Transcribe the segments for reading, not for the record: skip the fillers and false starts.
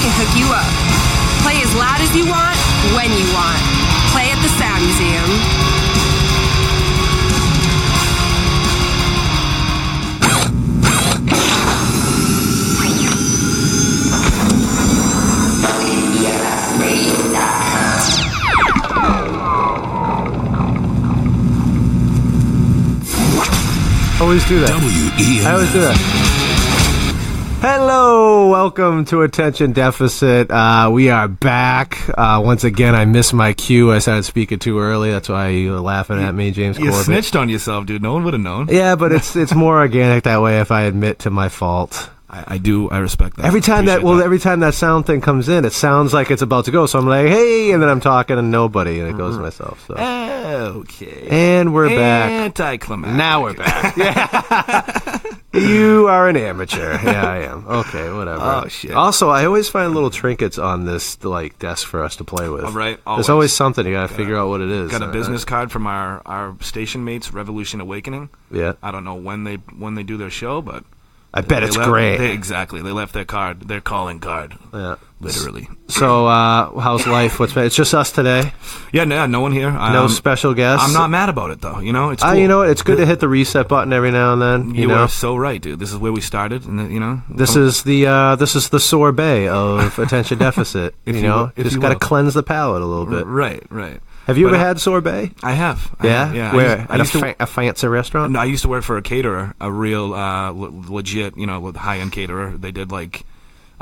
can hook you up. Play as loud as you want, when you want. Play at the Sound Museum. Always do that. WEMF. I always do that. Hello, welcome to Attention Deficit. We are back. Once again, I missed my cue. I started speaking too early. That's why you were laughing at me, James Corbett. You snitched on yourself, dude. No one would have known. Yeah, but it's more organic that way if I admit to my fault. I do. I respect that. Every time that sound thing comes in, it sounds like it's about to go. So I'm like, hey, and then I'm talking to nobody, and it goes to myself. So. Okay. And we're back. Anticlimactic. Now we're back. Yeah. You are an amateur. Yeah, I am. Okay, whatever. Oh, shit. Also, I always find little trinkets on this desk for us to play with. All right. There's always something. You gotta figure out what it is. Got a business card from our station mates, Revolution Awakening. Yeah. I don't know when they do their show, but I bet it's great. Exactly. They left their calling card. Yeah. Literally. So, how's life? It's just us today? Yeah, no one here. No special guests? I'm not mad about it, though. You know, it's cool. You know what? It's good to hit the reset button every now and then. You are so right, dude. This is where we started, and you know. This is the sorbet of attention deficit. You got to cleanse the palate a little bit. Right. Have you ever had sorbet? I have. Yeah? Where? At a fancy restaurant? No, I used to work for a caterer, a real legit, high-end caterer. They did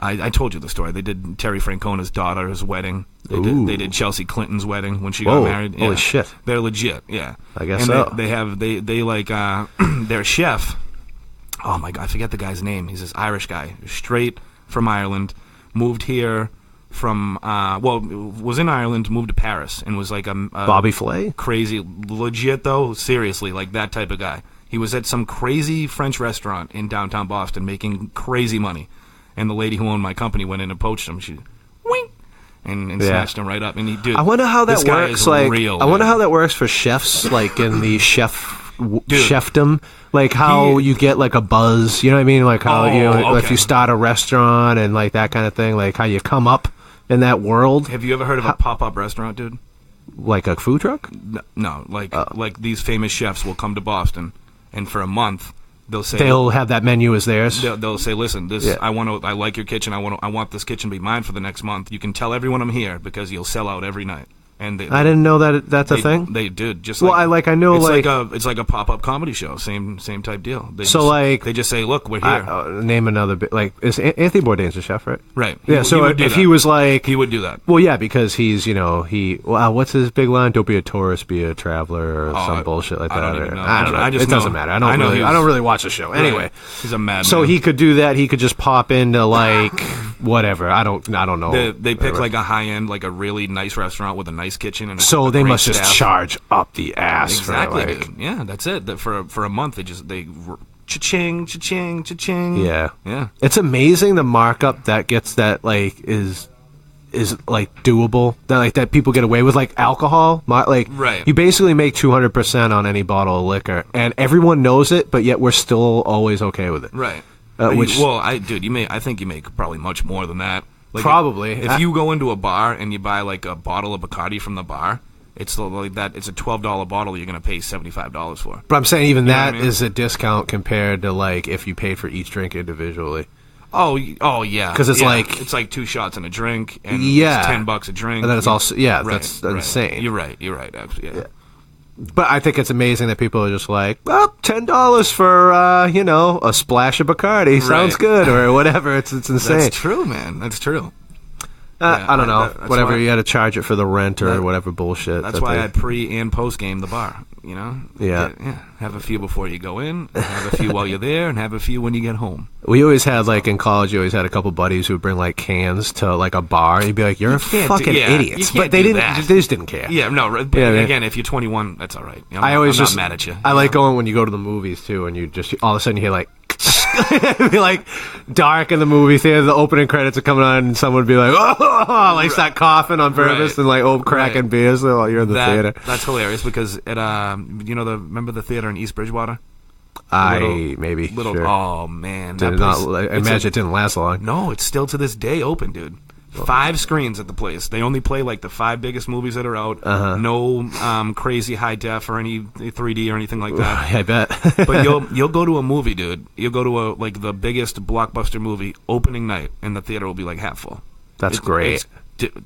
I told you the story. They did Terry Francona's daughter's wedding. They did Chelsea Clinton's wedding when she got married. Yeah. Holy shit. They're legit, yeah. I guess and so. They like their chef. Oh my god, I forget the guy's name. He's this Irish guy, straight from Ireland, moved here from was in Ireland, moved to Paris, and was like a Bobby Flay? Crazy, legit though, seriously, like that type of guy. He was at some crazy French restaurant in downtown Boston making crazy money. And the lady who owned my company went in and poached him. She wink and snatched him right up. And he did. I wonder how that works. Real, I wonder how that works for chefs, like in the chefdom. Like how you get like a buzz. You know what I mean? Like how if you start a restaurant and like that kind of thing. Like how you come up in that world. Have you ever heard of a pop-up restaurant, dude? Like a food truck? No. Like these famous chefs will come to Boston, and for a month. They'll have that menu as theirs. They'll say, "Listen, I like your kitchen. I want this kitchen to be mine for the next month. You can tell everyone I'm here because you'll sell out every night." And I didn't know that's a thing. They did. Just I know it's like a pop-up comedy show. Same type deal. They just say, "Look, we're here." Name another bit. Like is Anthony Bourdain's a chef, right? Right. Yeah. So if he was like, he would do that. Well, yeah, because he's what's his big line? Don't be a tourist, be a traveler, or some bullshit like that. I don't even know. I don't know. It doesn't matter. I don't really watch the show. Anyway, he's a madman. So he could do that. He could just pop into like whatever. I don't know. They pick like a high end, like a really nice restaurant with a nice kitchen and so they must just charge up the ass. Exactly, dude. Yeah, that's it. That for a month they cha-ching, cha-ching, cha-ching. Yeah. It's amazing the markup that gets that like is like doable. That people get away with like alcohol. Right. You basically make 200% on any bottle of liquor, and everyone knows it, but yet we're still always okay with it. Right. I think you make probably much more than that. Like probably. If you go into a bar and you buy like a bottle of Bacardi from the bar, it's like that. It's a $12 bottle you're going to pay $75 for. But I'm saying even that is a discount compared to like if you paid for each drink individually. Oh yeah. Because it's like 2 shots and a drink, and it's $10 a drink, and then it's also that's insane. You're right. Actually, yeah. But I think it's amazing that people are just like, well, $10 for a splash of Bacardi sounds good or whatever. It's insane. That's true, man. That's true. I don't know. Whatever, you got to charge it for the rent or whatever bullshit. That's why I pre and post game the bar. Yeah. Have a few before you go in, have a few while you're there, and have a few when you get home. We always had like in college. You always had a couple buddies who would bring like cans to like a bar. You'd be like, "You're a fucking idiot," but they just didn't care. Yeah, no. Again, if you're 21, that's all right. I'm not mad at you. I like going when you go to the movies too, and you just all of a sudden you hear like. It'd be like dark in the movie theater. The opening credits are coming on, and someone would be like, "Oh!" Like start coughing on purpose and like cracking beers while you're in the theater. That's hilarious because at remember the theater in East Bridgewater? Sure. Oh man, I imagine it didn't last long. No, it's still to this day open, dude. 5 screens at the place. They only play like the 5 biggest movies that are out. No crazy high def or any 3D or anything like that. I bet. But you'll go to a movie, dude. You'll go to like the biggest blockbuster movie opening night, and the theater will be like half full. That's great.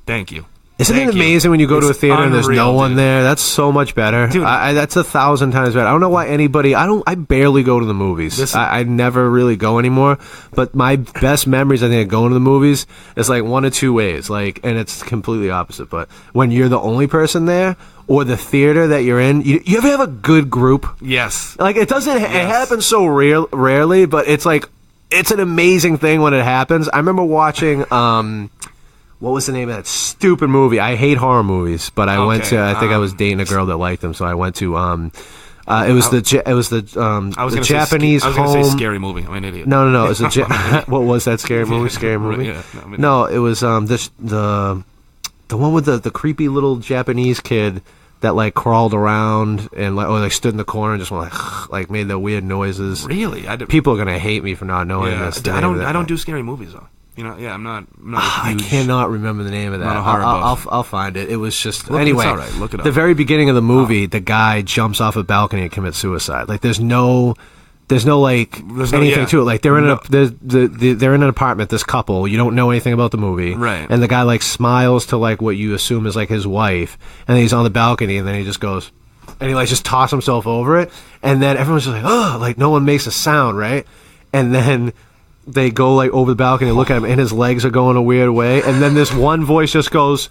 Thank you. Isn't it amazing when you go to a theater and there's no one there? That's so much better. Dude, that's 1,000 times better. I don't know why anybody... I barely go to the movies. I never really go anymore. But my best memories, I think, of going to the movies is like one of two ways. Like, and it's completely opposite. But when you're the only person there, or the theater that you're in, you ever have a good group? Yes. Like, it doesn't... Yes. It happens so rarely, but it's like... It's an amazing thing when it happens. I remember watching... what was the name of that stupid movie? I hate horror movies, but I went to. I think I was dating a girl that liked them, so I went to. It was the Japanese home. I was going to say Scary Movie. I'm an idiot. No. It was what was that scary movie? Scary movie. Yeah, no, it was the one with the creepy little Japanese kid that like crawled around and like stood in the corner and just went like made the weird noises. Really? People are gonna hate me for not knowing this. I don't do scary movies though. You know, I'm not. I cannot remember the name of that. Not a horror buff. I'll find it. It was just anyway. It's all right. Look it up. The very beginning of the movie, the guy jumps off a balcony and commits suicide. Like there's no anything to it. Like they're in they're in an apartment. This couple, you don't know anything about the movie, right? And the guy like smiles to like what you assume is like his wife, and then he's on the balcony, and then he just goes, and he like just tosses himself over it, and then everyone's just like, oh, like no one makes a sound, right? And then they go like over the balcony and look at him, and his legs are going a weird way, and then this one voice just goes,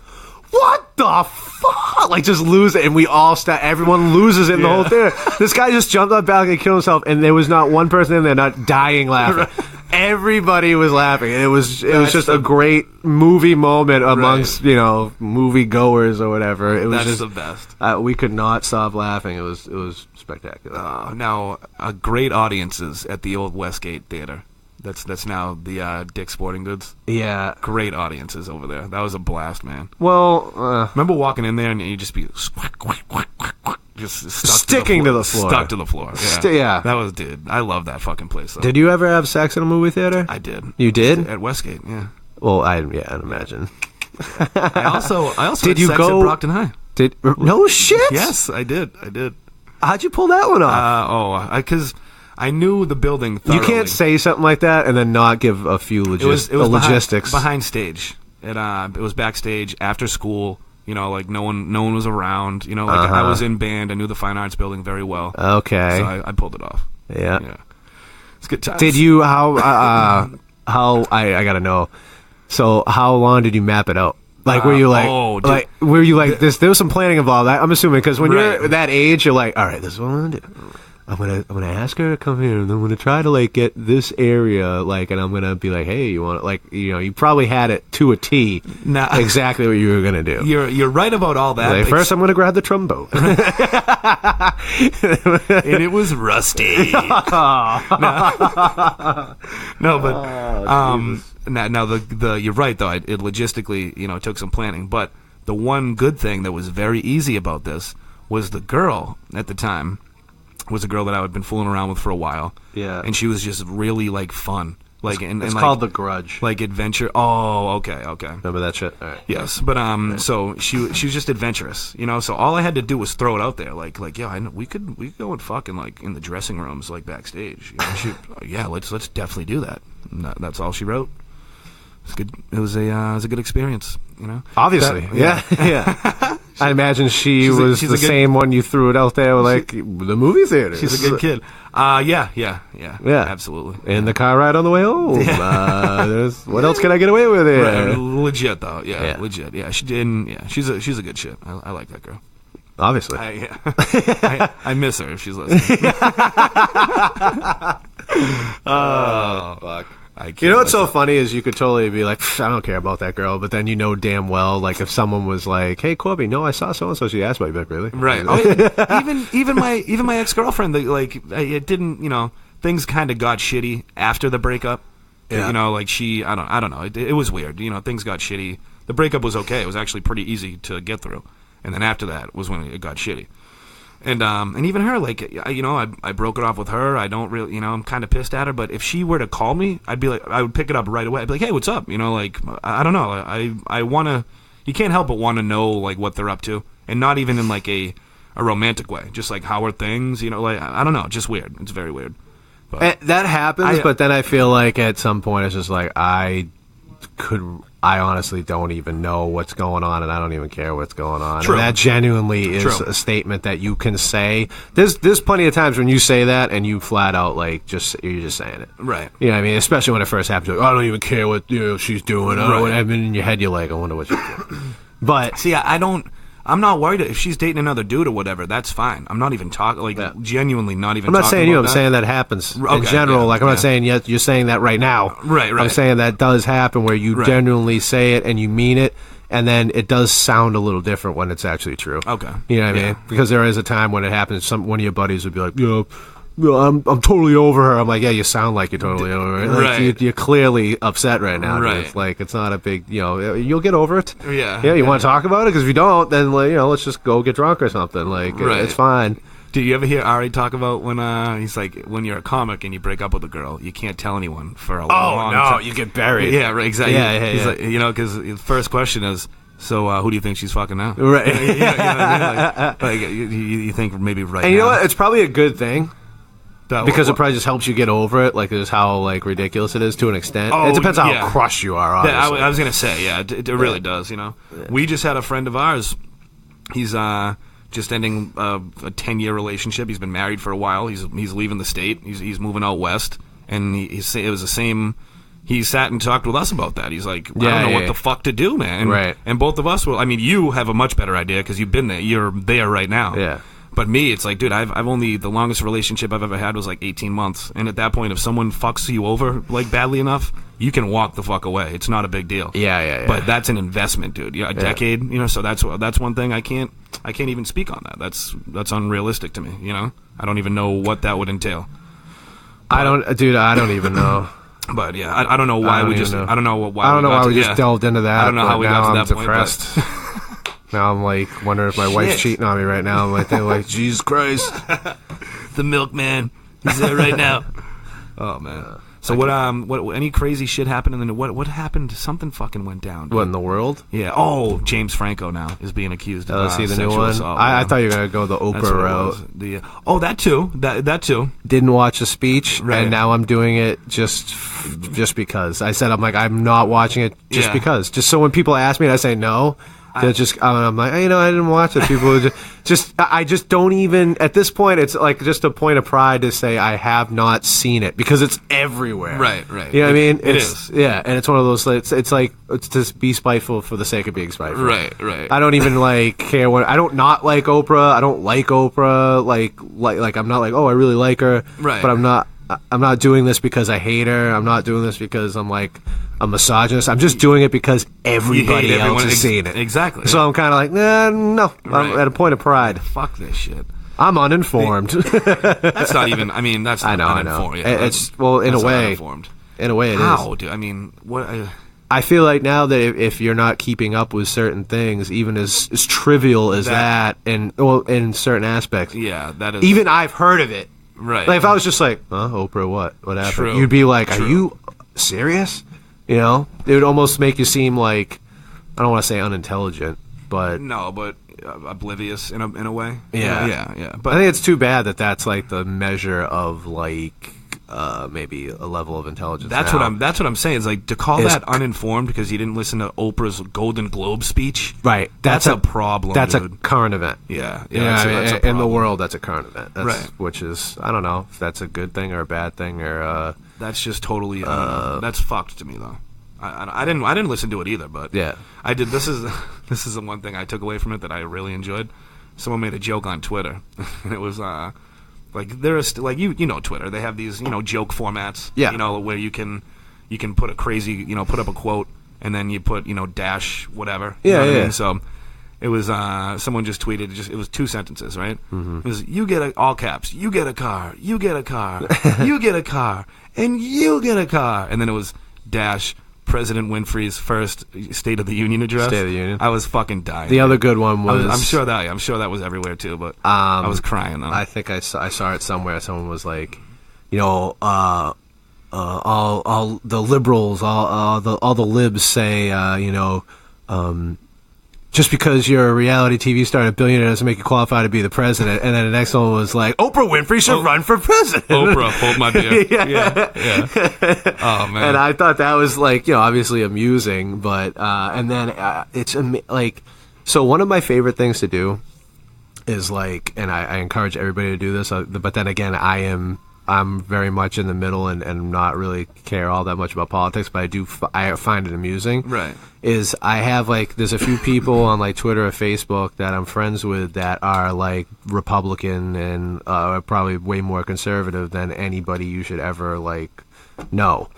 "What the fuck?" Like just lose it, and we all start. Everyone loses it in the whole theater. This guy just jumped on the balcony and killed himself, and there was not one person in there not dying laughing. Everybody was laughing, and it was just a great movie moment amongst movie goers or whatever. It was the best. We could not stop laughing. It was spectacular. Now, great audiences at the old Westgate Theater. That's now the Dick's Sporting Goods. Yeah. Great audiences over there. That was a blast, man. Well, remember walking in there and you just be just sticking to the floor. Stuck to the floor. Yeah. Yeah. That was, dude. I love that fucking place, though. Did you ever have sex in a movie theater? I did. You did? At Westgate, yeah. Well, I'd imagine. I also did had you sex go at Brockton High. No shit? Yes, I did. How'd you pull that one off? Because I knew the building thoroughly. You can't say something like that and then not give a few logistics. Behind stage. It was backstage after school. You know, like no one was around. You know, like I was in band. I knew the Fine Arts building very well. Okay. So I pulled it off. Yeah. It's good times. Did you I gotta know. So how long did you map it out? Like were you like there was some planning involved? I'm assuming because when you're that age, you're like, all right, this is what I'm gonna do. I'm gonna ask her to come here, and I'm gonna try to like get this area, like, and I'm gonna be like, hey, you want you probably had it to a T, exactly what you were gonna do. You're right about all that. Like, first, I'm gonna grab the trombone, and it was rusty. No, but now the you're right though. It logistically took some planning, but the one good thing that was very easy about this was the girl at the time. Was a girl that I had been fooling around with for a while. Yeah. And she was just really, like, fun. Like, it's called The Grudge. Like, adventure. Oh, okay. Remember that shit? All right. Yes. But, so she was just adventurous, so all I had to do was throw it out there. Like, yeah, I know, we could go and fucking, like, in the dressing rooms, like, backstage. Let's definitely do that. And that's all she wrote. It's good. It was a good experience, Obviously. Yeah. I imagine she's the same one you threw it out there with, the movie theater. She's a good kid. Yeah. Absolutely. And the car ride on the way home. What else can I get away with here? Right, legit though. Yeah, legit. Yeah, she didn't. Yeah, she's a good shit. I like that girl. Obviously. I miss her if she's listening. Oh, fuck. What's so funny is you could totally be like, I don't care about that girl, but then damn well, like if someone was like, hey Corbett, no, I saw so and so, she asked about you, really? Right. Oh, even my ex-girlfriend, it didn't, things kind of got shitty after the breakup. Yeah. Like I don't know, it was weird. Things got shitty. The breakup was okay. It was actually pretty easy to get through, and then after that was when it got shitty. And even her, like, you know, I broke it off with her. I don't really, you know, I'm kind of pissed at her. But if she were to call me, I'd be like, I would pick it up right away. I'd be like, hey, what's up? You know, like, I don't know. I want to, you can't help but want to know, like, what they're up to. And not even in, like, a romantic way. Just, like, how are things? You know, like, I don't know. Just weird. It's very weird. But that happens, but then I feel like at some point it's just like, I honestly don't even know what's going on, and I don't even care what's going on. True. And that genuinely is a statement that you can say. There's plenty of times when you say that and you flat out like you're just saying it. Right. You know what I mean? Especially when it first happens. Like, I don't even care what she's doing. I mean, in your head you're like, I wonder what she's doing. But see, I'm not worried if she's dating another dude or whatever. That's fine. I'm not even talking, like, genuinely not even. I'm not talking saying you. I'm that. saying that happens in general. Like, I'm not saying you're saying that right now. Right. I'm saying that does happen where you genuinely say it and you mean it, and then it does sound a little different when it's actually true. Okay. You know what I mean? Because there is a time when it happens. One of your buddies would be like, I'm totally over her. I'm like, yeah, you sound like you're totally over her. Like, right. You're clearly upset right now. Right. It's like, it's not a big, you'll get over it. Yeah. Yeah, you want to talk about it? Because if you don't, then, like, let's just go get drunk or something. Like, it's fine. Do you ever hear Ari talk about when he's like, when you're a comic and you break up with a girl, you can't tell anyone for a long time. Oh, no, you get buried. Yeah, right, exactly. Yeah. He's like, you know, because the first question is, so who do you think she's fucking now? Right. You know what I mean? Like, you think maybe right now. And you know what? It's probably a good thing. Because it probably just helps you get over it, like, just how, like, ridiculous it is to an extent. It depends on how crushed you are, obviously. I was going to say, it really does, you know. Yeah. We just had a friend of ours, he's just ending a 10-year relationship. He's been married for a while. He's leaving the state. He's moving out west. And it was the same, he sat and talked with us about that. He's like, I don't know what the fuck to do, man. Right. And both of us, I mean, you have a much better idea because you've been there. You're there right now. Yeah. But me, it's like, dude, I've only, the longest relationship I've ever had was like 18 months. And at that point, if someone fucks you over, like, badly enough, you can walk the fuck away. It's not a big deal. Yeah. But that's an investment, dude. A decade, you know, so that's one thing I can't even speak on that. That's unrealistic to me, you know? I don't even know what that would entail. But, I don't even know. But yeah, I don't know why we just, I don't know why we just delved into that. I don't know how we got to that point. Depressed. Now I'm like wondering if my wife's cheating on me right now. I'm like thinking, like, Jesus Christ, the milkman, he's there right now. Oh man. So what any crazy shit happened? And then what happened? Something fucking went down. Dude. What, in the world? Yeah. Oh, James Franco now is being accused of see the new one. Assault, I thought you were gonna go the Oprah route. That too. That too. Didn't watch the speech, and now I'm doing it just because. I'm like, I'm not watching it just because. Just so when people ask me, and I say no. I'm like, I didn't watch it. People I just don't even, at this point, it's like just a point of pride to say I have not seen it because it's everywhere. Right. You know what I mean? It is. Yeah, and it's one of those, it's like, it's just be spiteful for the sake of being spiteful. Right. I don't even, like, care I don't not like Oprah. I don't like Oprah. Like I'm not like, oh, I really like her. Right. But I'm not doing this because I hate her. I'm not doing this because I'm like a misogynist. I'm just doing it because everybody else is seeing it. Exactly. So I'm kind of like, no. Right. I'm at a point of pride. Fuck this shit. I'm uninformed. That's not even. I mean, that's not uninformed. I know. It's in a way. Uninformed. In a way, it is. How, dude? I mean, what? I feel like now that if you're not keeping up with certain things, even as trivial as that, and in certain aspects, that is. Even I've heard of it. Right. Like if I was just like, Oprah, what happened? True. You'd be like, are you serious? You know, it would almost make you seem like, I don't want to say unintelligent, but oblivious in a way. Yeah. But I think it's too bad that that's like the measure of like maybe a level of intelligence. That's what I'm saying. It's like to call that uninformed because you didn't listen to Oprah's Golden Globe speech. Right. That's a problem. That's dude. a current event. Yeah. That's in the world, that's a current event. Right. Which is, I don't know if that's a good thing or a bad thing or. That's just totally. That's fucked to me though. I didn't listen to it either, but yeah, I did. This is the one thing I took away from it that I really enjoyed. Someone made a joke on Twitter, and it was like there is like you know Twitter. They have these joke formats. Yeah. Where you can put a crazy put up a quote and then you put dash whatever. Yeah, you know what yeah. I mean? So it was someone just tweeted. It was 2 sentences, right? Mm-hmm. It was you get all caps. You get a car. You get a car. You get a car. And you get a car. And then it was dash. President Winfrey's first State of the Union address. State of the Union. I was fucking dying. The other good one was... I'm sure that was everywhere too, but I was crying though. I think I saw it somewhere. Someone was like, you know, all the liberals, all the libs say, you know, just because you're a reality TV star and a billionaire doesn't make you qualify to be the president. And then the next one was like, Oprah Winfrey should run for president. Oprah, hold my beer. yeah. Oh, man. And I thought that was, like, you know, obviously amusing. But, and then it's, like, so one of my favorite things to do is, like, and I encourage everybody to do this, but then again, I'm very much in the middle and not really care all that much about politics, but I find it amusing. Right. Is I have, like, there's a few people on, like, Twitter or Facebook that I'm friends with that are, like, Republican and probably way more conservative than anybody you should ever, like, know.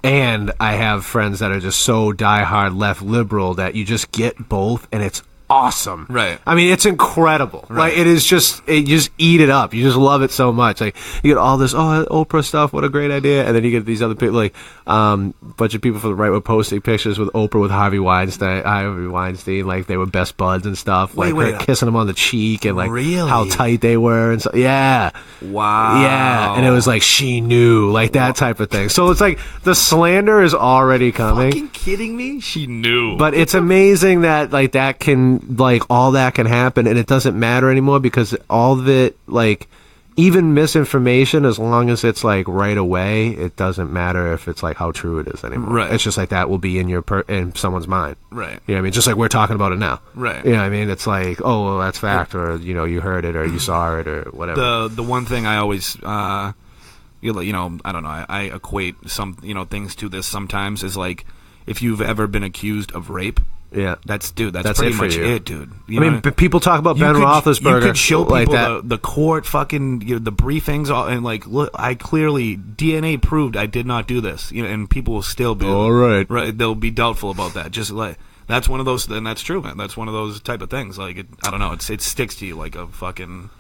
And I have friends that are just so diehard left liberal that you just get both, and it's awesome. Right. I mean, it's incredible. Right. Like, you just eat it up. You just love it so much. Like, you get all this, Oprah stuff, what a great idea. And then you get these other people, like, bunch of people from the right were posting pictures with Oprah with Harvey Weinstein, like, they were best buds and stuff. Like, her kissing him on the cheek and, like, really? how tight they were and so. Yeah. Wow. Yeah. And it was like, she knew, like, that type of thing. So it's like, the slander is already coming. Fucking kidding me? She knew. But it's amazing that, like, that can, like, all that can happen, and it doesn't matter anymore because all of it, like, even misinformation, as long as it's, like, right away, it doesn't matter if it's, like, how true it is anymore. Right. It's just like that will be in in someone's mind. Right. You know what I mean? Just like we're talking about it now. Right. You know what I mean? It's like, oh, well, that's fact, or, you know, you heard it, or you saw it, or whatever. The one thing I always, you know, I don't know, I equate some, you know, things to this sometimes is, like, if you've ever been accused of rape, yeah, that's pretty much it, dude. I mean, but people talk about Ben Roethlisberger. You could show people like that. The court fucking, you know, the briefings, and, like, look, I clearly DNA proved I did not do this, you know, and people will still be all right. They'll be doubtful about that. Just like that's one of those, and that's true, man. That's one of those type of things. Like, I don't know, it sticks to you like a fucking.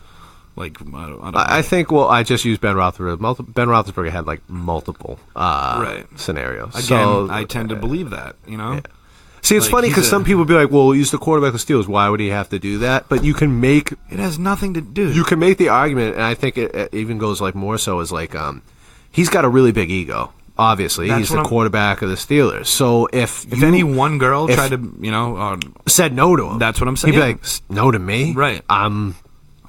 Like, I don't know. I think, well, I just used Ben Roethlisberger. Ben Roethlisberger had, like, multiple scenarios. Again, so, I tend to believe that, you know? Yeah. See, it's like, funny because some people be like, well, he's the quarterback of the Steelers. Why would he have to do that? But you can make... It has nothing to do. You can make the argument, and I think it even goes, like, more so as, like, he's got a really big ego. Obviously, he's the quarterback of the Steelers. So if any one girl tried to, you know... said no to him. That's what I'm saying. He'd be like, no to me? Right. I'm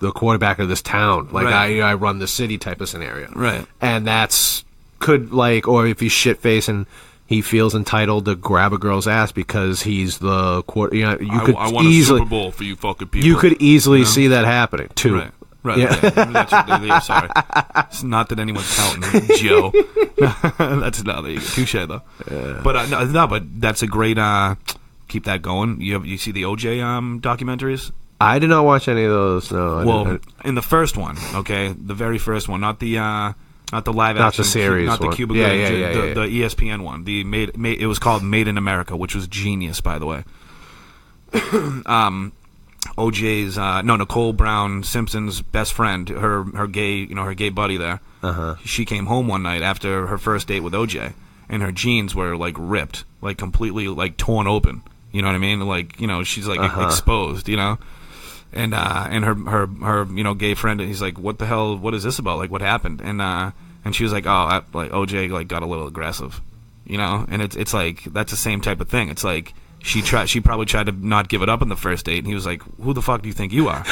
the quarterback of this town. Like, right. I run the city type of scenario. Right. And or if he's shit-faced and he feels entitled to grab a girl's ass because he's the quarter. You know, I won a Super Bowl for you fucking people. You could easily see that happening, too. Right. Yeah. Sorry. It's not that anyone's counting, Joe. That's not touche though. Yeah. But no, but that's a great. Keep that going. You see the OJ documentaries? I did not watch any of those. No. Well, in the first one, okay, the very first one, not the live action, not the series, not one. the Cuba Gooding, the ESPN one. It was called Made in America, which was genius, by the way. OJ's Nicole Brown Simpson's best friend, her gay buddy there. She came home one night after her first date with OJ, and her jeans were like ripped, like completely like torn open. You know what I mean? Like, you know, she's like exposed. You know. And her gay friend, he's like, what the hell, what is this about? Like, what happened? And she was like, like OJ like got a little aggressive, you know? And it's like, that's the same type of thing. It's like, she probably tried to not give it up on the first date, and he was like, who the fuck do you think you are?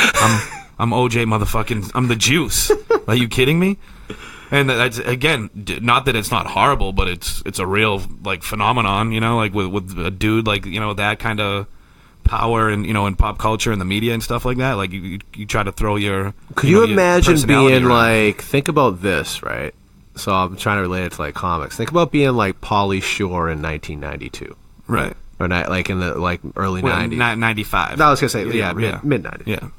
I'm OJ motherfucking, I'm the juice. Are you kidding me? And that's, again, not that it's not horrible, but it's a real, like, phenomenon, you know, like with a dude, like, you know, that kind of power and, you know, in pop culture and the media and stuff like that. Like, you try to throw your... Could you imagine being like, think about this, right? So I'm trying to relate it to, like, comics. Think about being like Pauly Shore in 1992. Right. Or not, like in the like early 90s. 95. No, I was going to say, mid 90s. Yeah.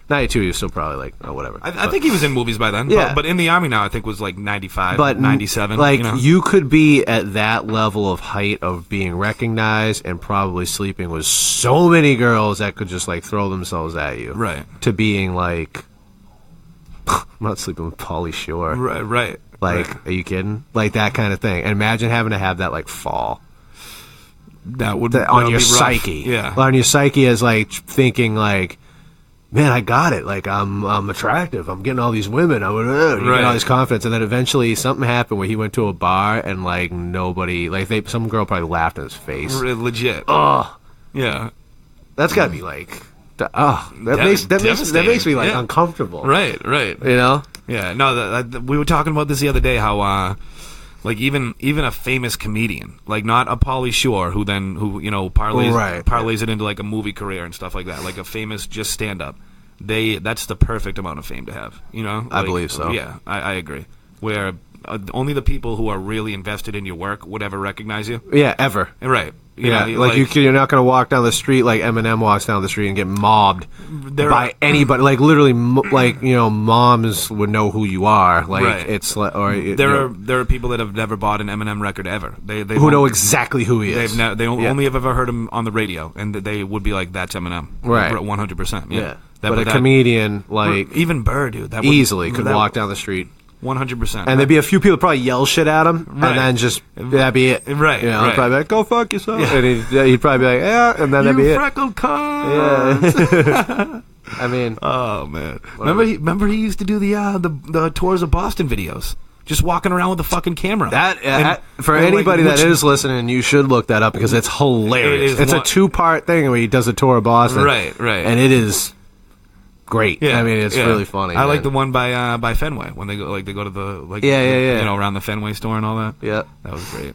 92, he was still probably like, whatever. I think he was in movies by then. Yeah. But in the Army now, I think was like 95, 97. Like, you know? you could be at that level of height of being recognized and probably sleeping with so many girls that could just, like, throw themselves at you. Right. To being like, I'm not sleeping with Pauly Shore. Right. Like, are you kidding? Like, that kind of thing. And imagine having to have that, like, fall. on your psyche. Yeah. On your psyche as like thinking like, man, I got it. Like I'm attractive. I'm getting all these women. You get all this confidence, and then eventually something happened where he went to a bar and like nobody, like some girl probably laughed in his face. Legit. Oh, yeah. That's gotta be like, that makes me like uncomfortable. Right. You know? Yeah. No, we were talking about this the other day. How like even a famous comedian, like not a Pauly Shore, who parlays it into like a movie career and stuff like that, like a famous just stand up. That's the perfect amount of fame to have. You know, like, I believe so. Yeah, I agree. Where only the people who are really invested in your work would ever recognize you. Yeah, ever. Right. Yeah, you're not going to walk down the street like Eminem walks down the street and get mobbed by anybody. Like literally, moms would know who you are. Like it's like, there are people that have never bought an Eminem record ever. They who know exactly who he is. They only have ever heard him on the radio, and they would be like, "That's Eminem." Right, 100%. Yeah. But a comedian like even Burr, dude, that easily could walk down the street. 100%. And there'd be a few people probably yell shit at him, and then just that'd be it. Right. You know, probably be like, go fuck yourself. Yeah. And he'd probably be like, yeah, and then that'd be it. You freckled cunt. Yeah. I mean, oh man. Remember he used to do the tours of Boston videos. Just walking around with a fucking camera. For anybody that is listening, you should look that up because it's hilarious. It's a 2-part thing where he does a tour of Boston. Right. And it is great. Yeah, I mean, it's really funny. I like the one by Fenway when they go to the you know, around the Fenway store and all that. Yeah, that was great.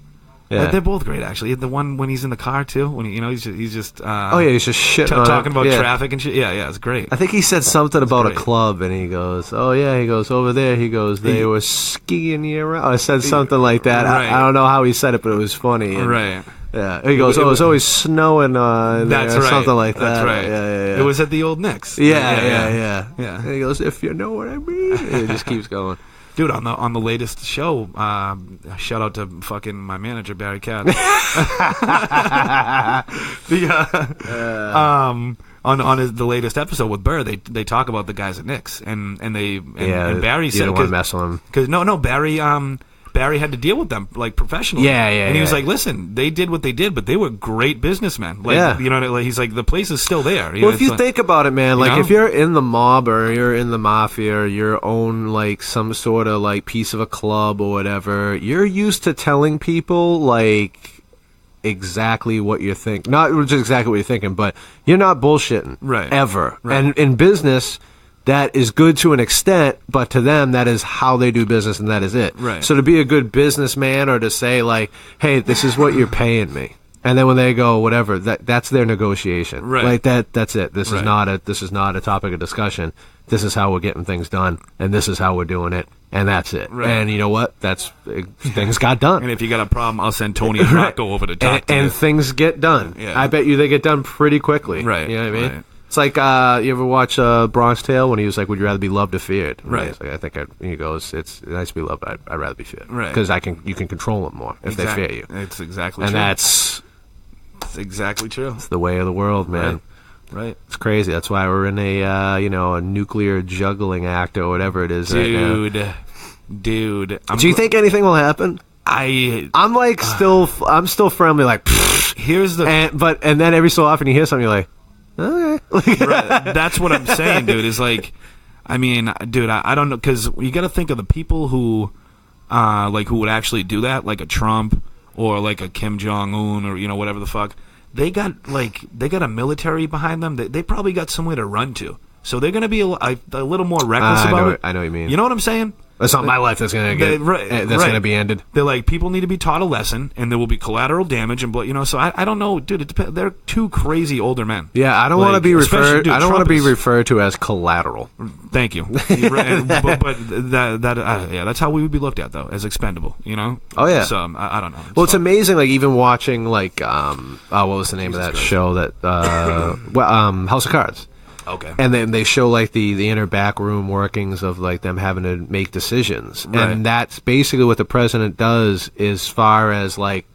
Yeah, they're both great actually. The one when he's in the car too, when he's just he's just shitting on talking about traffic and shit. Yeah, it's great. I think he said something about a club, and he goes, "Oh yeah," he goes over there. He goes, "They were skiing you around." I said something like that. I don't know how he said it, but it was funny. And, right. Yeah, he goes, it's always snowing that's right. something like that. That's right. Yeah. It was at the old Knicks. Yeah. And he goes, if you know what I mean. And it just keeps going. Dude, on the latest show, shout out to fucking my manager, Barry Katz. On the latest episode with Burr, they talk about the guys at Knicks, and Barry said, you don't want to mess with them. Because no, Barry had to deal with them like professionally. And he was like, "Listen, they did what they did, but they were great businessmen." Like, you know, like, he's like, "The place is still there." Well, if you think about it, man, like if you're in the mob or you're in the mafia or you own like some sort of like piece of a club or whatever, you're used to telling people like exactly what you're thinking. Not just exactly what you're thinking, but you're not bullshitting, ever. Right. And in business, that is good to an extent, but to them, that is how they do business, and that is it. Right. So to be a good businessman or to say, like, hey, this is what you're paying me, and then when they go, whatever, that's their negotiation. Right. Like, that's it. This is not a topic of discussion. This is how we're getting things done, and this is how we're doing it, and that's it. Right. And you know what? Things got done. And if you got a problem, I'll send Tony and Rocco over to talk to you. And things get done. Yeah. I bet you they get done pretty quickly. Right. You know what I mean? Right. It's like, you ever watch Bronx Tale when he was like, would you rather be loved or feared? And right. He's like, he goes, it's nice to be loved, but I'd rather be feared. Right. Because you can control them more if they fear you. It's exactly true. And it's exactly true. It's the way of the world, man. Right. It's crazy. That's why we're in a nuclear juggling act or whatever it is. Dude. Right now. Dude. Do you think anything will happen? I'm like I'm still friendly, like, here's the... And then every so often you hear something, you're like, okay. Right. That's what I'm saying, dude. Is like, I mean, dude, I don't know, because you got to think of the people who would actually do that, like a Trump or like a Kim Jong Un or whatever the fuck. They got a military behind them. They probably got somewhere to run to, so they're gonna be a little more reckless about it. I know what you mean. You know what I'm saying? That's not my life that's going to going to be ended. They're like, people need to be taught a lesson, and there will be collateral damage, and so I don't know, dude. It depends. They're two crazy older men. Yeah, I don't want to be referred. I don't want to be referred to as collateral. Thank you. but that's how we would be looked at, though, as expendable. Oh yeah. So I don't know. Well, it's amazing. Like even watching what was the name of that show? That House of Cards. Okay. And then they show like the inner backroom workings of like them having to make decisions. Right. And that's basically what the president does as far as like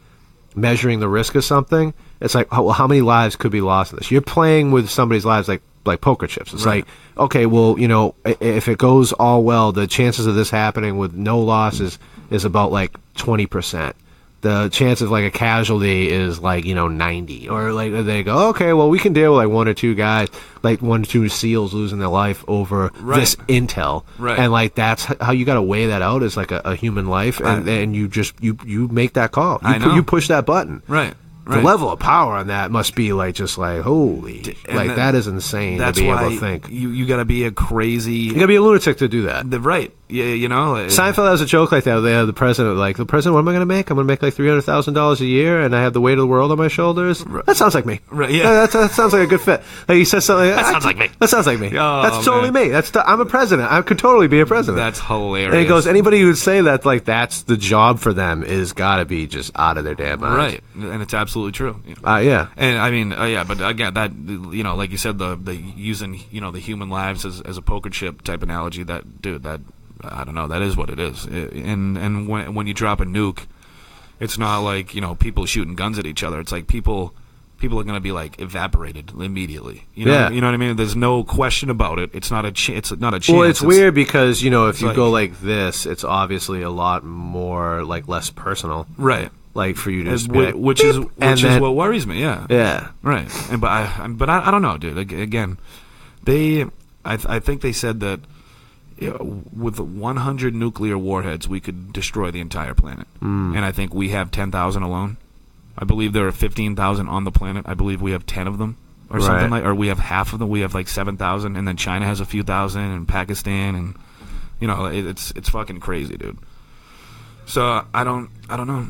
measuring the risk of something. It's like, well, how many lives could be lost in this? You're playing with somebody's lives like poker chips. It's like, okay, well, if it goes all well, the chances of this happening with no losses is about like 20%. the chance of like a casualty is like 90, or like they go, okay, well we can deal with like 1 or 2 guys, like 1 or 2 SEALs losing their life over this intel, and like that's how you got to weigh that out as like a human life, and you just you make that call, you push that button, right. The level of power on that must be like just like holy, like that is insane to be able to think. You got to be a crazy, you got to be a lunatic to do that. Right. Yeah, Seinfeld has a joke like that. They have the president, what am I going to make? I'm going to make like $300,000 a year, and I have the weight of the world on my shoulders. That sounds like me. Right, yeah. That sounds like a good fit. Like he says something. That sounds like me. That sounds like me. Oh, that's totally me. I'm a president. I could totally be a president. That's hilarious. And he goes, anybody who would say that, like that's the job for them, is got to be just out of their damn minds. Right, and it's absolutely true. Yeah. And I mean, but again, that like you said, the using the human lives as a poker chip type analogy. That I don't know. That is what it is. And when you drop a nuke, it's not like people shooting guns at each other. It's like people are going to be like evaporated immediately. You know what I mean? There's no question about it. It's not a chance. Well, it's weird because if you go like this, it's obviously a lot more like less personal. Right. Like for you to just which is what worries me. Yeah. Right. But I don't know, dude. Again, I think they said that with 100 nuclear warheads, we could destroy the entire planet. And I think we have 10,000 alone. I believe there are 15,000 on the planet. I believe we have 10 of them, or something like, or we have half of them. We have like 7,000, and then China has a few thousand, and Pakistan, and it's fucking crazy, dude. So I don't know.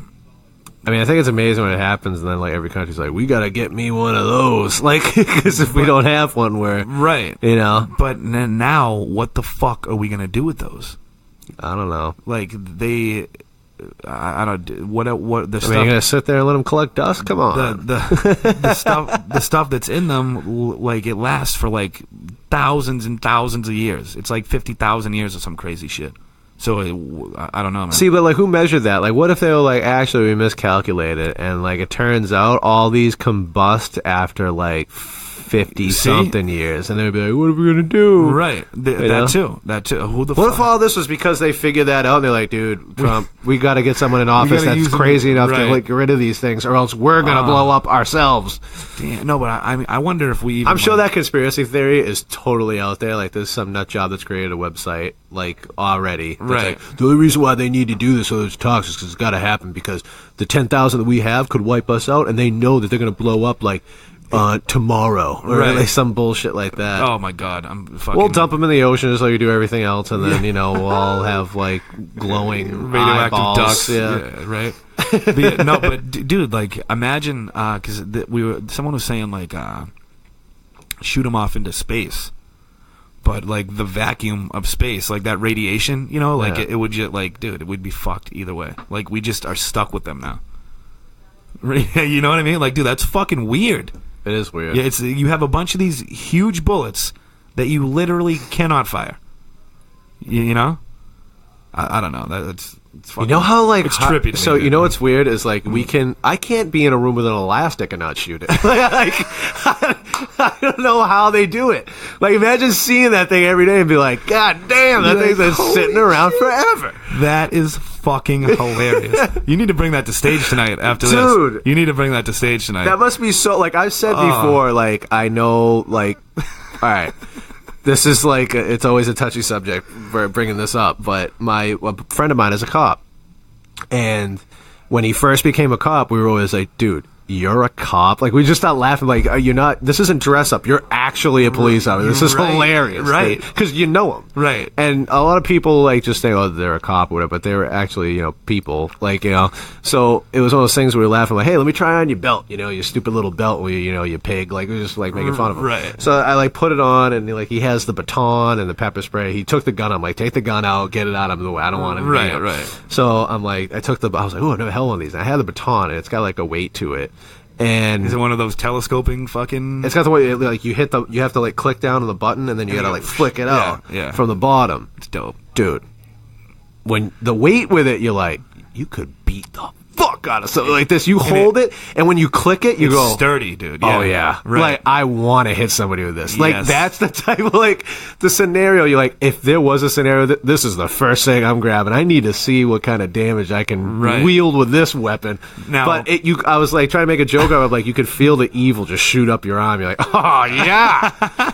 I mean, I think it's amazing when it happens, and then like every country's like, we gotta get me one of those, like, because if we don't have one, we're But then now, what the fuck are we gonna do with those? I don't know. Like I don't. What the stuff? You're gonna sit there and let them collect dust? Come on. The stuff that's in them, like it lasts for like thousands and thousands of years. It's like 50,000 years or some crazy shit. So I don't know, man. See, but like, who measured that? Like, what if they were like, actually, we miscalculated, and like, it turns out all these combust after like 50-something years, and they'd be like, what are we gonna do? Right. That too. Who the? What if all this was because they figured that out, and they're like, dude, Trump, we got to get someone in office that's crazy enough to like get rid of these things, or else we're gonna blow up ourselves. Damn, no, but I wonder if we even, I'm sure that conspiracy theory is totally out there. Like, there's some nut job that's created a website like already. Right. Like, the only reason why they need to do this, so it's talks, is because it's got to happen because the 10,000 that we have could wipe us out, and they know that they're gonna blow up like tomorrow, or like some bullshit like that. Oh my god, we'll dump them in the ocean just like we do everything else, and then we'll all have like glowing radioactive eyeballs. ducks. Yeah, right. No, but dude, like imagine because someone was saying like shoot them off into space, but like the vacuum of space, like that radiation, it would just like, dude, it would be fucked either way. Like we just are stuck with them now. You know what I mean? Like, dude, that's fucking weird. It is weird. Yeah, you have a bunch of these huge bullets that you literally cannot fire. You know? I don't know. It's fucking, how like it's trippy to so me, what's weird is like I can't be in a room with an elastic and not shoot it. Like, I don't know how they do it. Like, imagine seeing that thing every day and be like, God damn, that thing's been sitting around forever. That is fucking hilarious. You need to bring that to stage tonight after this. Dude. You need to bring that to stage tonight. That must be so, like I've said before, like, I know, like, all right, this is like, it's always a touchy subject for bringing this up, but a friend of mine is a cop. And when he first became a cop, we were always like, dude, you're a cop? Like, we just stopped laughing. Like, you're not, this isn't dress up. You're actually a police officer. This is hilarious. Right. Because you know them. Right. And a lot of people, like, just think, oh, they're a cop or whatever, but they were actually, people. Like, so it was one of those things where we were laughing, like, hey, let me try on your belt, your stupid little belt where, you pig. Like, we were just, like, making fun of him. Right. So I, like, put it on, and, like, he has the baton and the pepper spray. He took the gun. I'm like, take the gun out, get it out of the way. I don't want it. Right. So I'm like, I was like, oh, I never held one of these. And I had the baton, and it's got, like, a weight to it. And is it one of those telescoping fucking? It's got the way like you have to like click down on the button and then you gotta like flick it out from the bottom. It's dope, dude. When the weight with it, you're like, you could beat the fuck out of something like this. You hold it, and when you click it, you go sturdy, dude. Oh yeah, right. Like I want to hit somebody with this. Like Yes. that's the type of like the scenario. You're like, if there was a scenario, this is the first thing I'm grabbing. I need to see what kind of damage I can wield with this weapon. Now, but I was like trying to make a joke out of like you could feel the evil just shoot up your arm. You're like, oh yeah,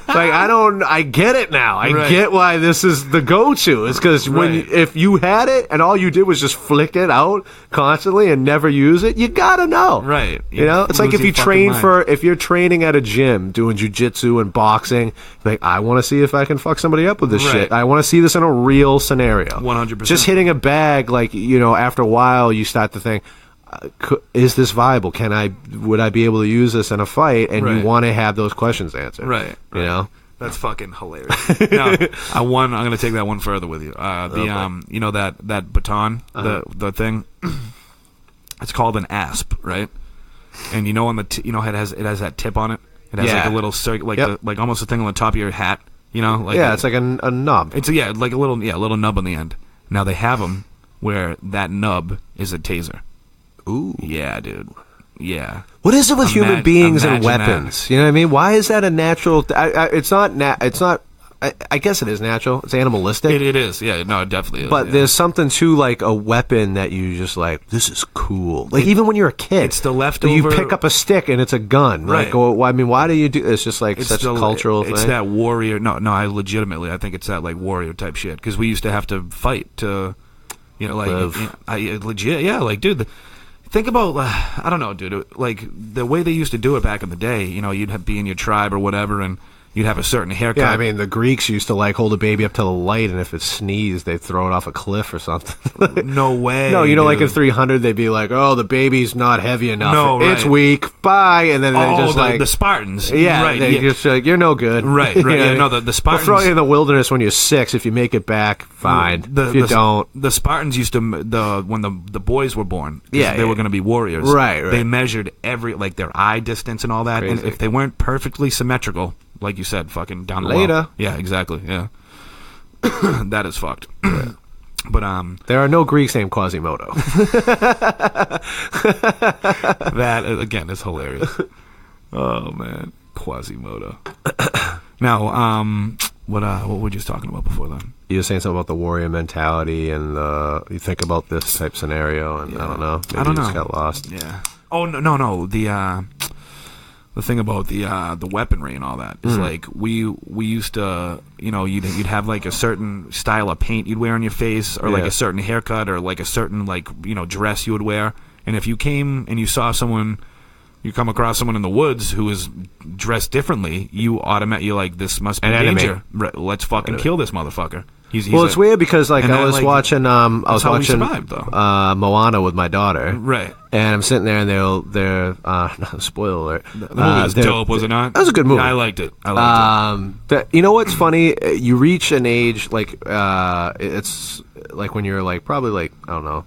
like I get it now. I get why this is the go-to. It's because if you had it and all you did was just flick it out constantly and never use it, you gotta know, right? You know, it's like if you if you're training at a gym doing jiu-jitsu and boxing, like I want to see if I can fuck somebody up with this shit. I want to see this in a real scenario. 100%. Just hitting a bag, like, you know, after a while you start to think, is this viable? Would I be able to use this in a fight? And you want to have those questions answered, right? You know. That's fucking hilarious. Now, I'm going to take that one further with you. You know that baton, the thing. It's called an asp, right? And you know on the it has that tip on it. It has like a little circle, like almost a thing on the top of your hat. You know, like it's like a nub. It's like a little nub on the end. Now they have them where that nub is a taser. Ooh, yeah, dude. Yeah. What is it with human beings and imagine weapons? that. You know what I mean? Why is that a natural? It's not. It's not. I guess it is natural. It's animalistic. It is. Yeah. No, it definitely is. But there's something to like a weapon that you just like. This is cool. Like even when you're a kid, it's the leftover. You pick up a stick and it's a gun. Right. Like, well, I mean, why do you do? It's just like such a cultural thing. It's that warrior. No. I think it's that like warrior type shit because we used to have to fight to, you know, like legit. Yeah, like dude. Think about, I don't know, dude, like, the way they used to do it back in the day, you know, you'd be in your tribe or whatever, and you'd have a certain haircut. Yeah, I mean, the Greeks used to, like, hold a baby up to the light, and if it sneezed, they'd throw it off a cliff or something. No way. No, you know, dude. like in 300, they'd be like, oh, the baby's not heavy enough. No, right. It's weak. Bye. And then they just, like... the Spartans. Yeah, right. They just like, you're no good. Right, right. Yeah, no, the Spartans... We'll throw you in the wilderness when you're 6. If you make it back, fine. If you don't... The Spartans used to... when the boys were born, they were going to be warriors. Right. They measured their eye distance and all that. Crazy. And if they weren't perfectly symmetrical, like you said, fucking down the Later. well. Yeah, exactly. Yeah. That is fucked. But there are no Greeks named Quasimodo. That again is hilarious. Oh man, Quasimodo. Now, what were we just talking about before then? You were saying something about the warrior mentality, and you think about this type scenario, and I don't know. Maybe I don't you know. just got lost. Yeah. Oh no. The thing about the weaponry and all that is like we used to, you know, you'd have like a certain style of paint you'd wear on your face, or like a certain haircut, or like a certain, like, you know, dress you would wear. And if you came and you saw someone, you come across someone in the woods who is dressed differently, you automatically, you're like, this must be danger. Let's fucking kill this motherfucker. He's it's weird because like I was watching survived, Moana with my daughter, right? And I'm sitting there, and they're spoiler alert. The movie was dope, was it not? That was a good movie. Yeah, I liked it. You know what's funny? You reach an age like it's like when you're like probably like I don't know,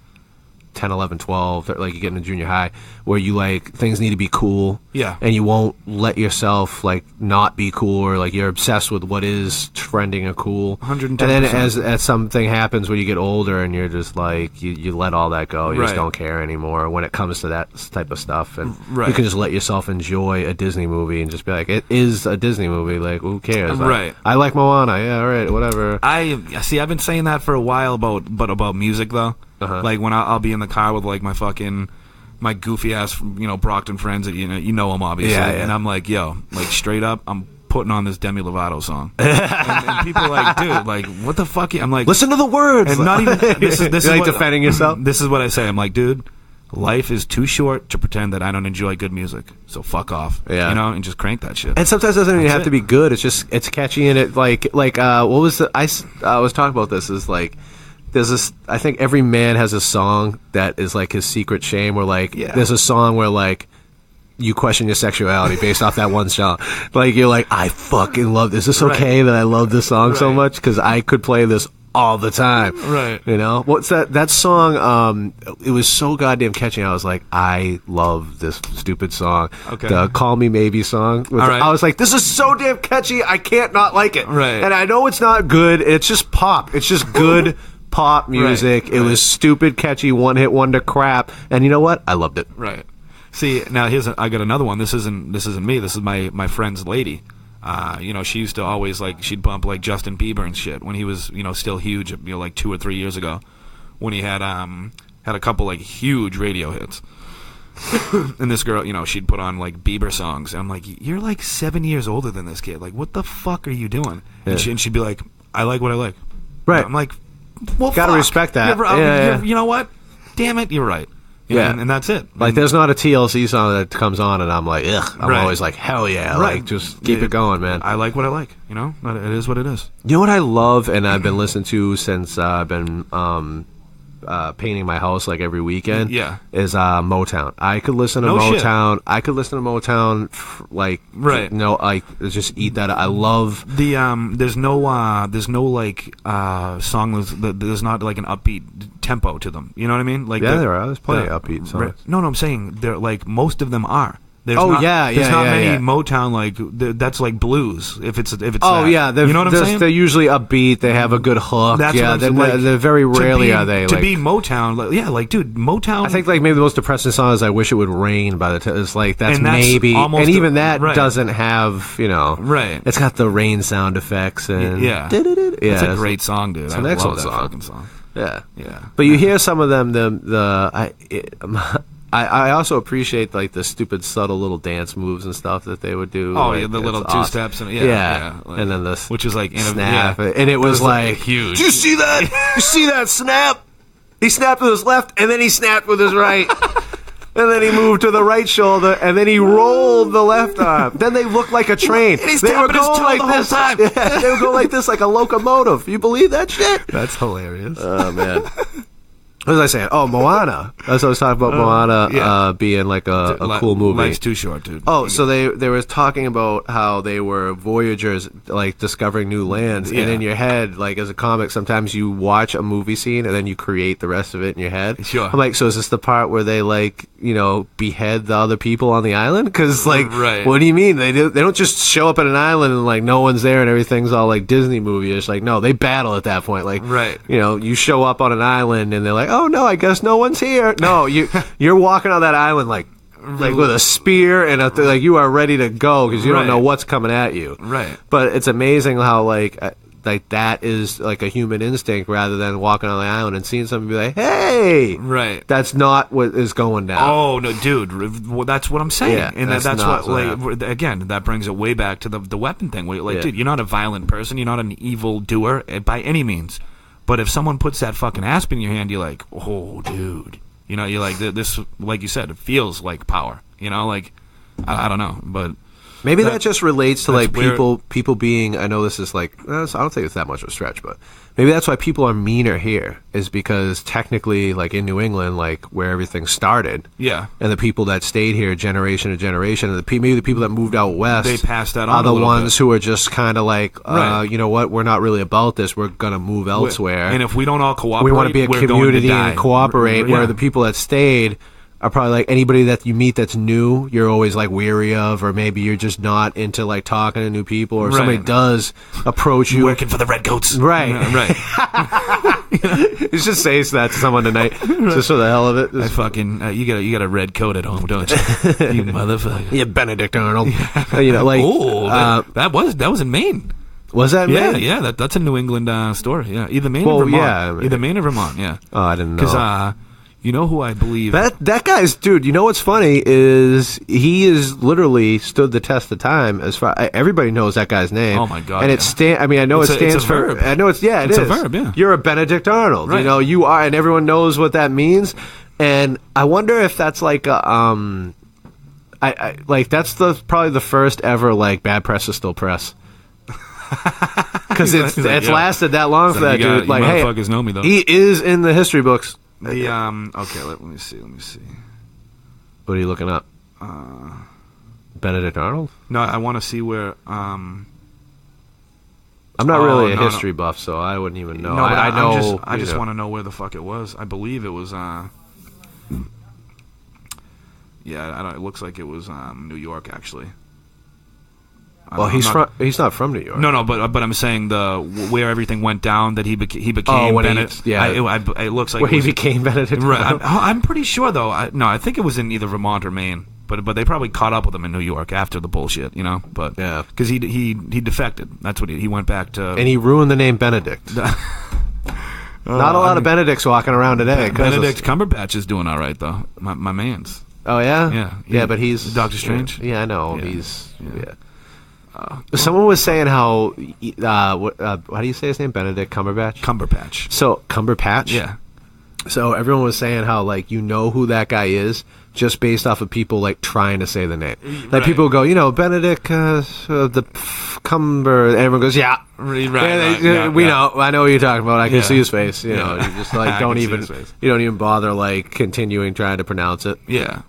10, 11, 12, like you get into junior high, where you like things need to be cool, and you won't let yourself like not be cool, or like you're obsessed with what is trending or cool. 110%. And then as something happens when you get older, and you're just like you let all that go, you just don't care anymore when it comes to that type of stuff, and you can just let yourself enjoy a Disney movie and just be like, it is a Disney movie, like who cares? Right. I like Moana, yeah, all right, whatever. I've been saying that for a while about music though. Like when I'll be in the car with like my goofy ass, you know, Brockton friends that you know them obviously, and I'm like, yo, like straight up, I'm putting on this Demi Lovato song, and people are like, dude, like what the fuck? I'm like, listen to the words, and not even this is like what, defending yourself. This is what I say. I'm like, dude, life is too short to pretend that I don't enjoy good music, so fuck off, you know, and just crank that shit. And sometimes it doesn't even have to be good. It's just it's catchy, and it like what was the I was talking about this is like. There's this. I think every man has a song that is like his secret shame. Where like there's a song where like you question your sexuality based off that one song. Like you're like, I fucking love this. Is this okay that I love this song so much? Because I could play this all the time. Right. You know what's that song? It was so goddamn catchy. I was like, I love this stupid song. Okay. The "Call Me Maybe" song. I was like, this is so damn catchy. I can't not like it. Right. And I know it's not good. It's just pop. It's just good. pop music. It was stupid, catchy, one-hit wonder crap. And you know what? I loved it. Right. See, now I got another one. This isn't me. This is my friend's lady. She used to always she'd bump Justin Bieber and shit when he was still huge. Like 2 or 3 years ago, when he had a couple huge radio hits. And this girl, she'd put on Bieber songs, and I'm like, you're 7 years older than this kid. What the fuck are you doing? Yeah. And she'd be like, I like what I like. Right. I'm like, well, gotta respect that. You know what? Damn it, you're right. And that's it. There's not a TLC song that comes on and I'm like, ugh. I'm always like, hell yeah. Right. Just keep it going, man. I like what I like. It is what it is. You know what I love, and I've been listening to since I've been painting my house every weekend. Yeah. Is Motown. I could listen to Motown. Shit. I could listen to Motown just eat that. I love the there's no song there's not an upbeat tempo to them. You know what I mean? There are. There's plenty of upbeat songs. No, I'm saying they're most of them are. There's not many Motown that's blues. If it's you know what I'm saying? They're usually upbeat. They have a good hook. That's they're very rarely are they to be Motown. Dude, Motown. I think maybe the most depressing song is "I Wish It Would Rain" by the that's that's maybe almost and even that doesn't have right. It's got the rain sound effects and it's a great song, dude. It's an excellent fucking song. Yeah. But you hear some of them. I also appreciate the stupid subtle little dance moves and stuff that they would do. Oh, the little two steps and and then this which is snap, and it was huge. Did you see that? You see that snap? He snapped with his left, and then he snapped with his right, and then he moved to the right shoulder, and then he rolled the left arm. Then they looked like a train. And he's tapping his toe the whole time. Yeah, they would go like this, like a locomotive. You believe that shit? That's hilarious. Oh man. What was I saying? Oh, Moana. That's what I was talking about. Moana being a cool movie. Life's too short, dude. Oh, so they were talking about how they were voyagers, discovering new lands. And in your head, as a comic, sometimes you watch a movie scene and then you create the rest of it in your head. Sure. I'm like, so is this the part where they behead the other people on the island? Because right. What do you mean? They don't just show up at an island and no one's there and everything's all Disney movie-ish. No, they battle at that point. Right. You show up on an island and they're like, oh no, I guess no one's here. No, you're walking on that island with a spear and you are ready to go because you don't know what's coming at you. Right. But it's amazing how that is a human instinct rather than walking on the island and seeing somebody be like, hey, right. That's not what is going down. Oh no, dude, that's what I'm saying. Yeah, and that's what again, that brings it way back to the weapon thing. Where dude, you're not a violent person. You're not an evil doer by any means. But if someone puts that fucking asp in your hand, you're like, oh, dude. You're like, this, like you said, it feels like power. I don't know, but maybe that just relates to people being. I know this is I don't think it's that much of a stretch, but maybe that's why people are meaner here. Is because technically, in New England, where everything started, and the people that stayed here generation to generation, and maybe the people that moved out west, they passed that on. Are the ones who are just kind of you know what, we're not really about this. We're gonna move elsewhere, and if we don't all cooperate, we want to be a community and cooperate. Where the people that stayed are probably anybody that you meet that's new, you're always weary of, or maybe you're just not into talking to new people, or if somebody does approach you, working for the Redcoats, right? You should say that to someone tonight, just for the hell of it. I fucking you got a red coat at home, don't you? You motherfucker. Yeah, Benedict Arnold. That was in Maine. Was that Maine? Yeah, that's a New England story. Yeah, either Maine or Vermont. Either Maine or Vermont. Yeah. Oh, I didn't know. Because you know who I believe that guy's dude. You know what's funny is he is literally stood the test of time. As far everybody knows that guy's name. Oh my god! And I know it stands for. Verb. I know it's it's a verb. Yeah, you're a Benedict Arnold. Right. You are, and everyone knows what that means. And I wonder if that's that's probably the first ever bad press is still press. Because it's lasted that long for that dude. Hey, motherfuckers know me though. He is in the history books. Okay, let me see. What are you looking up? Benedict Arnold? No, I want to see where. I'm not really a history buff, so I wouldn't even know. No, I know. I just want to know where the fuck it was. I believe it was. Yeah, it looks like it was New York actually. Well, he's not from New York. No, but I'm saying where everything went down, that he became Benedict. It looks like where he became Benedict. Right. I'm pretty sure though. I think it was in either Vermont or Maine. But they probably caught up with him in New York after the bullshit, you know. But yeah, because he defected. That's what he went back to. And he ruined the name Benedict. Not a lot of Benedicts walking around today. Benedict Cumberbatch is doing all right though. My man's. Oh yeah, yeah. But he's Doctor Strange. Yeah, I know. Yeah. Someone was saying how how do you say his name? Benedict Cumberbatch. Cumberpatch. So Cumberpatch. Yeah. So everyone was saying how like you know who that guy is just based off of people like trying to say the name. Like people go, Benedict the Cumber. And everyone goes, yeah, right. We know. I know what you're talking about. I can see his face. You know, you just like you don't even bother like continuing trying to pronounce it. Yeah.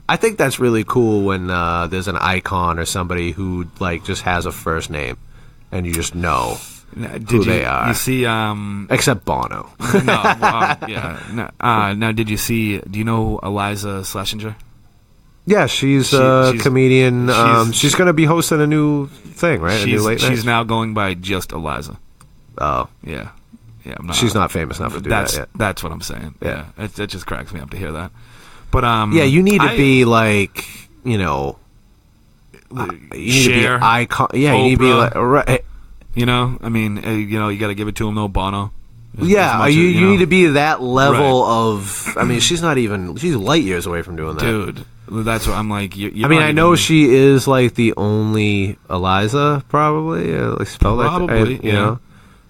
I think that's really cool when there's an icon or somebody who like just has a first name, and you just know. They are. You see, except Bono. Now, did you see? Do you know Eliza Schlesinger? Yeah, she's a comedian. She's going to be hosting a new thing, right? A new late night. She's now going by just Eliza. Oh, yeah. She's not famous enough to do that yet. That's what I'm saying. Yeah, it just cracks me up to hear that. But you need to be like, you need to be an icon. Yeah, you need to be like right. You know, I mean, you got to give it to him, though, Bono. You need to be that level of. I mean, she's light years away from doing that, dude. That's what I'm like. I know she is like the only Eliza, probably, like spelled probably, like that, you know.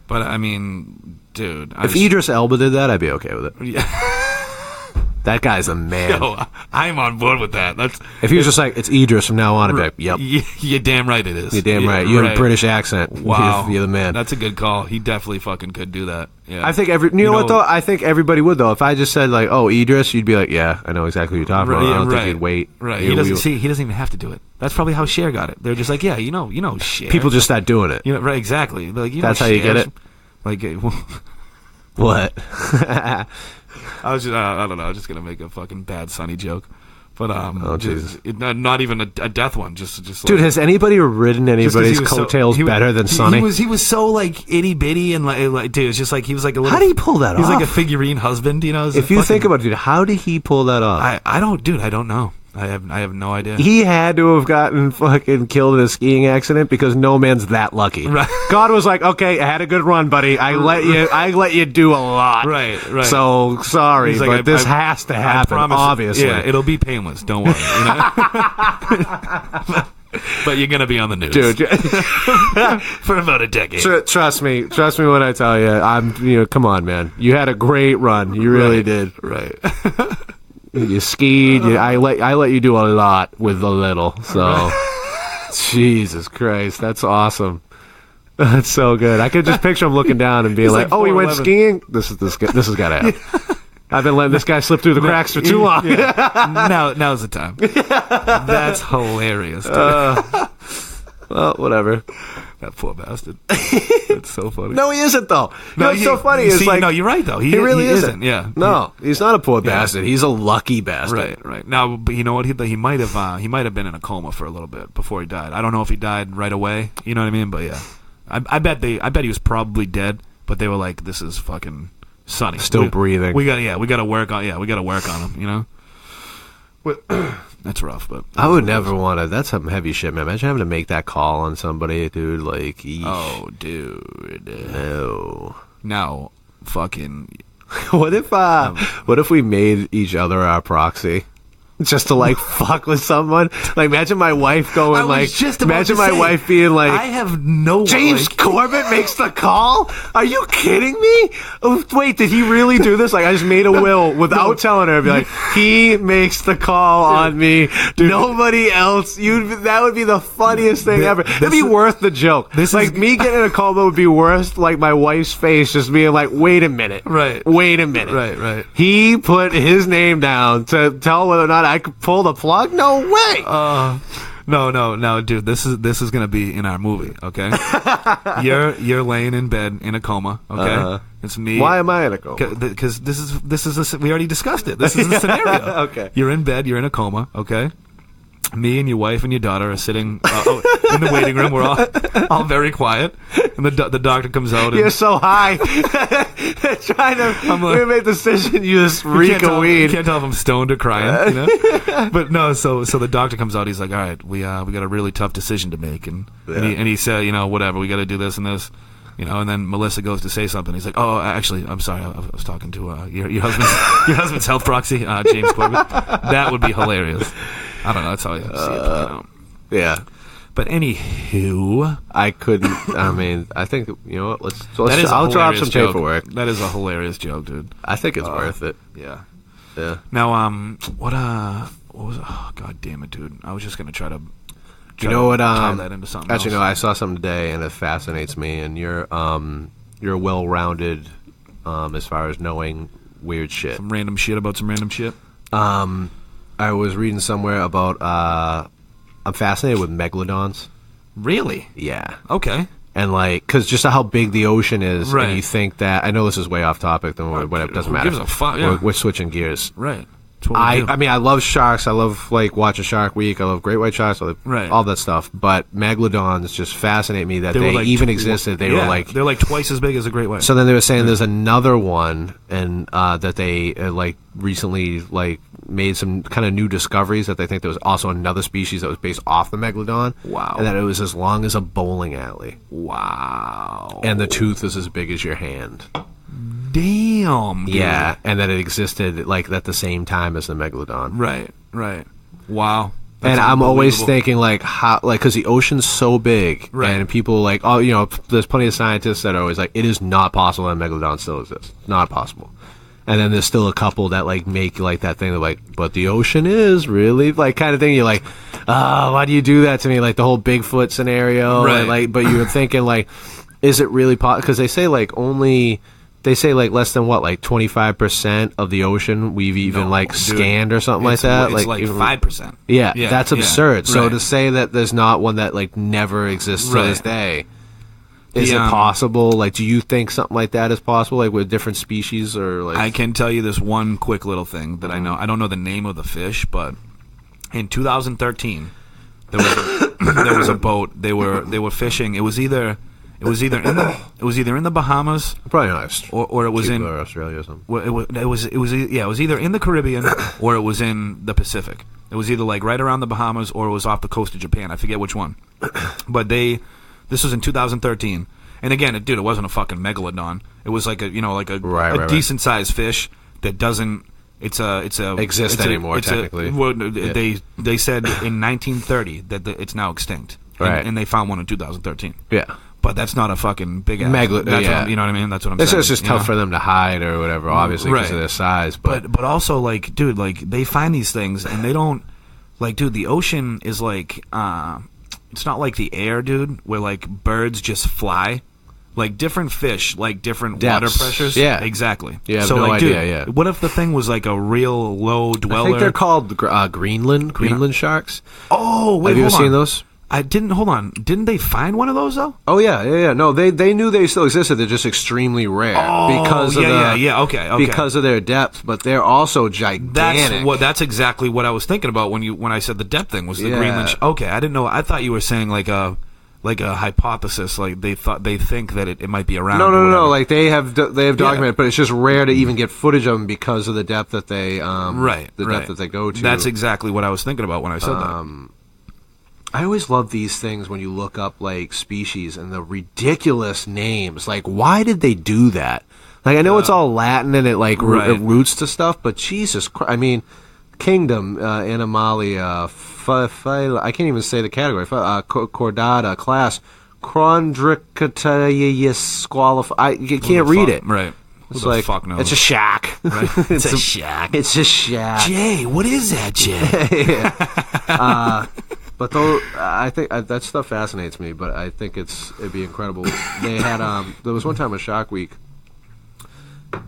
But I mean, dude, if Idris Elba did that, I'd be okay with it. Yeah. That guy's a man. Yo, I'm on board with that. If he was just like, it's Idris from now on, I'd be like, yep. You're damn right it is. You're damn right. You have a British accent. Wow. You're the man. That's a good call. He definitely fucking could do that. Yeah. I think you know what, though? I think everybody would, though. If I just said, like, oh, Idris, you'd be like, yeah, I know exactly what you're talking about. I don't think you'd wait. Right. He doesn't even have to do it. That's probably how Cher got it. They're just like, yeah, you know Cher. People just start doing it. Right, exactly. Like, that's how you get it? Like, what? I don't know. I was just gonna make a fucking bad Sonny joke, but Jesus. Not even a death one. Just dude, like, has anybody ridden anybody's coattails better than Sonny? He was so like itty bitty and like dude, it's just like he was like a little. How did he pull that off? He's like a figurine husband, you know. If you think about it, dude, how did he pull that off? I don't know. I have no idea. He had to have gotten fucking killed in a skiing accident because no man's that lucky. Right. God was like, okay, I had a good run, buddy. I let you do a lot. Right. So sorry, but this has to happen. Obviously, yeah, it'll be painless. Don't worry. You know? But you're gonna be on the news, dude, for about a decade. Trust me when I tell you. Come on, man. You had a great run. You really did. Right. You skied. I let you do a lot with a little. So, Jesus Christ, that's awesome. That's so good. I could just picture him looking down and being like, "Oh, he went skiing. This has got to happen." I've been letting this guy slip through the cracks for too long. Now's the time. That's hilarious. Well, whatever. That poor bastard. That's so funny. No, he isn't, though. What's so funny is like... No, you're right, though. He really isn't. Yeah. No, he's not a poor bastard. He's a lucky bastard. Right. Now, but you know what? He might have been in a coma for a little bit before he died. I don't know if he died right away. You know what I mean? But yeah. I bet he was probably dead, but they were like, this is fucking Sonny. Still breathing. We gotta work on him, you know? That's rough, but I would never want to. That's some heavy shit, man. Imagine having to make that call on somebody, dude. Like, eesh. Oh, dude, no, no, fucking. What if we made each other our proxy? Just to like fuck with someone. Like imagine my wife going like. Imagine my wife being like. I have no. James Corbett makes the call. Are you kidding me? Oh, wait, did he really do this? Like I just made a will without telling her. I'd be like, he makes the call on me. Dude, nobody else. That would be the funniest thing ever. It'd be worth the joke. Me getting a call would be worth like my wife's face just being like, wait a minute. Right. Wait a minute. Right. He put his name down to tell whether or not I could pull the plug? No way. No, dude. This is gonna be in our movie. Okay. You're laying in bed in a coma. Okay. It's me. Why am I in a coma? Because this is we already discussed it. This is a scenario. Okay. You're in bed. You're in a coma. Okay. Me and your wife and your daughter are sitting in the waiting room. We're all very quiet, and the doctor comes out. And You're so high. Trying to we made the decision. You just reek of weed. You can't tell if I'm stoned or crying. You know? But no. So the doctor comes out. He's like, "All right, we got a really tough decision to make," and he said, "You know, whatever. We got to do this and this." You know, and then Melissa goes to say something. He's like, "Oh, actually, I'm sorry. I was talking to your husband's health proxy, James Corbett." That would be hilarious. I don't know. That's how I see it playing out. Yeah. But anywho, I couldn't. I mean, I think you know what. that is I'll drop some joke. paperwork. That is a hilarious joke, dude. I think it's worth it. Yeah. Yeah. Now, what was? Oh, god damn it, dude! I was just gonna try to. You know what? Tie that into something Actually, else. no. I saw something today, and it fascinates me. And you're well-rounded as far as knowing weird shit. Some random shit about some random shit. I was reading somewhere about. I'm fascinated with megalodons. Really? Yeah. Okay. And like, because just how big the ocean is, Right. and you think that. I know this is way off topic. Then whatever, doesn't Who matter. gives a fuck? Yeah. We're switching gears. Right. That's what we do. I mean, I love sharks. I love like watching Shark Week. I love great white sharks. I love Right. all that stuff. But megalodons just fascinate me that they were like even existed. They were like they're like twice as big as a great white. So then they were saying there's another one, and that they like recently like made some kind of new discoveries that they think there was also another species that was based off the megalodon. Wow. And that it was as long as a bowling alley. Wow. And the tooth is as big as your hand. Damn. Dude. Yeah, and that it existed like at the same time as the megalodon. Right. Right. Wow. That's And I'm always unbelievable. thinking like how, like, because the ocean's so big, Right. and people like, oh, you know, there's plenty of scientists that are always like, it is not possible that megalodon still exists, not possible. And then there's still a couple that like make like that thing, they're like, but the ocean is really like kind of thing. You're like, oh, why do you do that to me? Like the whole Bigfoot scenario, Right. and, like, but you're thinking like, is it really possible? Because they say like only. They say like less than what, like 25% of the ocean we've even No, like dude. scanned or something like It's that. like even- 5%. Yeah, Yeah, that's yeah, absurd. So right. to say that there's not one that like never exists to this Right. day, is The, it possible? Like, do you think something like that is possible, like with different species or like? I can tell you this one quick little thing that I know. I don't know the name of the fish, but in 2013, there was a boat. They were fishing. It was either in the Bahamas Probably not. or it was in Cuba or Australia or something. well, it was either in the Caribbean or it was in the Pacific. It was either like right around the Bahamas or it was off the coast of Japan. I forget which one. But this was in 2013. And again, it wasn't a fucking megalodon. It was like a decent sized fish that doesn't Exist anymore, technically. They said in 1930 that it's now extinct. Right. And they found one in 2013. Yeah. But that's not a fucking big ass. Yeah. You know what I mean? That's what I'm It's saying. just tough for them to hide or whatever, obviously, because Right. of their size. But also, like, dude, like, they find these things and they don't, like, dude, the ocean is like, it's not like the air, dude, where, like, birds just fly. Like, different fish, like, different Depths. water pressures. Yeah. Exactly. You have so, no like, idea, dude, yeah. what if the thing was, like, a real low dweller? I think they're called Greenland sharks. Oh, wait, Have you ever hold on. seen those? Hold on. Didn't they find one of those, though? Oh yeah. No, they knew they still existed. They're just extremely rare because of Okay. because of their depth. But they're also gigantic. That's exactly what I was thinking about when I said the depth thing was the Yeah. Greenland. Okay, I didn't know. I thought you were saying like a hypothesis, like they think that it might be around. No. Like they have documented, but it's just rare to even get footage of them because of the depth that they depth that they go to. That's exactly what I was thinking about when I said that. I always love these things when you look up like species and the ridiculous names. Like, why did they do that? Like, I know it's all Latin and it like Right. it roots to stuff, but Jesus Christ, I mean, kingdom, Animalia, I can't even say the category. Chordata, class, Chondricata, you can't read it. Right. It's Who the like fuck knows? it's a shack. Right? It's a shack. It's a shack. Jay, what is that, Jay? But though I think that stuff fascinates me, but I think it'd be incredible. They had there was one time at Shark Week.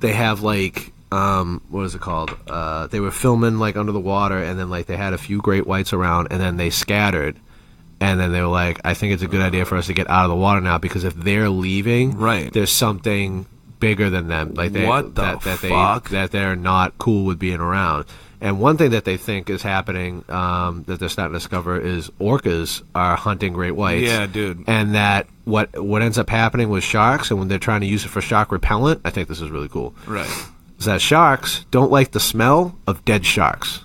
They have like what is it called? They were filming like under the water, and then like they had a few great whites around, and then they scattered, and then they were like, I think it's a good idea for us to get out of the water now because if they're leaving, Right. there's something bigger than them. Like What the fuck? that they're not cool with being around. And one thing that they think is happening that they're starting to discover is orcas are hunting great whites. Yeah, dude. And that what ends up happening with sharks, and when they're trying to use it for shark repellent, I think this is really cool. Right. Is that sharks don't like the smell of dead sharks.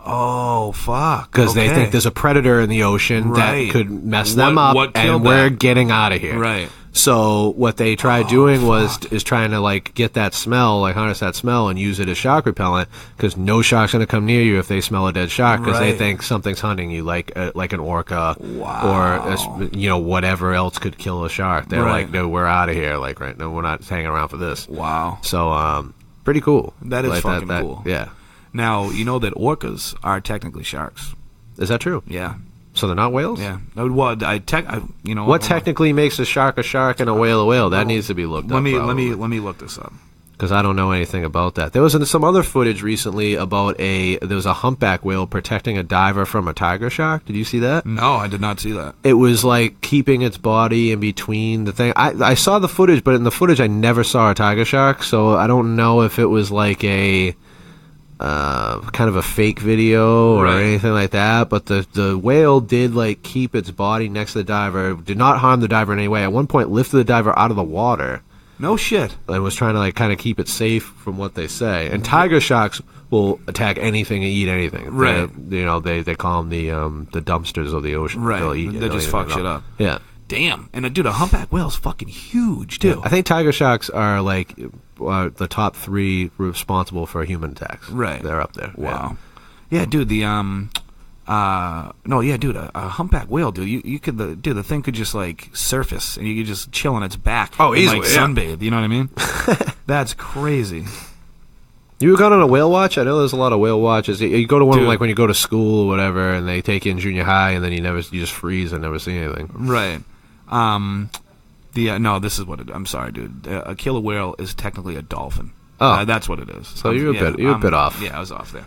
Oh, fuck. Because they think there's a predator in the ocean that could mess them up, and we're getting out of here. Right. So what they tried doing is trying to like get that smell, like harness that smell, and use it as shark repellent. Because no shark's going to come near you if they smell a dead shark, because they think something's hunting you, like an orca, or whatever else could kill a shark. They're like, no, we're out of here. Like, right, no, we're not hanging around for this. Wow. So pretty cool. That is fucking cool. Yeah. Now, you know that orcas are technically sharks. Is that true? Yeah. So they're not whales? Yeah. Well, what technically makes a shark and a whale a whale? That needs to be looked up. Let me look this up. Because I don't know anything about that. There was some other footage recently about there was a humpback whale protecting a diver from a tiger shark. Did you see that? No, I did not see that. It was like keeping its body in between the thing. I saw the footage, but in the footage I never saw a tiger shark, so I don't know if it was like a kind of a fake video or anything like that, but the whale did like keep its body next to the diver, did not harm the diver in any way. At one point lifted the diver out of the water. No shit. And was trying to like kind of keep it safe from what they say. And tiger sharks will attack anything and eat anything. Right. They call them the dumpsters of the ocean. Right. They'll eat it. They just fuck shit up. Yeah. Damn. And dude, a humpback whale is fucking huge too. I think tiger sharks are like the top 3 responsible for human attacks. Right. They're up there. Wow. Yeah, dude, a humpback whale, dude, you could the thing could just like surface and you could just chill on its back. Oh, and, easily, like sunbathe, you know what I mean? That's crazy. You gone on a whale watch? I know there's a lot of whale watches. You go to one like when you go to school or whatever, and they take you in junior high, and then you just freeze and never see anything. Right. No, this is what it. I'm sorry, dude. A killer whale is technically a dolphin. Oh, that's what it is. So you're a bit off. Yeah, I was off there.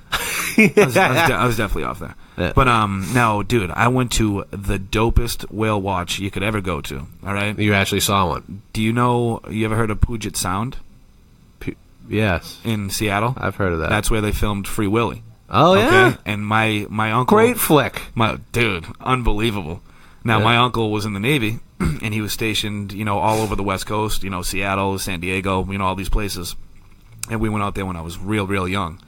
I was definitely off there. Yeah. But now, dude, I went to the dopest whale watch you could ever go to. All right. You actually saw one. Do you know? You ever heard of Puget Sound? Yes. In Seattle, I've heard of that. That's where they filmed Free Willy. Oh yeah. And my uncle. Great flick. Dude, unbelievable. Now my uncle was in the Navy, and he was stationed, all over the West Coast, Seattle, San Diego, all these places. And we went out there when I was real, real young.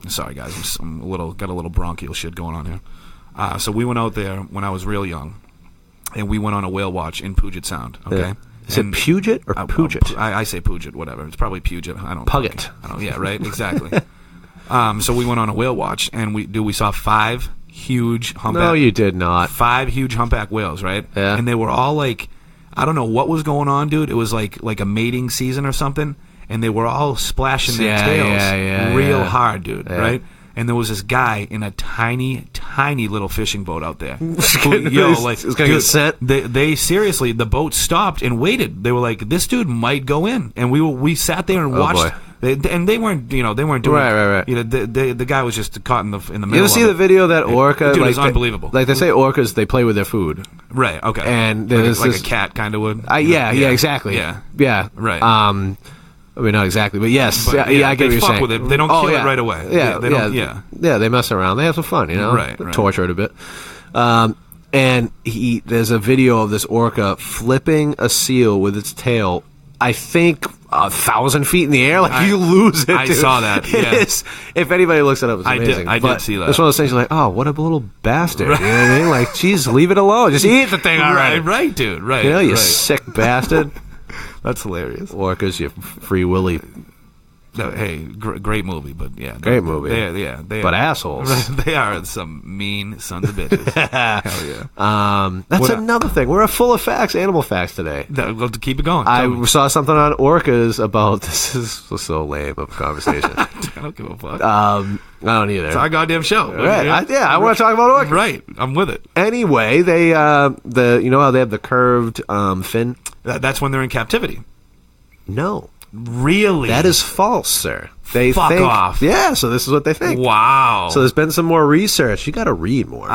Sorry, guys, I'm got a little bronchial shit going on here. So we went out there when I was real young, and we went on a whale watch in Puget Sound. Okay. Yeah. Is it Puget or Puget? I say Puget, whatever. It's probably Puget. I don't. Puget. I don't. Yeah, right. Exactly. So we went on a whale watch, and we saw 5 huge humpback. No, you did not. 5 huge humpback whales, right? Yeah. And they were all like, I don't know what was going on, dude. It was like a mating season or something, and they were all splashing their tails real hard, dude. Yeah. Right. And there was this guy in a tiny, tiny little fishing boat out there. It's gonna get sent. They seriously, the boat stopped and waited. They were like, "This dude might go in," and we sat there and watched. And they weren't doing right. The guy was just caught in the middle. You ever see the video that orca? Dude, it's unbelievable. Like they say, orcas they play with their food. Right. Okay. And there's like a cat kind of would. Yeah. Exactly. Yeah. Right. I mean, not exactly, but yes. But, I get what you're saying. With it. They don't kill it right away. Yeah, they don't, yeah. They mess around. They have some fun, Right. Torture it a bit. And there's a video of this orca flipping a seal with its tail, I think 1,000 feet in the air. Like, you lose it, I dude. saw that, yeah. If anybody looks it up, it's amazing. I did see that. It's one of those things you're like, oh, what a little bastard. Right. You know what I mean? Like, geez, leave it alone. Just eat the thing already. Right, dude. Right. You sick bastard. That's hilarious. Orcas, you Free Willy. No, hey, great movie, but yeah, great movie. They but are, assholes. They are some mean sons of bitches. Hell yeah. That's another thing. We're full of facts, animal facts today. We'll keep it going. I saw something on orcas about this is so lame of a conversation. I don't give a fuck. I don't either. It's our goddamn show. Right. I want to talk about orcas. Right. I'm with it. Anyway, they how they have the curved fin. That's when they're in captivity. No. Really? That is false, sir. They Fuck think, off. Yeah, so this is what they think. Wow. So there's been some more research. You got to read more.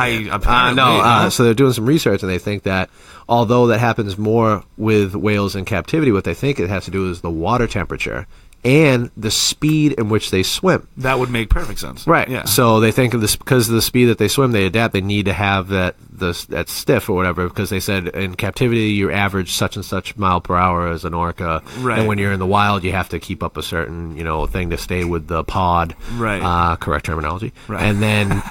So they're doing some research, and they think that although that happens more with whales in captivity, what they think it has to do is the water temperature and the speed in which they swim. That would make perfect sense. Right. Yeah. So they think of this because of the speed that they swim, they adapt. They need to have that stiff or whatever, because they said in captivity you average such and such mile per hour as an orca, Right. and when you're in the wild you have to keep up a certain thing to stay with the pod. Right. Correct terminology. Right. And then.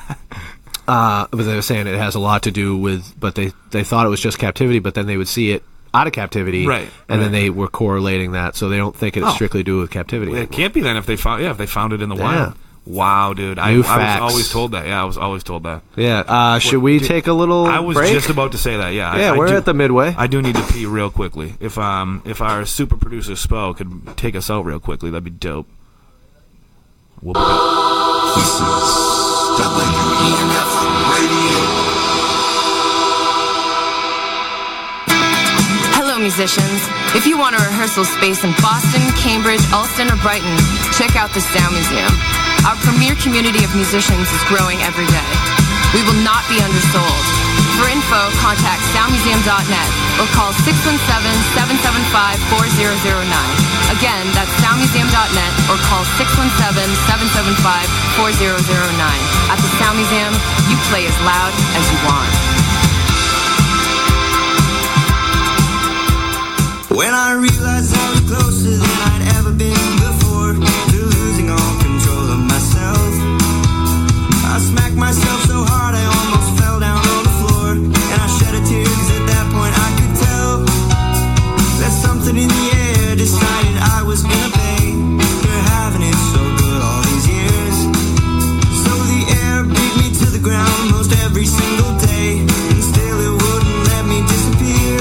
But they were saying it has a lot to do with, but they thought it was just captivity, but then they would see it out of captivity, Right, and right. then they were correlating that, so they don't think it's strictly to do with captivity. It can't be then if they found it in the wild. Wow, dude. I was always told that. Yeah, I was always told that. Yeah. Should we take a little I was break? just about to say that, yeah. Yeah, we're at the midway. I do need to pee real quickly. If our super producer Spo could take us out real quickly, that'd be dope. We'll be back. This is WEMF Radio. Hello, musicians. If you want a rehearsal space in Boston, Cambridge, Ulster, or Brighton, check out the Sound Museum. Our premier community of musicians is growing every day. We will not be undersold. For info, contact soundmuseum.net or call 617-775-4009. Again, that's soundmuseum.net or call 617-775-4009. At the Sound Museum, you play as loud as you want. When I realized I was closer than I'd ever been before to losing all control of myself, I smacked myself so hard I almost fell down on the floor, and I shed a tear because at that point I could tell that something in the air decided I was gonna pay for having it so good all these years. So the air beat me to the ground most every single day, and still it wouldn't let me disappear.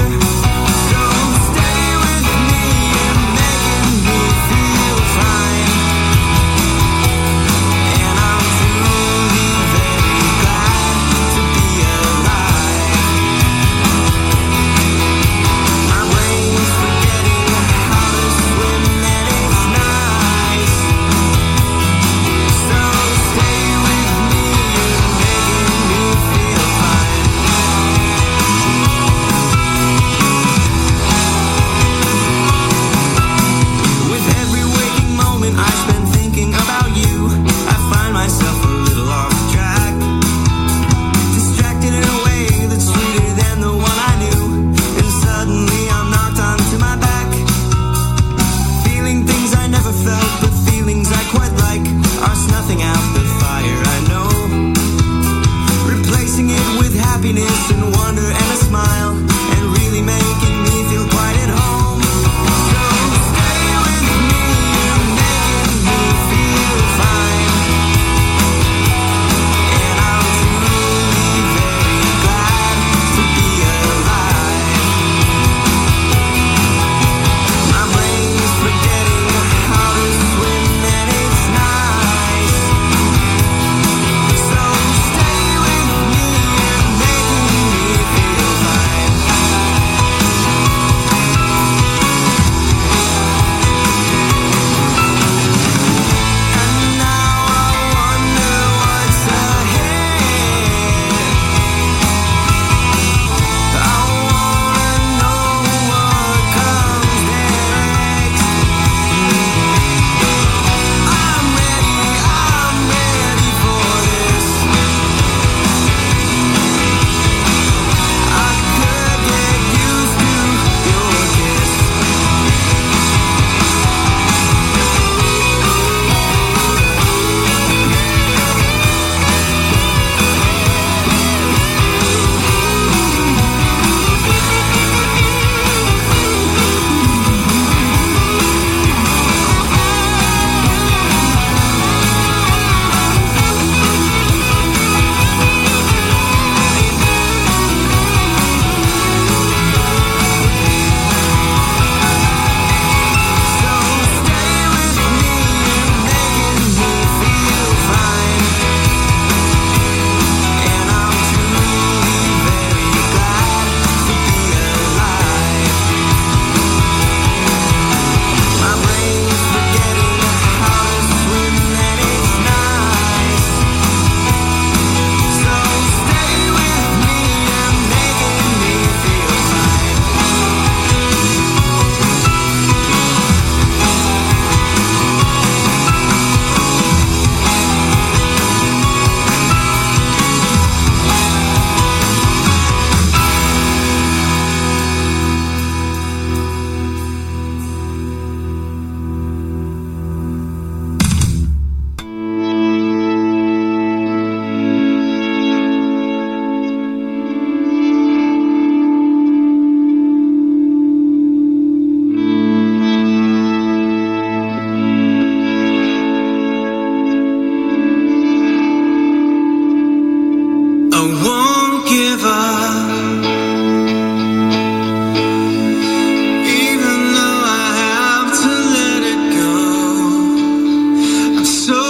won't give up. Even though I have to let it go, I'm so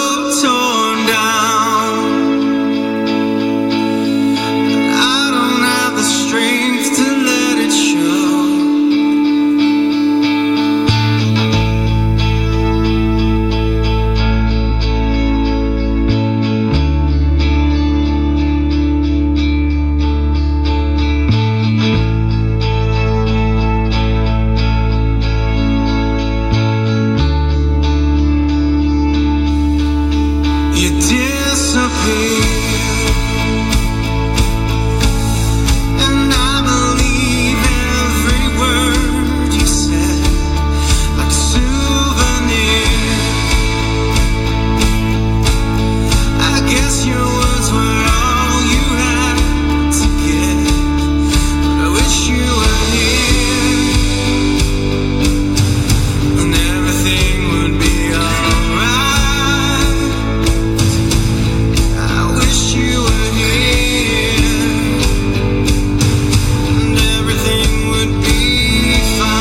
torn down. I don't have the strength to let it show. You disappear, and I believe every word you said, like a souvenir. I guess your words were all you had to give, but I wish you were here, and everything would be alright. I wish you were here, and everything would be fine.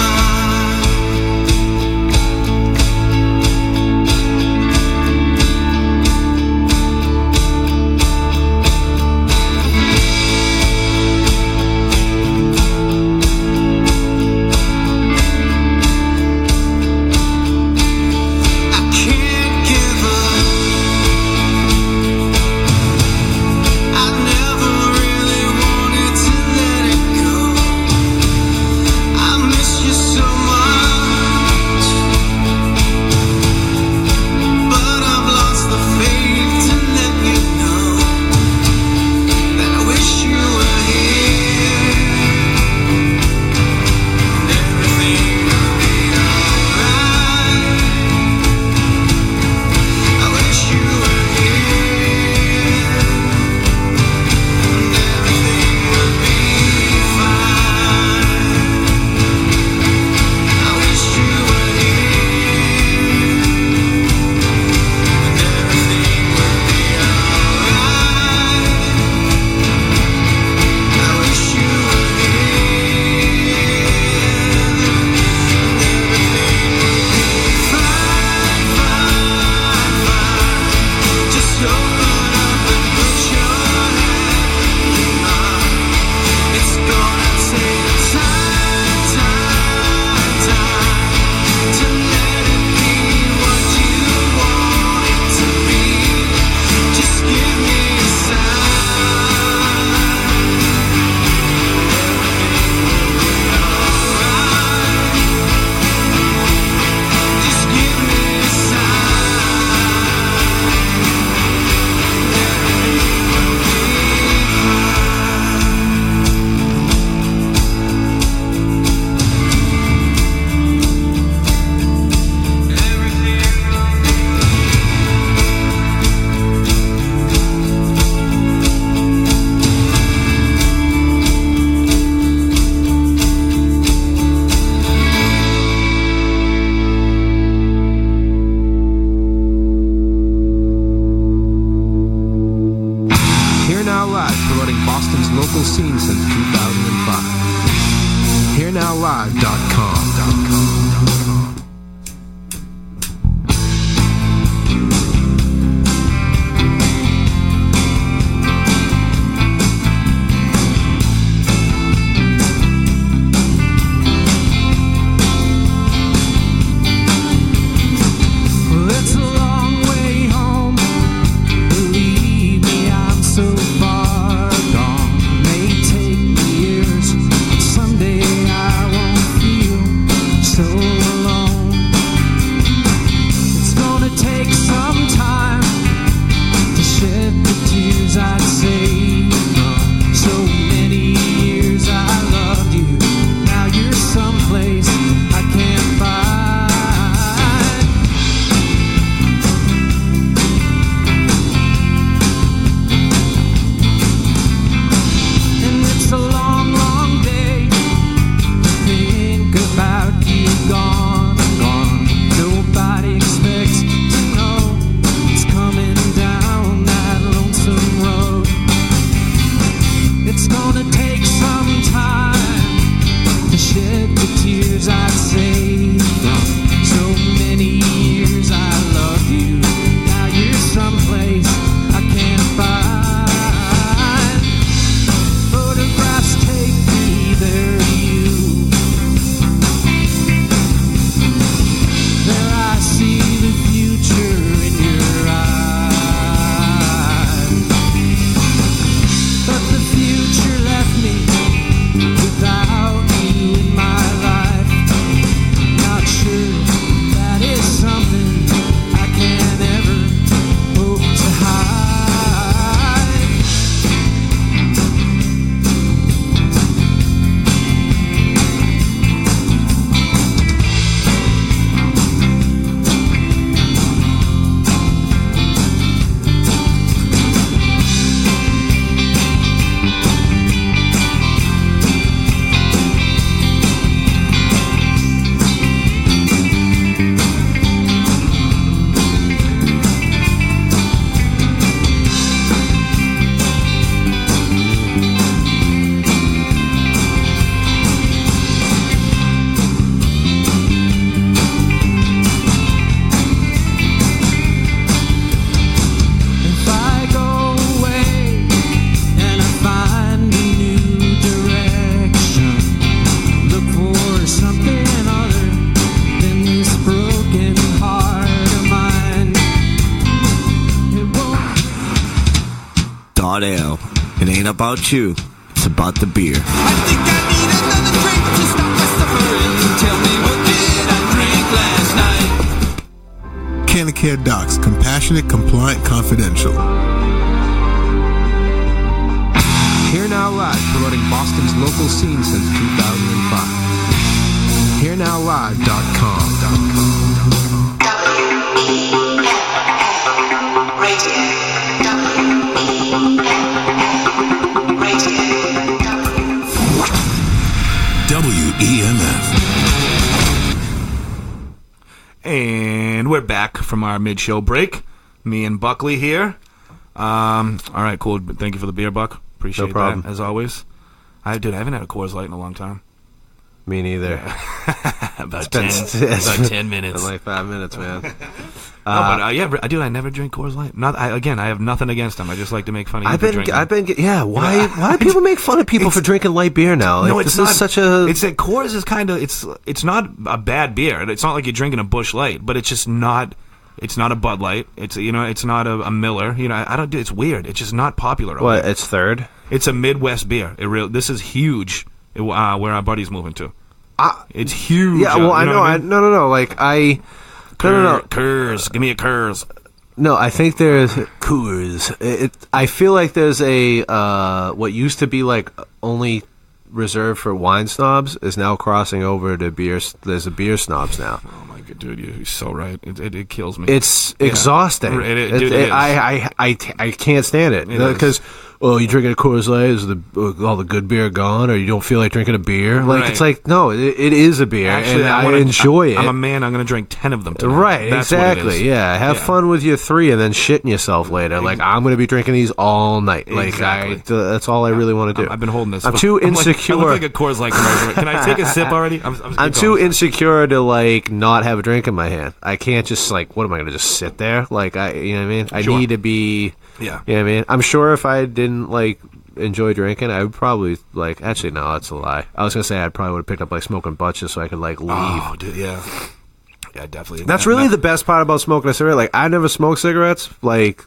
I can't give up. I never really wanted to let it go. I miss you so much, but I've lost the faith to let you know that I wish you were here, and everything would be alright. I wish you were here, and everything would be fine. I wish you were here, and everything would be alright. I wish you were here, and everything would be fine, fine, fine. Just open up and put your hand in mine. It's gonna take time, time, time to let it be what you want it to be. Just give me a sign. Everything will be alright. Just give me a sign. Everything will be Here Now Live, promoting Boston's local scene since 2005. HereNowLive.com. Well, it's a long way home. Believe me, I'm so far gone. May take me years, but someday I won't feel so alone. It ain't about you, it's about the beer. I think I need another drink to stop my suffering. Tell me, what did I drink last night? Canacare Docs, compassionate, compliant, confidential. Here Now Live, promoting Boston's local scene since 2005. HereNowLive.com. WEMF Radio. WEMF. And we're back from our mid-show break. Me and Buckley here. All right, cool. Thank you for the beer, Buck. Appreciate No problem. that, as always. I haven't had a Coors Light in a long time. Me neither. About It's 10 minutes. Been like 5 minutes, man. I never drink Coors Light. I have nothing against them. I just like to make fun of you for drinking. Why do people make fun of people for drinking light beer now? Like, No, it's this not. is such a. It's that Coors is kind of. It's not a bad beer. It's not like you're drinking a Busch Light, but it's just not. It's not a Bud Light. It's It's not a Miller. I don't do. It's weird. It's just not popular. over What? here. It's third. It's a Midwest beer. This is huge. Where our buddy's moving to. It's huge. Yeah, well, I know. what I mean? No. Like no. Coors. Give me a Coors. No, I think there's Coors. I feel like there's a what used to be like only reserved for wine snobs is now crossing over to beer. There's a beer snobs now. Oh my god, dude, you're so right. It kills me. It's exhausting. It is. I can't stand it It is. because you drinking a Coors Light, is all the good beer gone, or you don't feel like drinking a beer? Like Right. it's like no, it is a beer, Actually, and I enjoy it. I'm a man. I'm going to drink 10 of them tonight. Right, That's what it exactly. is. Yeah, have fun with your 3 and then shitting yourself later. Like I'm going to be drinking these all night. Like Exactly. that's all I really want to do. I've been holding this. I'm too I insecure. look like a Coors Light commercial. Can I take a sip already? I'm too insecure to like not have a drink in my hand. I can't just like, what am I going to just sit there? Like you know what I mean? I Sure. need to be. Yeah. You know what I mean? I'm sure if I didn't like enjoy drinking, I would probably like. Actually, no, that's a lie. I was gonna say I probably would have picked up like smoking butts just so I could like leave. Oh, dude, yeah, definitely. That's really the best part about smoking a cigarette. Like I never smoked cigarettes like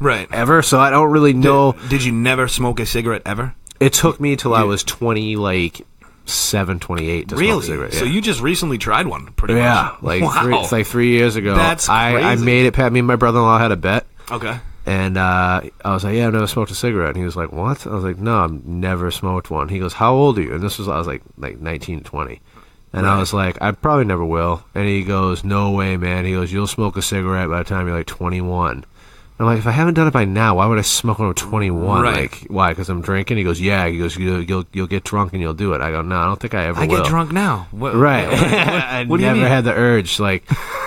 right ever, so I don't really know. Did you never smoke a cigarette ever? It took me till I was 28 to smoke a cigarette. So Yeah. you just recently tried one, pretty Yeah, much. like Wow. it's like 3 years ago. That's I crazy. made it. Pat, me and my brother-in-law had a bet. Okay. And I was like, yeah, I've never smoked a cigarette. And he was like, what? I was like, no, I've never smoked one. He goes, how old are you? And I was like 19, 20. And I was like, I probably never will. And he goes, no way, man. He goes, you'll smoke a cigarette by the time you're like 21. I'm like, if I haven't done it by now, why would I smoke when I'm 21? Right. Like, why? Because I'm drinking? He goes, yeah. He goes, you'll get drunk and you'll do it. I go, no, I don't think I ever will. I get drunk now. What, Right. I what do you never mean? had the urge, like,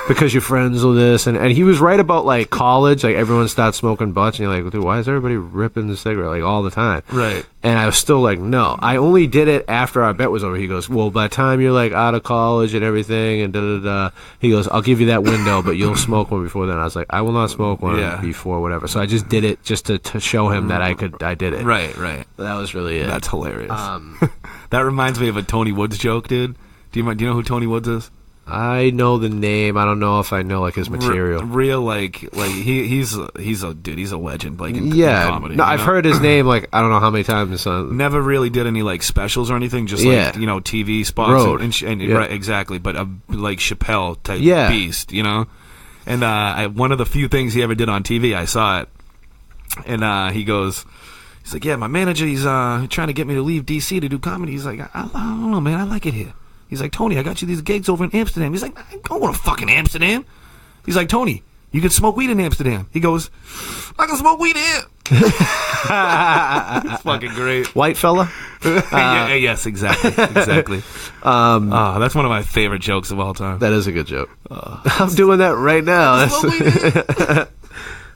because you're friends with this. And he was right about, like, college. Like, everyone starts smoking butts. And you're like, dude, why is everybody ripping the cigarette, like, all the time? Right. And I was still like, no. I only did it after our bet was over. He goes, well, by the time you're, like, out of college and everything and da-da-da, he goes, I'll give you that window, but you'll smoke one before then. I was like, I will not smoke one before whatever. So I just did it just to show him that I did it. Right. That was really it. That's hilarious. That reminds me of a Tony Woods joke, dude. Do you know who Tony Woods is? I know the name. I don't know if I know like his material. Real like he's a dude. He's a legend. Like in comedy. No, I've heard his name like I don't know how many times. Never really did any like specials or anything. Just like TV spots Road. Right, exactly. But like Chappelle type beast, And one of the few things he ever did on TV, I saw it, and he's like, yeah, my manager, he's trying to get me to leave DC to do comedy. He's like, I don't know, man, I like it here. He's like, Tony, I got you these gigs over in Amsterdam. He's like, I don't go to fucking Amsterdam. He's like, Tony, you can smoke weed in Amsterdam. He goes, I can smoke weed here. It's fucking great. White fella? Yes, exactly. That's one of my favorite jokes of all time. That is a good joke. I'm doing that right now.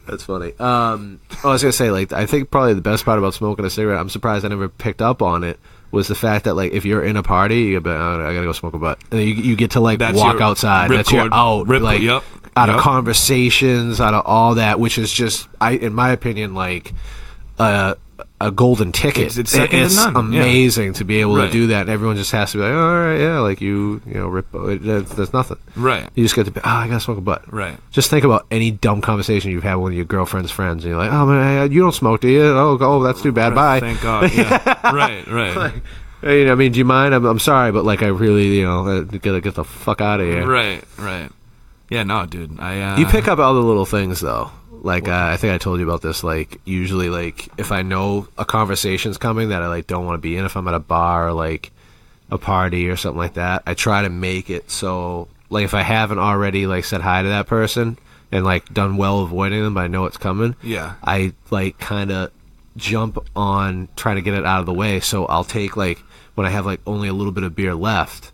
That's funny. I was gonna say, like, I think probably the best part about smoking a cigarette, I'm surprised I never picked up on it, was the fact that, like, if you're in a party, you get, I gotta go smoke a butt. And you get to, like, walk outside. That's your out. Out of conversations, out of all that, which is just, in my opinion, like, a a golden ticket. It's second to none. Amazing to be able Right. to do that, and everyone just has to be like, all right, yeah, like you know, rip. There's nothing. Right. You just get to be, I gotta smoke a butt. Right. Just think about any dumb conversation you've had with your girlfriend's friends, and you're like, oh man, you don't smoke, do you? Oh, that's too bad. Bye. Thank God. Yeah. Right. Like, you know, I mean, do you mind? I'm sorry, but like, I really, you know, gotta get the fuck out of here. Right. Yeah, no, dude. You pick up other little things though. Like I think I told you about this. Like usually, like if I know a conversation's coming that I like don't want to be in, if I'm at a bar or like a party or something like that, I try to make it so like if I haven't already like said hi to that person and like done well avoiding them, but I know it's coming. Yeah. I like kind of jump on trying to get it out of the way. So I'll take like when I have like only a little bit of beer left,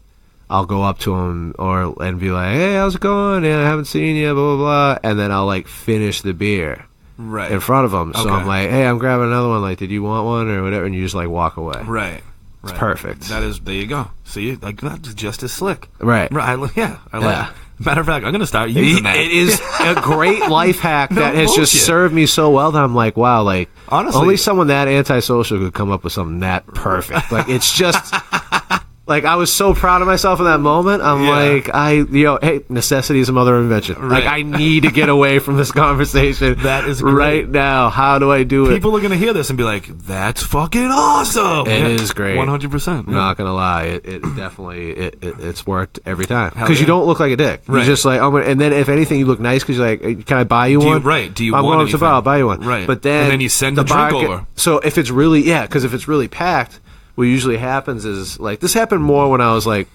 I'll go up to him and be like, hey, how's it going? Yeah, I haven't seen you, blah, blah, blah. And then I'll, like, finish the beer in front of him. So I'm like, hey, I'm grabbing another one. Like, did you want one or whatever? And you just, like, walk away. Right. It's perfect. There you go. See, like, that's just as slick. Right. I like it. Matter of fact, I'm going to start using that. It is a great life hack that has just served me so well that I'm like, wow, like, honestly, only someone that antisocial could come up with something that perfect. Like, it's just... Like, I was so proud of myself in that moment. I'm like, hey, necessity is a mother of invention. Right. Like, I need to get away from this conversation. That is great. Right now. How do I do it? People are going to hear this and be like, that's fucking awesome. It is great. 100%. I'm not going to lie. It definitely, it's worked every time. Because you don't look like a dick. Right. You're just like, and then if anything, you look nice because you're like, hey, can I buy you one? Right. Do you I'm want going anything? up to the bar, I'll buy you one. Right. But then... And then you send the drink over. So if it's really, because if it's really packed... What usually happens is, like, this happened more when I was, like,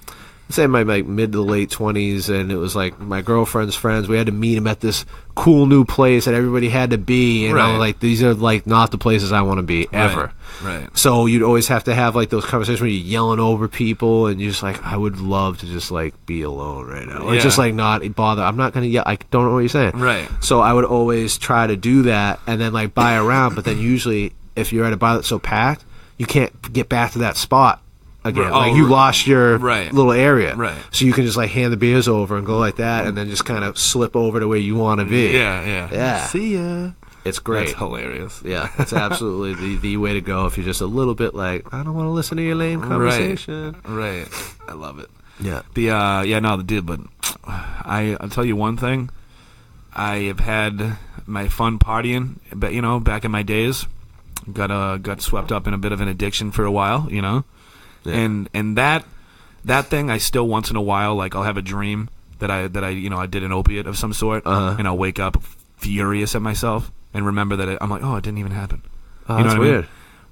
let's say in my mid to late 20s, and it was, like, my girlfriend's friends. We had to meet them at this cool new place that everybody had to be, and I was like, these are, like, not the places I want to be, ever. Right. So you'd always have to have, like, those conversations where you're yelling over people, and you're just like, I would love to just, like, be alone right now. Or just, like, not bother. I'm not going to yell. I don't know what you're saying. Right. So I would always try to do that, and then, like, buy around, but then usually, if you're at a bar that's so packed, you can't get back to that spot again. Like, you lost your little area. Right. So you can just, like, hand the beers over and go like that and then just kind of slip over to where you want to be. Yeah. See ya. It's great. That's hilarious. Yeah, it's absolutely the way to go if you're just a little bit like, I don't want to listen to your lame conversation. Right. I love it. Yeah. But I'll tell you one thing. I have had my fun partying, but, you know, back in my days. Got swept up in a bit of an addiction for a while, you know, and that thing I still once in a while, like, I'll have a dream that I you know, I did an opiate of some sort, and I'll wake up furious at myself and remember that I'm like, oh, it didn't even happen. Oh, you know that's what I mean? weird.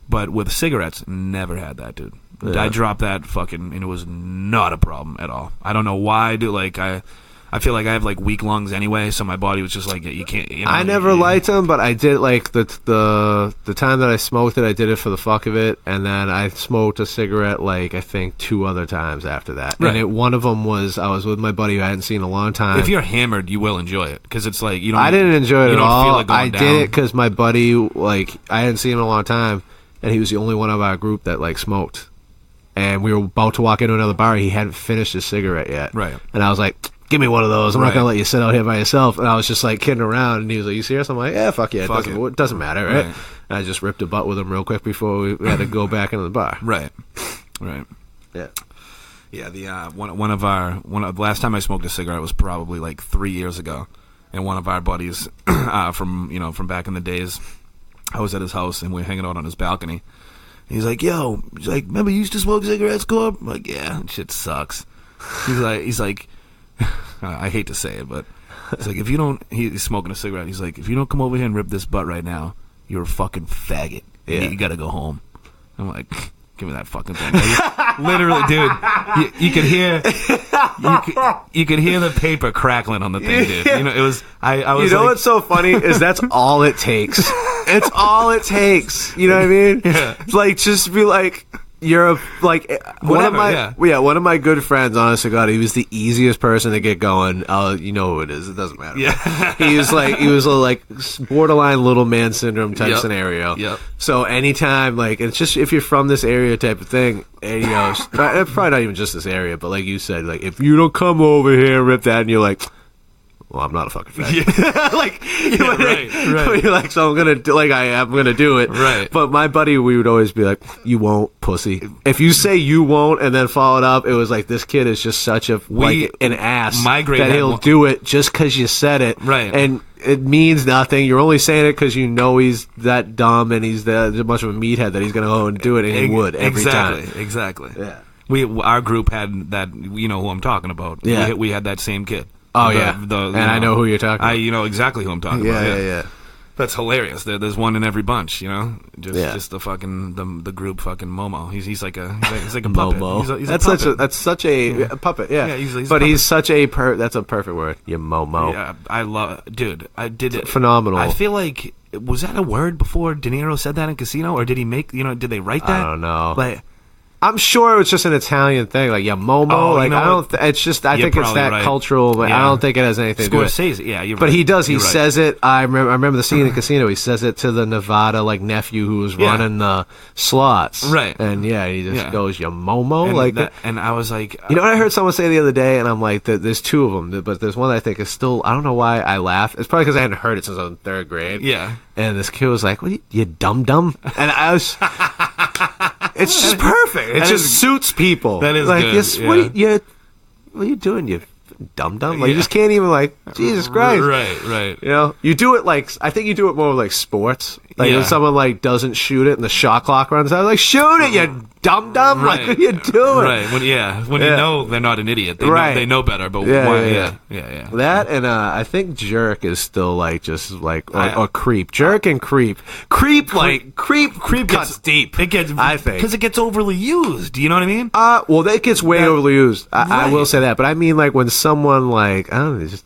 But with cigarettes, never had that, dude. Yeah. I dropped that fucking, and it was not a problem at all. I don't know why, dude. Like, I feel like I have, like, weak lungs anyway, so my body was just like, you can't. You know, I never liked them, but I did, like, the time that I smoked it, I did it for the fuck of it, and then I smoked a cigarette, like, I think 2 other times after that. Right. And one of them was, I was with my buddy who I hadn't seen in a long time. If you're hammered, you will enjoy it, because it's like, you don't. I didn't enjoy it at all. Feel it going I down. did it because my buddy, like, I hadn't seen him in a long time, and he was the only one of our group that, like, smoked. And we were about to walk into another bar. He hadn't finished his cigarette yet. Right. And I was like, give me one of those. I'm not going to let you sit out here by yourself. And I was just, like, kidding around. And he was like, you serious? I'm like, yeah, fuck yeah. It doesn't matter, right? And I just ripped a butt with him real quick before we had to go back into the bar. Right. Yeah. Yeah, the last time I smoked a cigarette was probably, like, 3 years ago. And one of our buddies from back in the days, I was at his house, and we were hanging out on his balcony. He's like, remember you used to smoke cigarettes, Corb? I'm like, yeah, shit sucks. He's like, I hate to say it, but it's like, if you don't, he's smoking a cigarette. He's like, if you don't come over here and rip this butt right now, you're a fucking faggot. Yeah. You gotta go home. I'm like, give me that fucking thing. Like, literally, dude, you could hear, you could hear the paper crackling on the thing, dude. You know, it was, I was. You know like, what's so funny is that's all it takes. It's all it takes. You know what I mean? Yeah. Like, just be like, you're a, like, one of my good friends, honest to God, he was the easiest person to get going. You know who it is. It doesn't matter. Yeah. he was a borderline little man syndrome type scenario. Yep. So anytime, like, it's just, if you're from this area type of thing, and, you know, probably not even just this area, but like you said, like, if you don't come over here and rip that, and you're like, well, I'm not a fucking faggot. Like, right. when you're like, so I'm gonna do, like, I'm gonna do it. Right. But my buddy, we would always be like, you won't, pussy. If you say you won't and then follow it up, it was like, this kid is just such a an ass that he'll do it just because you said it. Right. And it means nothing. You're only saying it because you know he's that dumb and he's that much of a meathead that he's gonna go and do it, and he would every time. Exactly. Yeah. Our group had that. You know who I'm talking about. Yeah. We had that same kid. Oh, and I know who you're talking about. You know exactly who I'm talking about. Yeah. That's hilarious. There's one in every bunch, you know. Just the fucking the group fucking Momo. He's like a puppet. Momo. He's that's such a puppet. Yeah. He's such a that's a perfect word. You Momo. Yeah, I love, dude. I did it. Phenomenal. I feel like, was that a word before De Niro said that in Casino, or did he make? Did they write that? I don't know. Like, I'm sure it was just an Italian thing, like Momo. Oh, like I don't. It's just I think it's that right. cultural, but I don't think it has anything to do with it. Scorsese, yeah, you're but right. he does. He You're right. says it. I remember the scene in Casino. He says it to the Nevada nephew who was running the slots, right? And he just goes Momo, and like that. And I was like, you know what I heard someone say the other day, and I'm like, there's two of them, but there's one that I think is still. I don't know why I laugh. It's probably because I hadn't heard it since I was in third grade. Yeah. And this kid was like, "What you dumb?" And I was. It's just perfect. It just suits people. That is like, good. Yes, Yeah. what are you doing, you dumb? Like, you just can't even, Jesus Christ. Right. You know, you do it I think you do it more like sports. Like, when someone, doesn't shoot it and the shot clock runs out, shoot it, you dumb. Right. Like, what are you doing? Right. When you know they're not an idiot. They know better, but yeah. That, and I think jerk is still, or creep. Jerk and creep. Creep cuts deep. It gets, I think. Because it gets overly used. You know what I mean? Well, that gets way overly used. I will say that. But I mean, when someone, I don't know, just...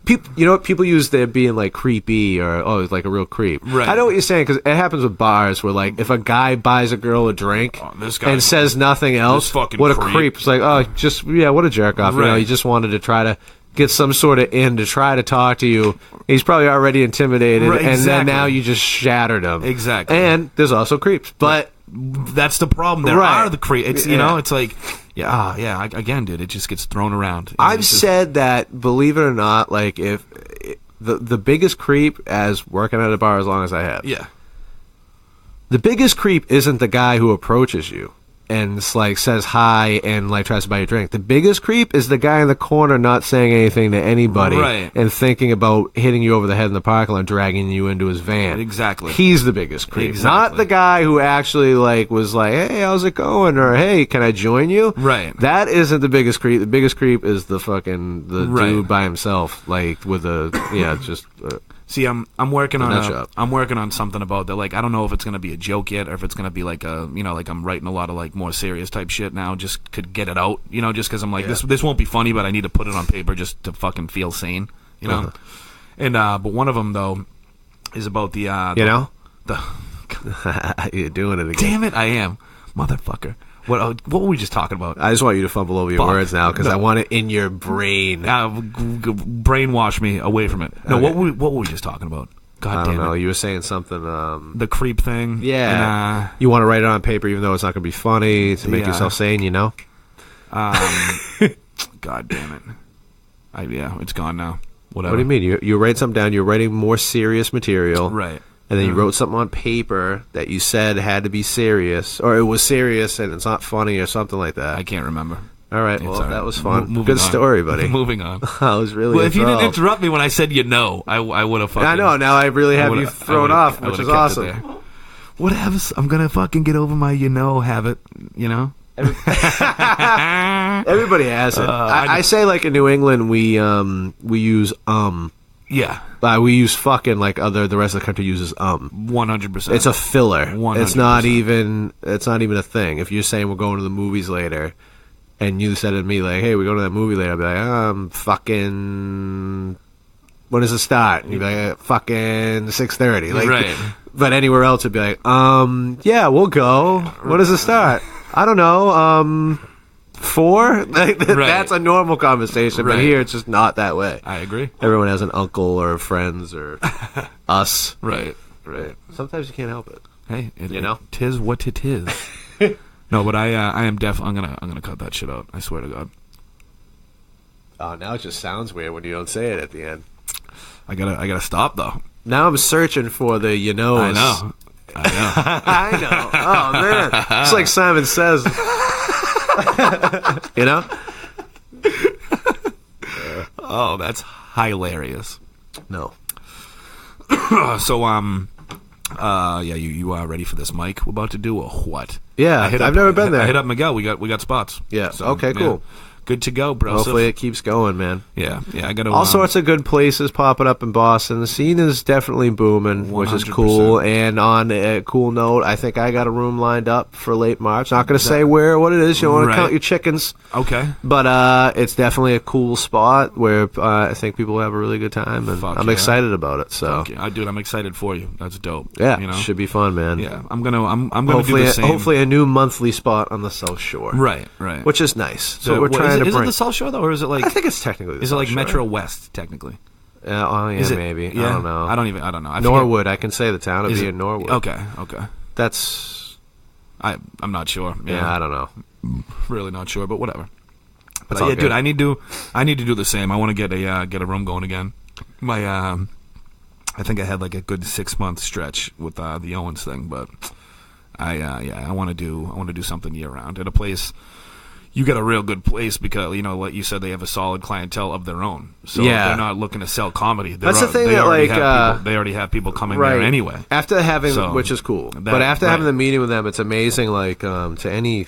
People, you know what? People use there being creepy or like a real creep. Right. I know what you're saying because it happens with bars where if a guy buys a girl a drink and says nothing else, what a creep! It's like, what a jerk off. Right. You know, he just wanted to try to get some sort of in to try to talk to you. He's probably already intimidated, and then now you just shattered him. Exactly. And there's also creeps, but that's the problem. There are the creeps. It's it's like. Again, dude, it just gets thrown around. I've said that, believe it or not, if the biggest creep as working at a bar as long as I have. Yeah. The biggest creep isn't the guy who approaches you and says hi and tries to buy you a drink. The biggest creep is the guy in the corner not saying anything to anybody and thinking about hitting you over the head in the parking lot, dragging you into his van. Exactly. He's the biggest creep. Exactly. Not the guy who actually was like, hey, how's it going? Or hey, can I join you? Right. That isn't the biggest creep. The biggest creep is the dude by himself, with a See, I'm working on something about that. I don't know if it's gonna be a joke yet, or if it's gonna be I'm writing a lot of more serious type shit now, just could get it out, just because I'm this won't be funny, but I need to put it on paper just to fucking feel sane, And but one of them though is about the you're doing it again. Damn it, I am, motherfucker. What were we just talking about? I just want you to fumble over your words now because I want it in your brain. Brainwash me away from it. No, okay. What were we just talking about? God damn it. I don't know. You were saying something. The creep thing. Yeah. You want to write it on paper even though it's not going to be funny to make yourself sane, God damn it. It's gone now. Whatever. What do you mean? You write something down. You're writing more serious material. Right. And then you wrote something on paper that you said had to be serious, or it was serious and it's not funny or something like that. I can't remember. All right, that was fun. Good story, buddy. Moving on. I was really if you didn't interrupt me when I said I would have fucking... I know, now I really have you thrown off, which is awesome. Whatever, I'm going to fucking get over my habit, Everybody has it. I say in New England we use Yeah. We use fucking the rest of the country uses 100%. It's a filler. 100%. It's not even a thing. If you're saying we're going to the movies later and you said to me hey, we're going to that movie later, I'd be like, fucking when does it start? And you'd be like, fucking 6:30. Right. But anywhere else it'd be like, yeah, we'll go. When does it start? I don't know. 4? That's a normal conversation, but here it's just not that way. I agree. Everyone has an uncle or friends or us. Right. Sometimes you can't help it. Hey, tis what it is. No, but I am I'm gonna cut that shit out. I swear to God. Oh, now it just sounds weird when you don't say it at the end. I gotta stop though. Now I'm searching for the you know. I know. I know. Oh man, it's like Simon Says. You know. Oh, that's hilarious. No. So yeah, you are ready for this, Mike? We're about to do a what? Yeah, I've never been there. I hit up Miguel. We got spots. Yeah. So, okay. Cool. Yeah. Good to go, bro. Hopefully it keeps going, man. Yeah. I got all sorts of good places popping up in Boston. The scene is definitely booming, which is cool. And on a cool note, I think I got a room lined up for late March. Not going to say where or what it is. You don't want to count your chickens. Okay. But it's definitely a cool spot where I think people will have a really good time, and I'm excited about it. So, dude, I'm excited for you. That's dope. Yeah, you know? Should be fun, man. Yeah, I'm gonna do the same. Hopefully, a new monthly spot on the South Shore. Right. Which is nice. So we're trying to bring. Is it the South Shore though, or is it like? I think it's technically. Is it like Metro West technically? Maybe. Yeah? I don't know. I don't know. Norwood. I can say the town would be in Norwood. Okay. That's. I'm not sure. Yeah, I don't know. Really not sure, but whatever. But yeah, dude, I need to do the same. I want to get a room going again. I think I had like a good 6-month stretch with the Owens thing, but I want to do something year round at a place. You got a real good place because, you know, like you said, they have a solid clientele of their own. So they're not looking to sell comedy. That's the thing they already have people coming there anyway. After having, which is cool. But after having the meeting with them, it's amazing, like, to any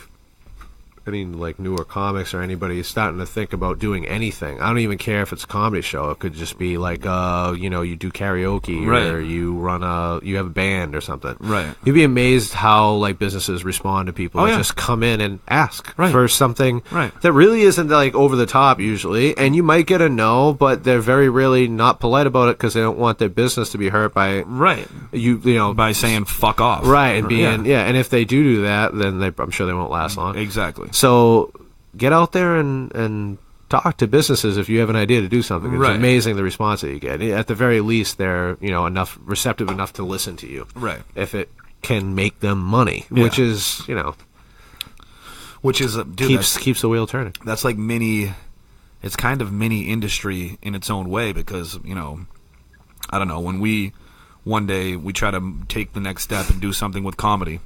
like newer comics or anybody starting to think about doing anything. I don't even care if it's a comedy show. It could just be like, you do karaoke or you have a band or something. Right. You'd be amazed how like businesses respond to people that just come in and ask for something that really isn't like over the top usually, and you might get a no, but they're very really not polite about it because they don't want their business to be hurt by by saying fuck off. Right, and being and if they do that, then I'm sure they won't last long. Exactly. So get out there and talk to businesses if you have an idea to do something. It's amazing the response that you get. At the very least, they're receptive enough to listen to you. Right. If it can make them money, which is dude, keeps the wheel turning. That's like it's kind of mini industry in its own way because I don't know, when one day we try to take the next step and do something with comedy,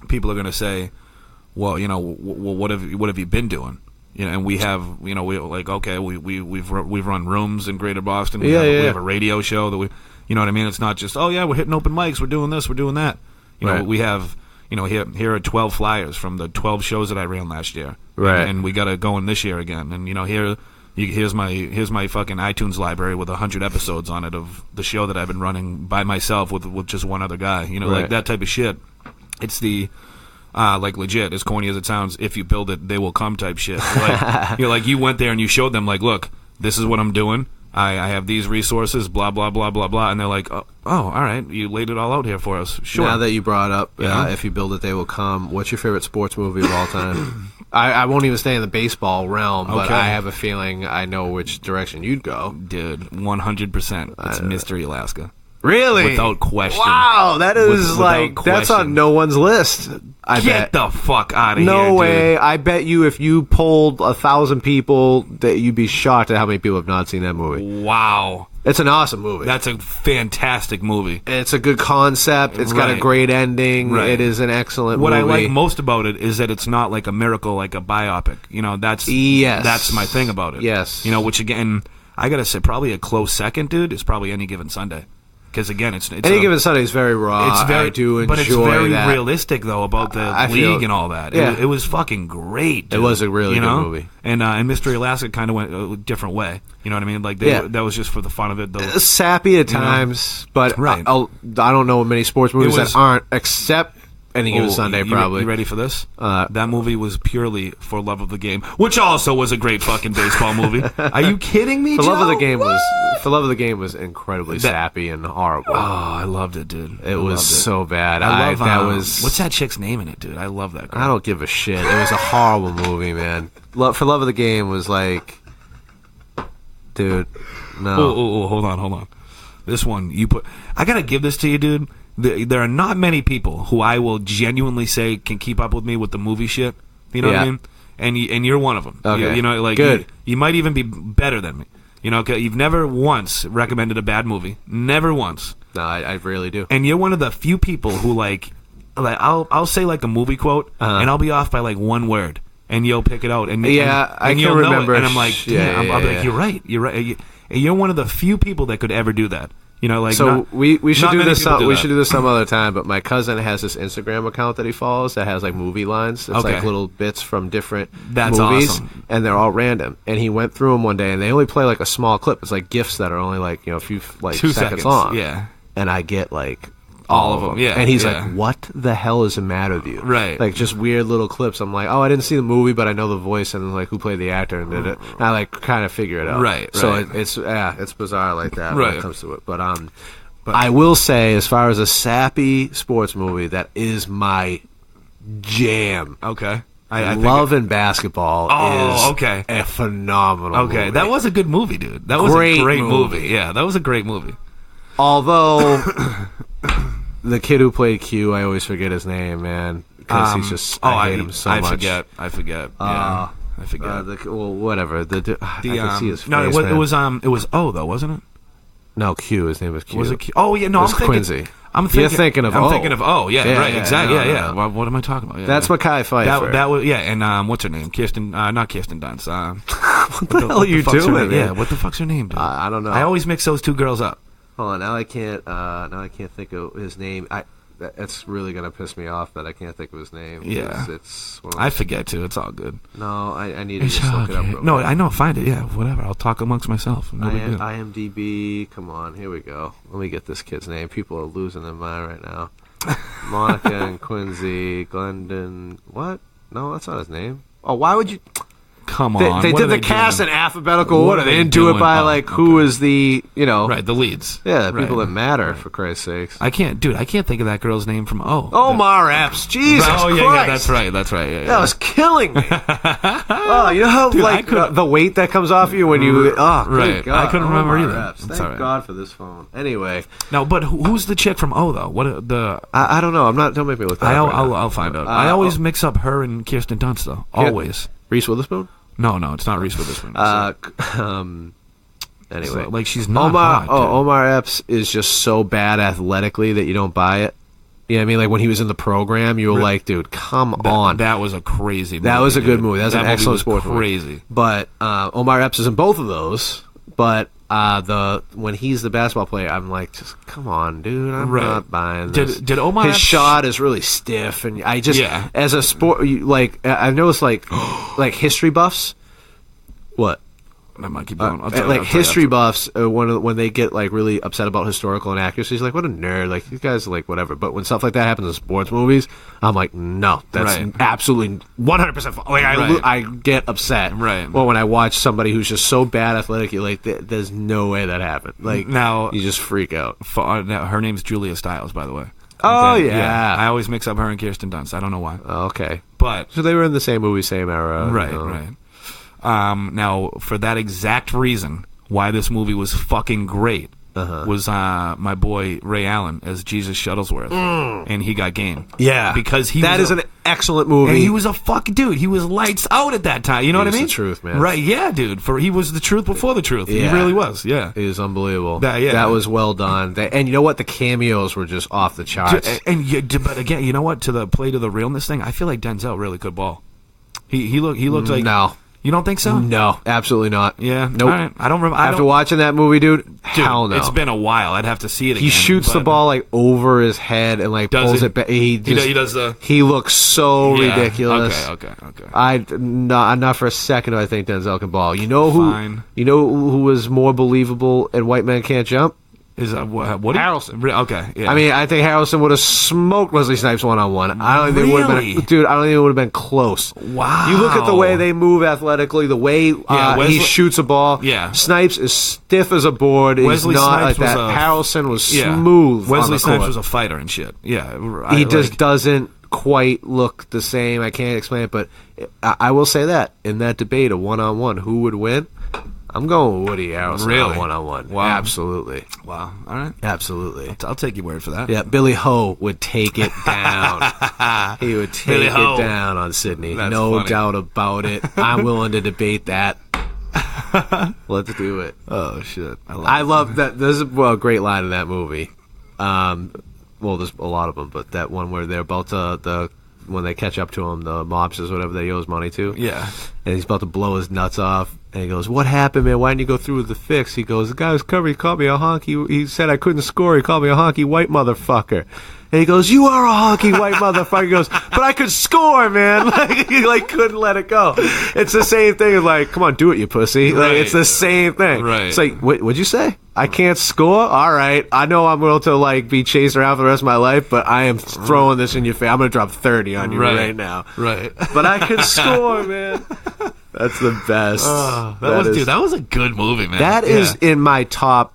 people are going to say, well, what have you been doing? And we have, we've run rooms in Greater Boston. We have a radio show that you know what I mean? It's not just, we're hitting open mics, we're doing this, we're doing that. We have, here are 12 flyers from the 12 shows that I ran last year. Right. And we got to go in this year again. And, here's my fucking iTunes library with 100 episodes on it of the show that I've been running by myself with just one other guy. Like that type of shit. It's the... like legit, as corny as it sounds, if you build it, they will come type shit. Like, you went there and you showed them, like, look, this is what I'm doing. I have these resources, blah, blah, blah, blah, blah. And they're like, oh, all right, you laid it all out here for us. Sure. Now that you brought up, if you build it, they will come. What's your favorite sports movie of all time? I won't even stay in the baseball realm, but I have a feeling I know which direction you'd go. Dude, 100%. It's Mystery Alaska. Really? Without question. Wow, that is that's on no one's list. Get the fuck out of here, No way. dude. I bet you if you polled 1,000 people, that you'd be shocked at how many people have not seen that movie. Wow. It's an awesome movie. That's a fantastic movie. It's a good concept. It's got a great ending. Right. It is an excellent movie. What I like most about it is that it's not like a miracle, like a biopic. That's my thing about it. Yes. Which again, I gotta say, probably a close second, dude, is probably Any Given Sunday. Because again, it's Any Given Sunday is very raw. I do enjoy but it's very that. realistic though about the league and all that. Yeah. It was fucking great. Dude. It was a really good movie. And Mystery Alaska kind of went a different way. You know what I mean? Like that was just for the fun of it. Though. Sappy at times, but I don't know many sports movies that aren't, except Any Given Sunday. Probably. You ready for this? That movie was purely for love of the game, which also was a great fucking baseball movie. Are you kidding me? For Love of the Game was incredibly sappy and horrible. Oh, I loved it, dude. It was so bad. What's that chick's name in it, dude? I love that girl. I don't give a shit. It was a horrible movie, man. For Love of the Game was like, dude, no. Oh, hold on. This one I gotta give this to you, dude. There are not many people who I will genuinely say can keep up with me with the movie shit. You know what I mean? and you're one of them. Okay. You know, like Good. You might even be better than me. You know, 'cause you've never once recommended a bad movie. Never once. No, I really do. And you're one of the few people who like I'll say like a movie quote, and I'll be off by like one word, and you'll pick it out. And I can you'll know remember. it, and I'm like, damn, I'll be like, you're right. You're one of the few people that could ever do that. You know, like so we should not do many this. people do We that. should do this some other time. But my cousin has this Instagram account that he follows that has like movie lines. It's Okay. like little bits from different That's movies, awesome. and they're all random. And he went through them one day, and they only play like a small clip. It's like GIFs that are only like a few 2 seconds long. Yeah. And I get like All of them, yeah, And he's yeah. like, "What the hell is the matter with you?" Right. Like just weird little clips. I'm like, "Oh, I didn't see the movie, but I know the voice and like who played the actor and did it." And I like kind of figure it out. Right, So right. it's bizarre like that when Right. it comes to it. But I will say, as far as a sappy sports movie, that is my jam. Okay. I think Love and Basketball is okay. a phenomenal Okay, movie. that was a good movie, dude. That was Great a great movie. movie. Yeah, that was a great movie. Although the kid who played Q, I always forget his name, man, because he's just I hate him so much. I forget. Yeah, I forget. Whatever. I can see his face. No, it man. was O though, wasn't it? No, Q. His name was Q. Was it Q? Oh yeah, no, It was I'm thinking Quincy. I'm thinking, You're thinking of I'm O. thinking of O. Yeah, Yeah, right. yeah, Exactly. no, Yeah, yeah. no. Well, what am I talking about? Yeah, That's yeah. Mekhi Phifer. That was and what's her name? Kirsten, not Kirsten Dunst. What the hell are you fuck's her doing? name? Man? Yeah, what the fuck's her name, dude? I don't know. I always mix those two girls up. Hold on, now I can't think of his name. That's really gonna piss me off that I can't think of his name. Yeah. it's I forget too. It's all good. no, I need to just look it up. Real No, quick. I know. Find it. Yeah, whatever. I'll talk amongst myself. No big deal. IMDb. Come on, here we go. Let me get this kid's name. People are losing their mind right now. Monica and Quincy, Glendon. What? No, that's not his name. Oh, why would you? Come They, on. they what did are the they cast doing? in alphabetical What order. are They they didn't do it doing? by Oh, like who okay. is the Right, the leads. Yeah, the people Right. that matter, for Christ's sakes. I can't think of that girl's name from O. Omar Epps. Jesus Oh yeah, Christ. that's right. Yeah, yeah. That was killing me. Oh, you know how Dude, I like couldn't- the weight that comes off you when you good Right. God. I couldn't remember Omar either. Epps. It's Thank all right. God for this phone. Anyway, No, but who's the chick from O though? What the? I don't know. I'm not. Don't make me look that up right now. I'll find out. I always mix up her and Kirsten Dunst though. Always. Reese Witherspoon. No, it's not Reese Witherspoon. Anyway, So, like she's not hot, dude. Omar Epps is just so bad athletically that you don't buy it. You know what I mean? Like when he was in the program, you were like, dude, come on. That was a crazy movie. That was a good dude. movie. That was an movie excellent was sports movie. crazy. But Omar Epps is in both of those. But when he's the basketball player, I'm like, just come on, dude. I'm Right. not buying this. Did Omar His Epps- shot is really stiff, and I just Yeah. as a sport, I've noticed like history buffs. What? I might keep going. I'll tell you, Like I'll tell you history after. buffs, when they get like really upset about historical inaccuracies, like what a nerd, like these guys are like whatever. But when stuff like that happens in sports movies, I'm like, no, that's Right. absolutely 100%. Like Right. I get upset. Right. Well, when I watch somebody who's just so bad athletically, like there's no way that happened. Like Now- you just freak out. Now, her name's Julia Stiles, by the way. Oh, Okay, yeah. I always mix up her and Kirsten Dunst. I don't know why. Okay, But so they were in the same movie, same era. right, you know. right. Now, for that exact reason, why this movie was fucking great was my boy Ray Allen as Jesus Shuttlesworth, and he got game. Yeah, because that is an excellent movie. And he was a fucking dude. He was lights out at that time. You know what I was mean? the truth, man. Right? Yeah, dude. He was the truth before the truth. Yeah. He really was. Yeah. It is unbelievable. Yeah. That was well done. And you know what? The cameos were just off the charts. But again, you know what? To the realness thing, I feel like Denzel really could ball. He looked like No. You don't think so? No, absolutely not. Yeah. Nope. All right. I don't remember. After watching that movie, dude, hell no. It's been a while. I'd have to see it again. He shoots the but- ball like over his head and like Does pulls he? it back. He does the. He looks so Yeah. ridiculous. Okay. Not for a second do I think Denzel can ball. You know who? Fine. You know who was more believable in White Men Can't Jump? Is what? Harrelson. Okay. Yeah. I mean, I think Harrelson would have smoked Wesley Snipes one-on-one. I don't think it would have Really? been, dude. I don't think it would have been close. Wow. You look at the way they move athletically, the way Wesley- he shoots a ball. Yeah. Snipes is stiff as a board. He's Wesley not Snipes like that. was a- Harrelson was Yeah. smooth. Wesley on the Snipes court. was a fighter and shit. Yeah. He just doesn't quite look the same. I can't explain it, but I will say that in that debate, a one-on-one, who would win? I'm going with Woody Harrelson. Really? One-on-one. Wow. Absolutely. Wow. All right. Absolutely. I'll take your word for that. Yeah, Billy Ho would take it down. He would take Billy it Ho. down on Sydney. That's no funny. doubt about it. I'm willing to debate that. Let's do it. Oh, shit. I love that. There's a great line in that movie. Well, there's a lot of them, but that one where they're about to, when they catch up to him, the mobsters, whatever they owe his money to. Yeah. And he's about to blow his nuts off. And he goes, "What happened, man? Why didn't you go through with the fix?" He goes, "The guy was covered. He called me a honky. He said I couldn't score. He called me a honky white motherfucker." And he goes, "You are a honky white motherfucker." He goes, "But I could score, man." Like, he couldn't let it go. It's the same thing as like, "Come on, do it, you pussy." Like, Right. it's the same thing. Right. It's like, what'd you say? I can't score? All right. I know I'm going to be chased around for the rest of my life, but I am throwing this in your face. I'm going to drop 30 on you right now. Right. But I can score, man. That's the best. That was a good movie, man. That is in my top,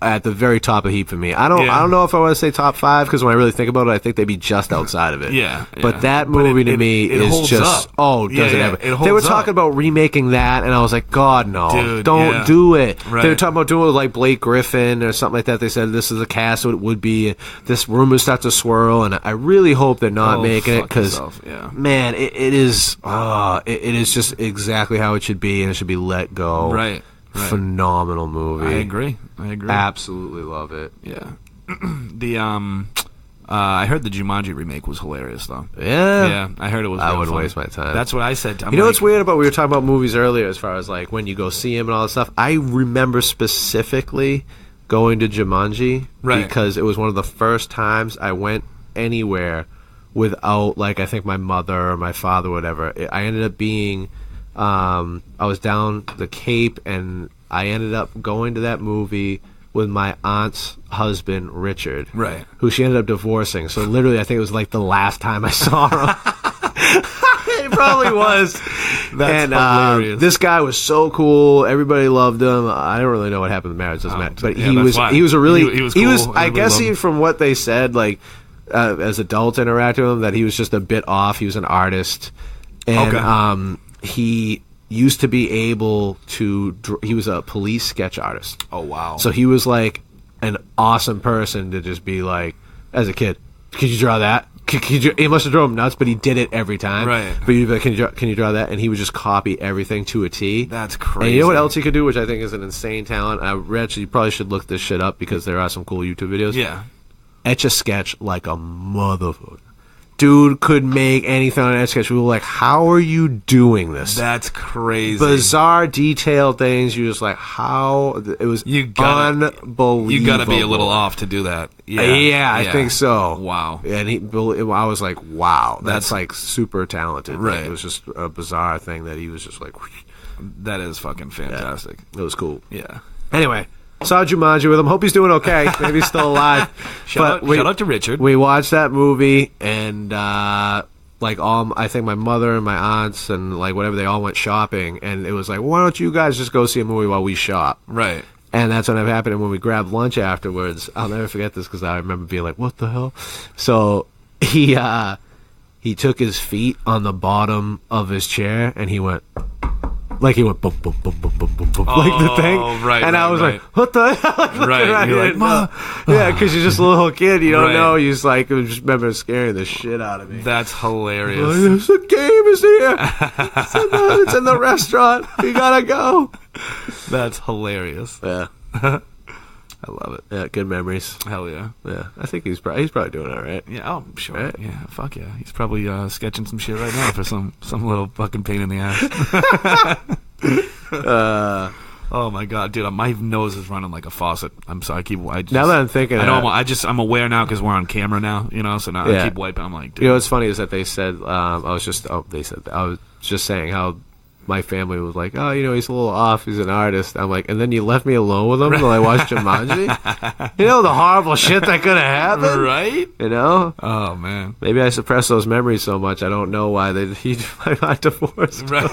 at the very top of heap for me. I don't know if I want to say top 5, because when I really think about it, I think they'd be just outside of it. Yeah. But that movie to me it is holds just up. does it ever? It holds They were up. talking about remaking that, and I was like, God, no, Dude, don't do it. Right. They were talking about doing it with like Blake Griffin or something like that. They said this is the cast what it would be. This rumor starts to swirl, and I really hope they're not making it, because man, it is just exactly how it should be, and it should be let go. Right. Phenomenal movie. I agree. Absolutely love it. Yeah. I heard the Jumanji remake was hilarious, though. Yeah. I heard it was. I real wouldn't fun. waste my time. That's what I said. You know what's weird about, we were talking about movies earlier as far as like when you go see him and all that stuff. I remember specifically going to Jumanji because it was one of the first times I went anywhere without I think my mother or my father or whatever. I ended up being I was down the Cape, and I ended up going to that movie with my aunt's husband, Richard, who she ended up divorcing. So literally, I think it was the last time I saw him. It probably was. That's hilarious. This guy was so cool. Everybody loved him. I don't really know what happened to marriage. Doesn't matter. But he was a really he was cool. I guess from what they said, as adults interacting with him, that he was just a bit off. He was an artist, and he used to be able to he was a police sketch artist. Oh, wow. So he was an awesome person to just be as a kid, could you draw that? He must have drove him nuts, but he did it every time. Right. But you'd be like, can you draw that? And he would just copy everything to a T. That's crazy. And you know what else he could do, which I think is an insane talent? You probably should look this shit up, because there are some cool YouTube videos. Yeah. Etch a sketch like a motherfucker. Dude could make anything on an Etch a Sketch. We were like, how are you doing this? That's crazy. Bizarre, detailed things. You're just like, how? It was unbelievable. You gotta be a little off to do that. Yeah, I think so. Wow. And I was like, wow, that's super talented. Right. It was just a bizarre thing that he was just like. That is fucking fantastic. It was cool. Yeah. Anyway, saw Jumanji with him. Hope he's doing okay. Maybe he's still alive. Shout out to Richard. We watched that movie, and I think my mother and my aunts and whatever, they all went shopping, and it was like, why don't you guys just go see a movie while we shop? Right. And that's what happened. And when we grabbed lunch afterwards, I'll never forget this, because I remember being like, what the hell? So he took his feet on the bottom of his chair, and he went boom, boom, boom, boom, boom, boom, boom, the thing. Right. And I was like, what the hell? Right. You're like, Ma. Yeah, because you're just a little kid. You don't know. You just remember scaring the shit out of me. That's hilarious. The game is here. It's in the restaurant. You gotta go. That's hilarious. Yeah. I love it. Yeah, good memories. Hell yeah. Yeah, I think he's probably doing all right. Yeah, I'm sure. Right? Yeah, fuck yeah. He's probably sketching some shit right now for some little fucking pain in the ass. Oh my god, dude, my nose is running like a faucet. I'm sorry. Now that I'm thinking, I'm aware now because we're on camera now. So now I keep wiping. I'm like, dude. You know what's funny is that they said I was just saying how my family was like, oh, he's a little off. He's an artist. I'm like, and then you left me alone with him while I watched Jumanji. The horrible shit that could have happened, right? Oh man, maybe I suppressed those memories so much. I don't know why he got divorced. Right?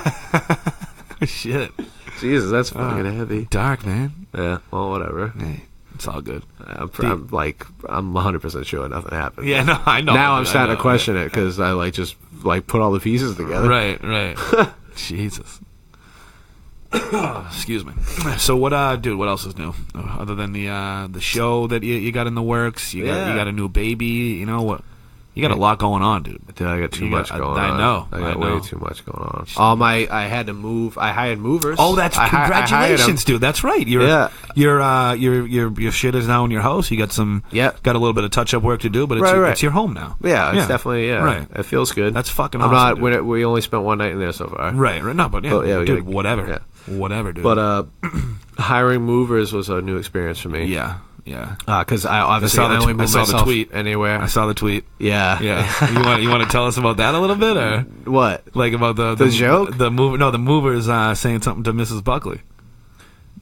Shit. Jesus, that's fucking heavy. Dark, man. Yeah. Well, whatever. Hey, it's all good. I'm 100% sure nothing happened. Yeah, no, I know. Now I'm starting to question it, because I just put all the pieces together. Right. Jesus. Excuse me. So what, dude? What else is new other than the show that you got in the works? You got a new baby. You know what? You got a lot going on, dude. Dude, I got too much going on. I know. I got way too much going on. I had to move. I hired movers. Oh, that's congratulations, dude. That's right. Your shit is now in your house. You got some. Yeah. Got a little bit of touch up work to do, but it's your home now. Yeah, it's definitely right. It feels good. That's fucking awesome. We only spent one night in there so far. Right. No, but dude, whatever. Yeah. Whatever, dude. But hiring movers was a new experience for me. Yeah. Because I only moved myself the tweet anywhere. I saw the tweet. Yeah. You want to tell us about that a little bit, or what? Like about the joke? The movers saying something to Mrs. Buckley.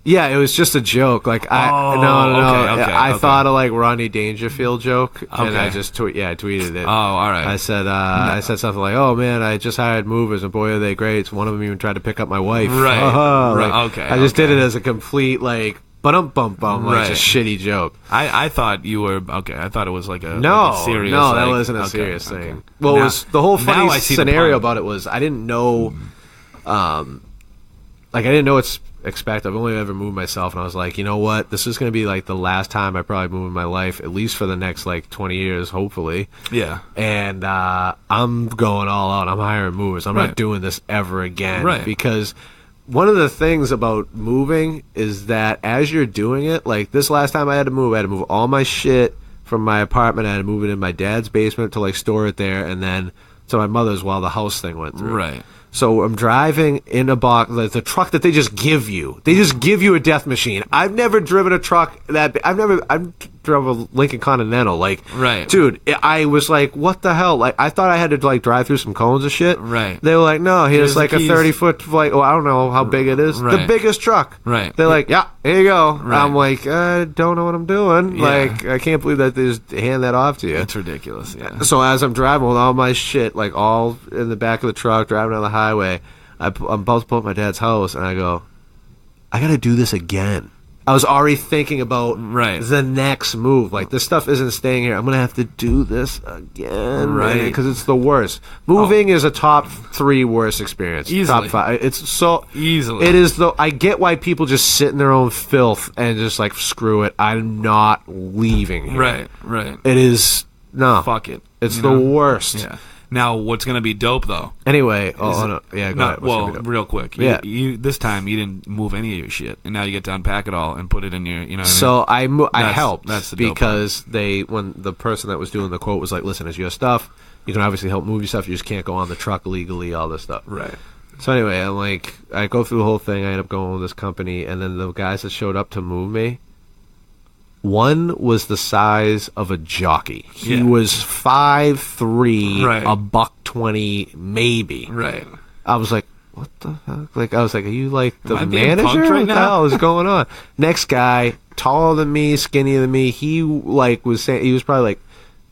Yeah, it was just a joke. Like Okay, I thought of like Rodney Dangerfield joke, and I just I tweeted it. Oh, all right. I said something like, "Oh man, I just hired movers, and boy are they great. One of them even tried to pick up my wife." Right. I just did it as a complete like. Bum, like a shitty joke. I thought you were okay. I thought it was like a serious. No, that wasn't a serious thing. Well, it was the whole funny scenario about it was I didn't know, I didn't know what's expect. I've only ever moved myself, and I was like, you know what? This is going to be like the last time I probably move in my life, at least for the next like 20 years, hopefully. Yeah. And I'm going all out. I'm hiring movers. I'm not doing this ever again. Right. Because one of the things about moving is that as you're doing it, like this last time I had to move all my shit from my apartment. I had to move it in my dad's basement to like store it there, and then to my mother's while the house thing went through. Right. So I'm driving in a box, like the truck that they just give you. They just give you a death machine. I've never driven a truck that I've drove a Lincoln Continental. Like, dude, I was like, what the hell? Like, I thought I had to like drive through some cones and shit. Right. They were like, no, here's like a 30-foot, like, I don't know how big it is. The biggest truck. Right. They're like, yeah, here you go. Right. I'm like, I don't know what I'm doing. Yeah. Like, I can't believe that they just hand that off to you. It's ridiculous. Yeah. So as I'm driving with all my shit, like all in the back of the truck, driving down the highway, I'm about to pull up my dad's house, and I go, I got to do this again. I was already thinking about the next move. Like, this stuff isn't staying here. I'm going to have to do this again. Right. Because it's the worst. Moving is a top 3 worst experience. Easily. Top 5. It's so... Easily. It is, though. I get why people just sit in their own filth and just, like, screw it. I'm not leaving here. Right. It is... No. Fuck it. It's the worst. Yeah. Now, what's going to be dope, though? Anyway, go ahead. Well, real quick. You this time, you didn't move any of your shit, and now you get to unpack it all and put it in your, you know what I mean? I helped. That's the dope because when the person that was doing the quote was like, listen, it's your stuff. You can obviously help move your stuff. You just can't go on the truck legally, all this stuff. Right. So anyway, I'm like, I go through the whole thing. I end up going with this company, and then the guys that showed up to move me, one was the size of a jockey. He was 5'3", $120 maybe. Right. I was like, what the heck? Like, I was like, are you like the Am I being manager? punked right What the now? hell is going on? Next guy, taller than me, skinnier than me. He like was saying he was probably like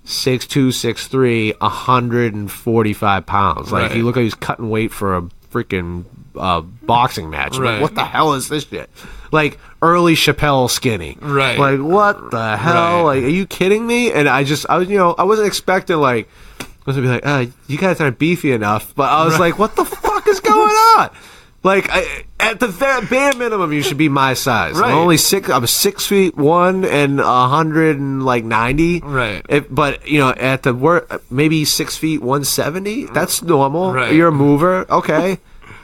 6'2", 6'3", 145 pounds. Like he looked like he was cutting weight for a freaking boxing match. Like, what the hell is this shit? Like early Chappelle skinny. Right. Like, what the hell? Like, are you kidding me? And I was, I wasn't expecting like, I was gonna be like, you guys aren't beefy enough. But I was like, what the fuck is going on? Like, at the bare minimum, you should be my size. Right. I'm only 6'1" and 190. Right. But at the work, maybe 6 feet 170. That's normal. Right. You're a mover, okay.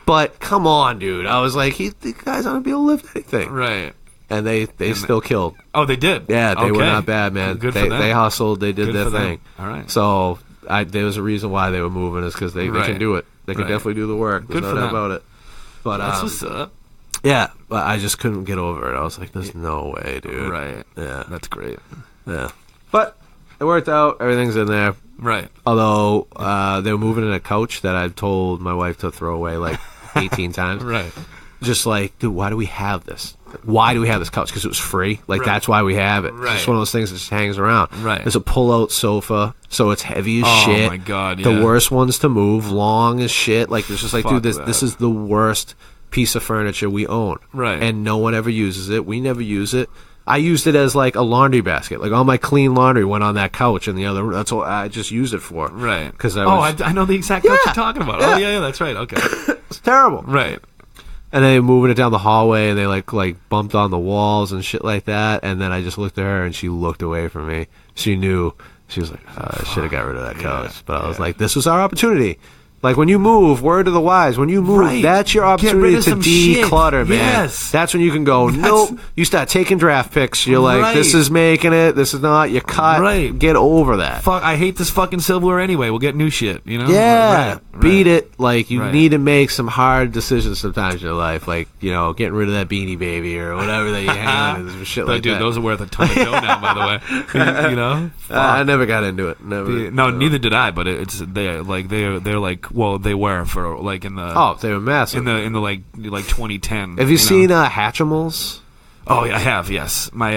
But come on, dude. I was like, the guys aren't gonna be able to lift anything. Right. And they still killed. Oh, they did. Yeah, they were not bad, man. Good for them. They hustled. They did their thing. All right. So there was a reason why they were moving, is because they can do it. They can definitely do the work. There's Good no for doubt them. about it. But that's what's up. Yeah, but I just couldn't get over it. I was like, there's no way, dude. Right. Yeah. That's great. Yeah. But it worked out. Everything's in there. Right. Although they were moving in a couch that I've told my wife to throw away like 18 times. Right. Just like, dude, why do we have this? Why do we have this couch? Because it was free. Like, that's why we have it. Right. It's just one of those things that just hangs around. Right. There's a pull-out sofa, so it's heavy as shit. Oh, my God, yeah. The worst ones to move, long as shit. Like, it's just like, dude, this is the worst piece of furniture we own. Right. And no one ever uses it. We never use it. I used it as like a laundry basket. Like all my clean laundry went on that couch in the other room. That's what I just used it for. Right. Because I know the exact couch you're talking about. Yeah. Oh, yeah, that's right. Okay. It's terrible. Right. And they were moving it down the hallway, and they like bumped on the walls and shit like that. And then I just looked at her, and she looked away from me. She knew. She was like, I should have got rid of that couch. But I was like, this was our opportunity. Like, when you move, word to the wise, when you move, that's your opportunity to declutter, man. Yes. That's when you can go, nope. You start taking draft picks. You're like, this is making it. This is not. You cut. Right. Get over that. Fuck, I hate this fucking silverware anyway. We'll get new shit, you know? Yeah. Right. Beat it. Like, you need to make some hard decisions sometimes in your life. Like, you know, getting rid of that Beanie Baby or whatever that you hang on to. Shit like dude, that. those are worth a ton of dough now, by the way. You know? I never got into it. Never. No, neither did I, but they're like, well, they were for like in the they were massive in the like 2010. Have you seen Hatchimals? Oh, yeah, I have. Yes, my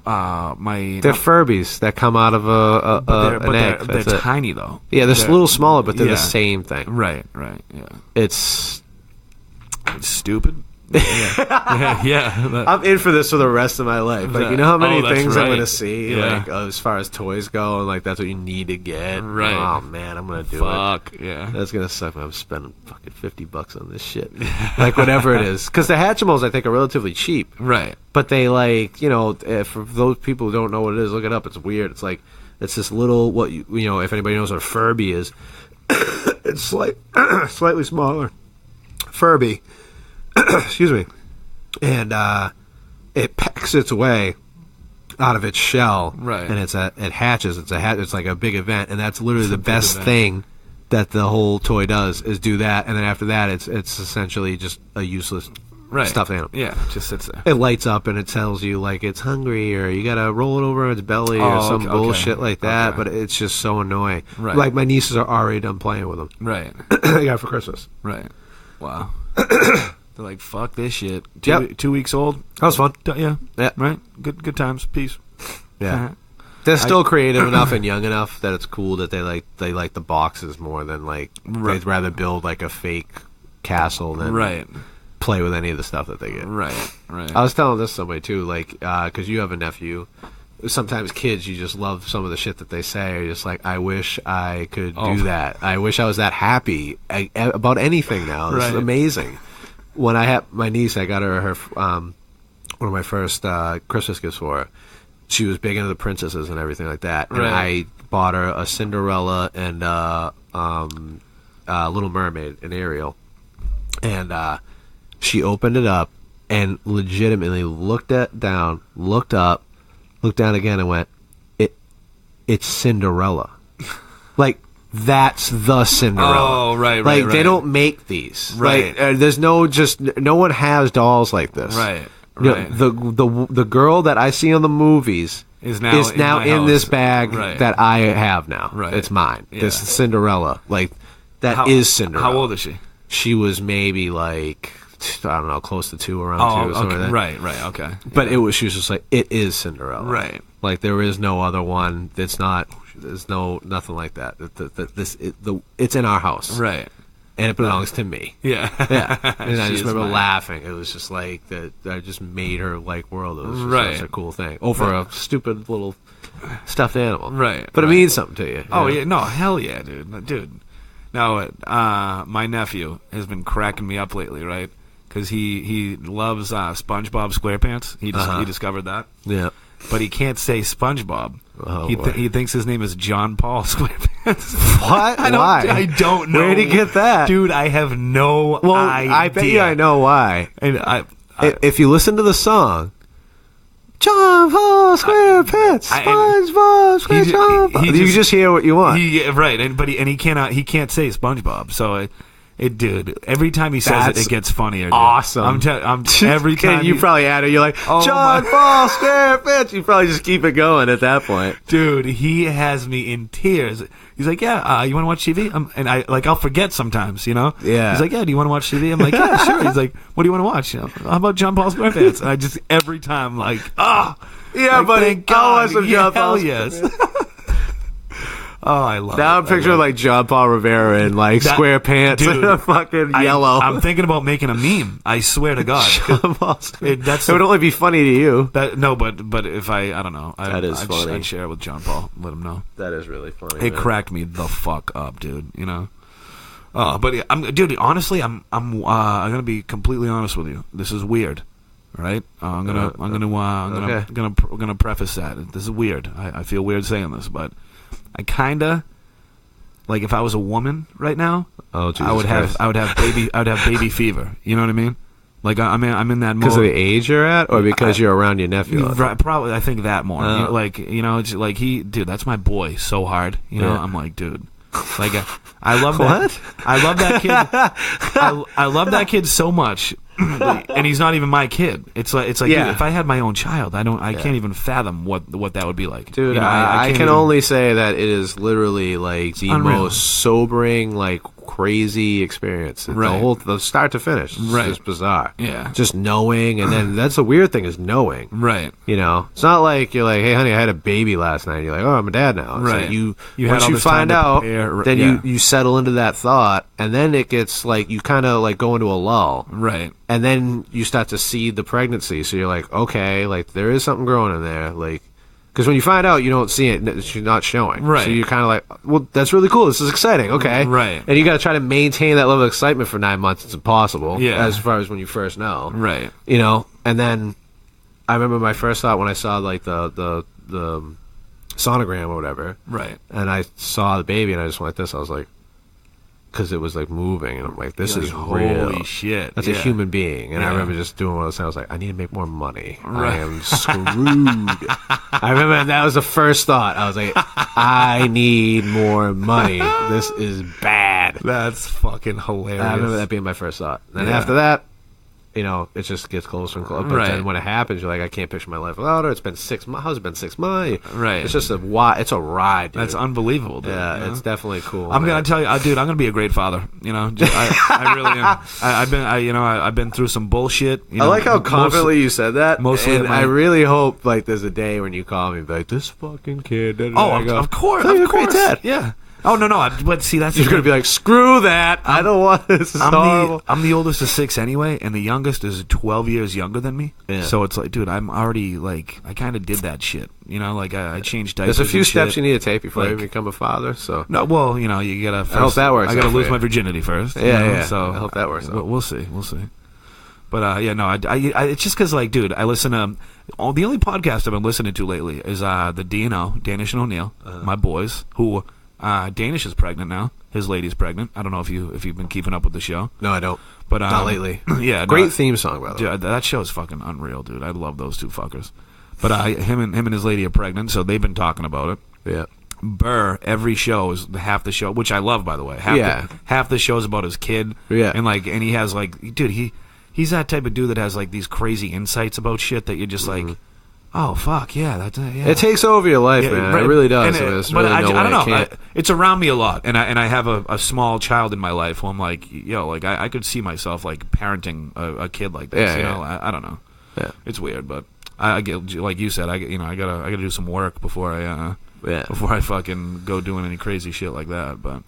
they're Furbies that come out of an egg. They're tiny though. Yeah, they're a little smaller, but they're the same thing. Right. Yeah, it's stupid. Yeah. I'm in for this for the rest of my life. Like, you know how many things I'm going to see, like as far as toys go, and like that's what you need to get. Right. Oh man, I'm going to do it. Fuck yeah. That's going to suck. I'm spending fucking $50 on this shit. Like whatever it is, because the Hatchimals I think are relatively cheap. Right. But they for those people who don't know what it is, look it up. It's weird. It's like it's this little if anybody knows what a Furby is, it's slightly smaller. Furby. Excuse me. And it pecks its way out of its shell. Right. And it hatches. It's like a big event, and that's literally the best thing that the whole toy does is do that. And then after that, it's essentially just a useless stuffed animal. Yeah, it just sits there. It lights up and it tells you like it's hungry or you gotta roll it over on its belly or some bullshit like that. Okay. But it's just so annoying. Right. Like my nieces are already done playing with them. Right. They got it for Christmas. Right. Wow. They're like, fuck this shit. 2 weeks old. That was fun. Yeah. Right. Good times. Peace. Yeah. They're still creative enough and young enough that it's cool that they like the boxes more than they'd rather build like a fake castle than play with any of the stuff that they get. Right. I was telling this to somebody too, like, because you have a nephew. Sometimes kids, you just love some of the shit that they say. You're just like, I wish I could do that. I wish I was that happy about anything now. It's amazing. When I had my niece, I got her one of my first Christmas gifts for her. She was big into the princesses and everything like that. And I bought her a Cinderella and Little Mermaid and Ariel. And she opened it up and legitimately looked down, looked up, looked down again, and went, "It's Cinderella." Like, that's the Cinderella. Oh, right. Like, they don't make these. Right. Like, there's no one has dolls like this. Right. The girl that I see on the movies is now in this bag that I have now. Right. It's mine. Yeah. This is Cinderella. Like, that is Cinderella. How old is she? She was maybe like, I don't know, close to 2, around 2 or something like that. Right, okay. But she was just like, it is Cinderella. Right. Like, there is no other one that's not, there's nothing like that. It's in our house. Right. And it belongs to me. Yeah. And I just remember laughing. It was just like, that I just made her like world. It was just such a cool thing. Over a stupid little stuffed animal. Right. But it means something to you. Oh, yeah. No, hell yeah, dude. Now, my nephew has been cracking me up lately, right? Because he loves SpongeBob SquarePants. He discovered that. Yeah. But he can't say SpongeBob. Oh, he thinks his name is John Paul SquarePants. What? Why? I don't know. Where did he get that? Dude, I have no idea. I bet you I know why. And if you listen to the song, John Paul SquarePants, SpongeBob SquarePants, you just hear what you want. Right, he can't say SpongeBob, so dude, every time he says it gets funnier. Dude. Awesome. Every time you probably add it. You're like, John Paul SquarePants. You probably just keep it going at that point. Dude, he has me in tears. He's like, yeah, you want to watch TV? And I'll forget sometimes, you know? Yeah. He's like, yeah, do you want to watch TV? I'm like, yeah, sure. He's like, what do you want to watch? You know, how about John Paul SquarePants? And I just, every time, like, yeah, like, buddy, I'll watch some John Paul. Hell yes. Oh, I love it. Now I'm picturing like John Paul Rivera in like square pants and fucking yellow. I'm thinking about making a meme. I swear to God. John Paul it would only be funny to you. But if I don't know. That is funny. I'd share it with John Paul. Let him know. That is really funny. It cracked me the fuck up, dude. You know? But dude, honestly, I'm gonna be completely honest with you. This is weird, right? I'm gonna preface that. This is weird. I feel weird saying this, but I kinda like if I was a woman right now, I would have baby fever. You know what I mean? Like I'm in that mode. Because of the age you're at, or because you're around your nephew? Right, probably. I think that more. It's like dude, that's my boy so hard. You know, I'm like, dude. Like I love that. What? I love that kid. I love that kid so much, and he's not even my kid. It's like dude, if I had my own child, I can't even fathom what that would be like. Dude, you know, I can only say that it is literally like the unreal. most sobering, like crazy experience. Right. The start to finish. It's Right. just bizarre. Yeah. Just knowing, and then that's the weird thing is knowing. Right. You know, it's not like you're like, hey, honey, I had a baby last night. You're like, oh, I'm a dad now. It's Right. like you had once all you this time find to out, prepare. then Yeah. you settle into that thought, and then it gets like you kind of like go into a lull. Right. And then you start to see the pregnancy. So you're like, okay, like there is something growing in there. Like, because when you find out, you don't see it. It's not showing. Right. So you're kind of like, well, that's really cool. This is exciting. Okay. Right. And you got to try to maintain that level of excitement for 9 months. It's impossible. Yeah. As far as when you first know. Right. You know, and then I remember my first thought when I saw like the sonogram or whatever. Right. And I saw the baby and I just went like this. I was like, because it was like moving, and I'm like, this is real. Holy shit! That's a human being. And I remember just doing one of those things. I was like, I need to make more money. Right. I am screwed. I remember that was the first thought. I was like, I need more money. This is bad. That's fucking hilarious. I remember that being my first thought. And then Yeah. after that, you know, it just gets closer and closer. But Right. then when it happens, you're like, I can't picture my life without her. It's been 6 months. How's it been 6 months? Right. It's just it's a ride, dude. That's unbelievable, dude. Yeah, you know? it's definitely cool. I'm man. gonna tell you, dude. I'm gonna be a great father. You know, I really am. I've been through some bullshit. You know, I like how confidently you said that. mostly and I really hope like there's a day when you call me and be like, this fucking kid. of course, you're a great dad. Yeah. Oh no. But see, that's You're gonna be like, screw that. I don't want this. Is horrible. I'm the oldest of 6 anyway, and the youngest is 12 years younger than me. Yeah. So it's like, dude, I'm already like, I kind of did that shit. You know, like I changed diapers. There's a few and steps shit. you need to take before you Like- become a father. So No, well, you know, you gotta. First, hope that works I gotta out for lose you. my virginity first. Yeah, you know, yeah. So I hope that works out. We'll see. But yeah, no, I it's just because, like, dude, I listen to the only podcast I've been listening to lately is the D&O, Danish and O'Neill, my boys. Who Danish is pregnant now. His lady's pregnant. I don't know if you've been keeping up with the show. no, I don't. But Not lately. Yeah, Great no, theme song by the way. dude, that show is fucking unreal, dude. I love those two fuckers. But him and his lady are pregnant, so they've been talking about it. Yeah. Burr, every show is half the show, which I love, by the way. Half the show is about his kid. Yeah. And he has like, dude, he's that type of dude that has like these crazy insights about shit that you're just like, oh fuck yeah, that's yeah. It takes over your life, Yeah, man. right. It really does. And There's but really I no way don't know. it can't. It's around me a lot, and I have a small child in my life who I'm like, yo, like I could see myself like parenting a kid like this. Yeah, you yeah. know, I don't know. Yeah. It's weird, but I get, like you said, I gotta do some work before I fucking go doing any crazy shit like that. But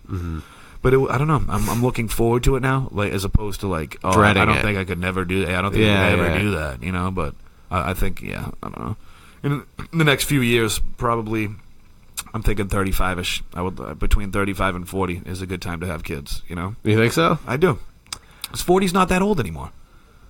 but I don't know. I'm looking forward to it now, like as opposed to like, oh, Dreading I don't it. think I could never do that. I don't think I could ever do that. You know, but I think I don't know. In the next few years, probably, I'm thinking 35ish. I would between 35 and 40 is a good time to have kids. You know, You think so? I do. Because 40's not that old anymore.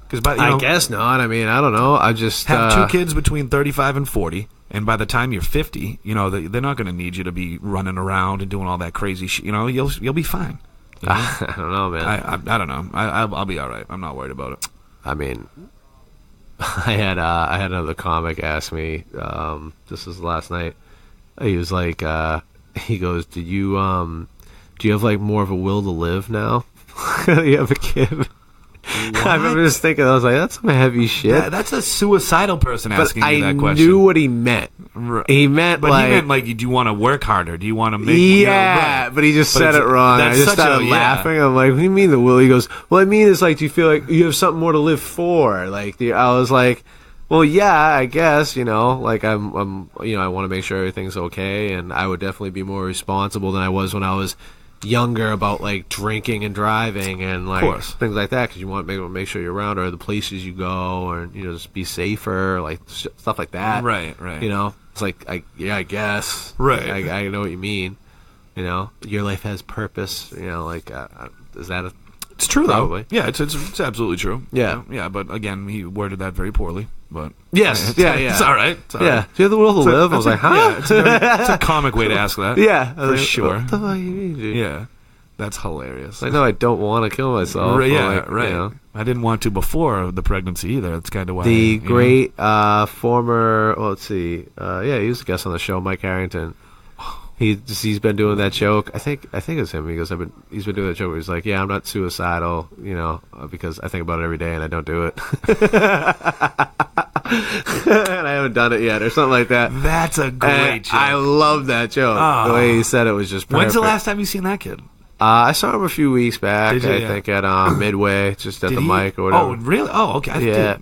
Because I guess not. I mean, I don't know. I just have 2 kids between 35 and 40, and by the time you're 50, you know they're not going to need you to be running around and doing all that crazy shit. You know, you'll be fine. You know? I don't know, man. I don't know. I'll be all right. I'm not worried about it. I mean, I had another comic ask me. This was last night. He was like, he goes, "Do you have like more of a will to live now? You have a kid." I remember just thinking, I was like, "That's some heavy shit." That's a suicidal person but asking I you that question. knew what he meant. He meant But like, he meant like, do you want to work harder? Do you want to make? yeah, right. but he just But said it it's- wrong. I that's just such a- started yeah. laughing. I'm like, "What do you mean the will?" He goes, "Well, I mean, it's like, do you feel like you have something more to live for?" Like, I was like, "Well, yeah, I guess, you know, like I'm you know, I want to make sure everything's okay, and I would definitely be more responsible than I was when I was younger about like drinking and driving and like course. things like that, because you want to make sure you're around, or the places you go, or you know, just be safer, like stuff like that." Right. You know, it's like, I guess. Right. I know what you mean. You know, your life has purpose. You know, like is that a? It's true Probably. though. Yeah, it's absolutely true. Yeah. Yeah. But again, he worded that very poorly. But Yes. it's, Yeah. It's all right. It's all Yeah. right. Do you have the will to live? I was like, huh? Yeah, it's a comic way to ask that. Yeah, for like, sure. What the fuck you mean, dude? Yeah, that's hilarious. I know I don't want to kill myself. Right, but, yeah, like, right. You know. I didn't want to before the pregnancy either. That's kind of why. The great former, well, let's see, yeah, he was a guest on the show, Mike Harrington. He's been doing that joke. I think it's him. He goes, he's been doing that joke where he's like, yeah, I'm not suicidal, you know, because I think about it every day and I don't do it. And I haven't done it yet, or something like that. That's a great joke. I love that joke. Oh. The way he said it was just perfect. When's the last time you seen that kid? I saw him a few weeks back. Did you? I Yeah. think at Midway, just at Did the he? mic or whatever. Oh, really? Oh, okay. Yeah.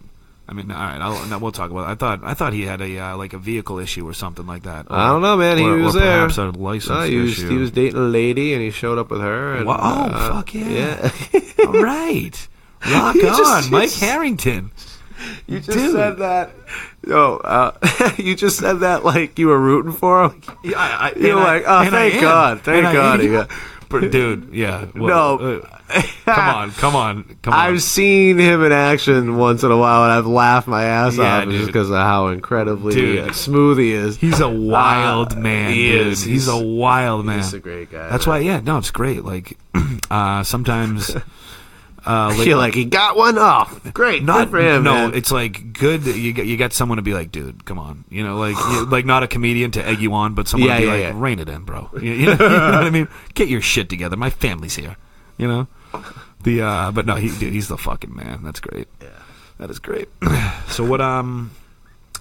I mean, all right. We'll talk about it. I thought he had a like a vehicle issue or something like that. I don't know, man. He was or there. perhaps a license No, issue. he was dating a lady, and he showed up with her. And, fuck yeah! Yeah. All right, rock You on, just- Mike Harrington. You just Dude. said that. You just said that like you were rooting for him. Yeah, You were like, oh, thank God, thank God. He got. But dude, yeah. No. Come on. I've seen him in action once in a while, and I've laughed my ass Yeah, off just dude. because of how incredibly Dude. smooth he is. He's a wild man, he dude. is. He's a wild man. He's a great guy. That's why, yeah, no, it's great. Like, sometimes. You're like, he got one off. Great, Not good for him. no, man. it's like good that you got someone to be like, dude, come on, you know, like like not a comedian to egg you on, but someone to be like, rein it in, bro. You know what I mean? Get your shit together. My family's here, you know. But no, he's the fucking man. That's great. Yeah, that is great. So what? I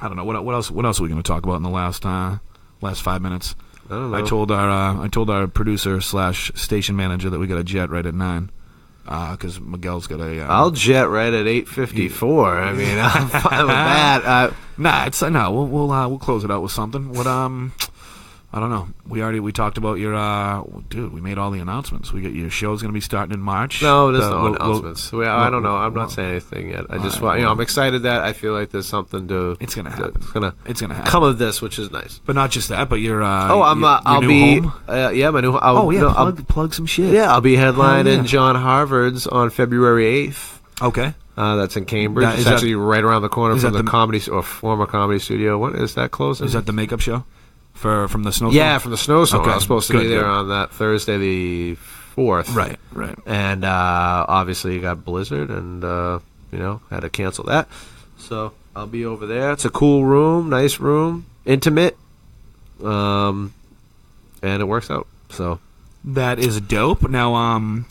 don't know what else. What else are we going to talk about in the last 5 minutes? I don't know. I told our producer / station manager that we got a jet right at 9. Because Miguel's got a. I'll jet right at 8:54. I mean, I'm fine with that. We'll close it out with something. What I don't know. We talked about your dude. We made all the announcements. We got your show's going to be starting in March. No, there's no announcements. I don't know. I'm not saying anything yet. I just want, I'm excited that I feel like there's something to. It's going to happen. It's gonna happen. come of this, which is nice. But not just that. But your I'll new be. home? Yeah, my new. Plug some shit. Yeah, I'll be headlining yeah. John Harvard's on February 8th. Okay. That's in Cambridge. It's Is that- actually right around the corner is from that the the- comedy or former comedy studio. When is that closing? Is that the makeup show from the snowstorm? Yeah, from the snowstorm. Okay, I was supposed to good, be there good. on that Thursday the 4th. Right. And obviously you got Blizzard, and had to cancel that. So I'll be over there. It's a cool room, nice room, intimate, and it works out. So That is dope. Now,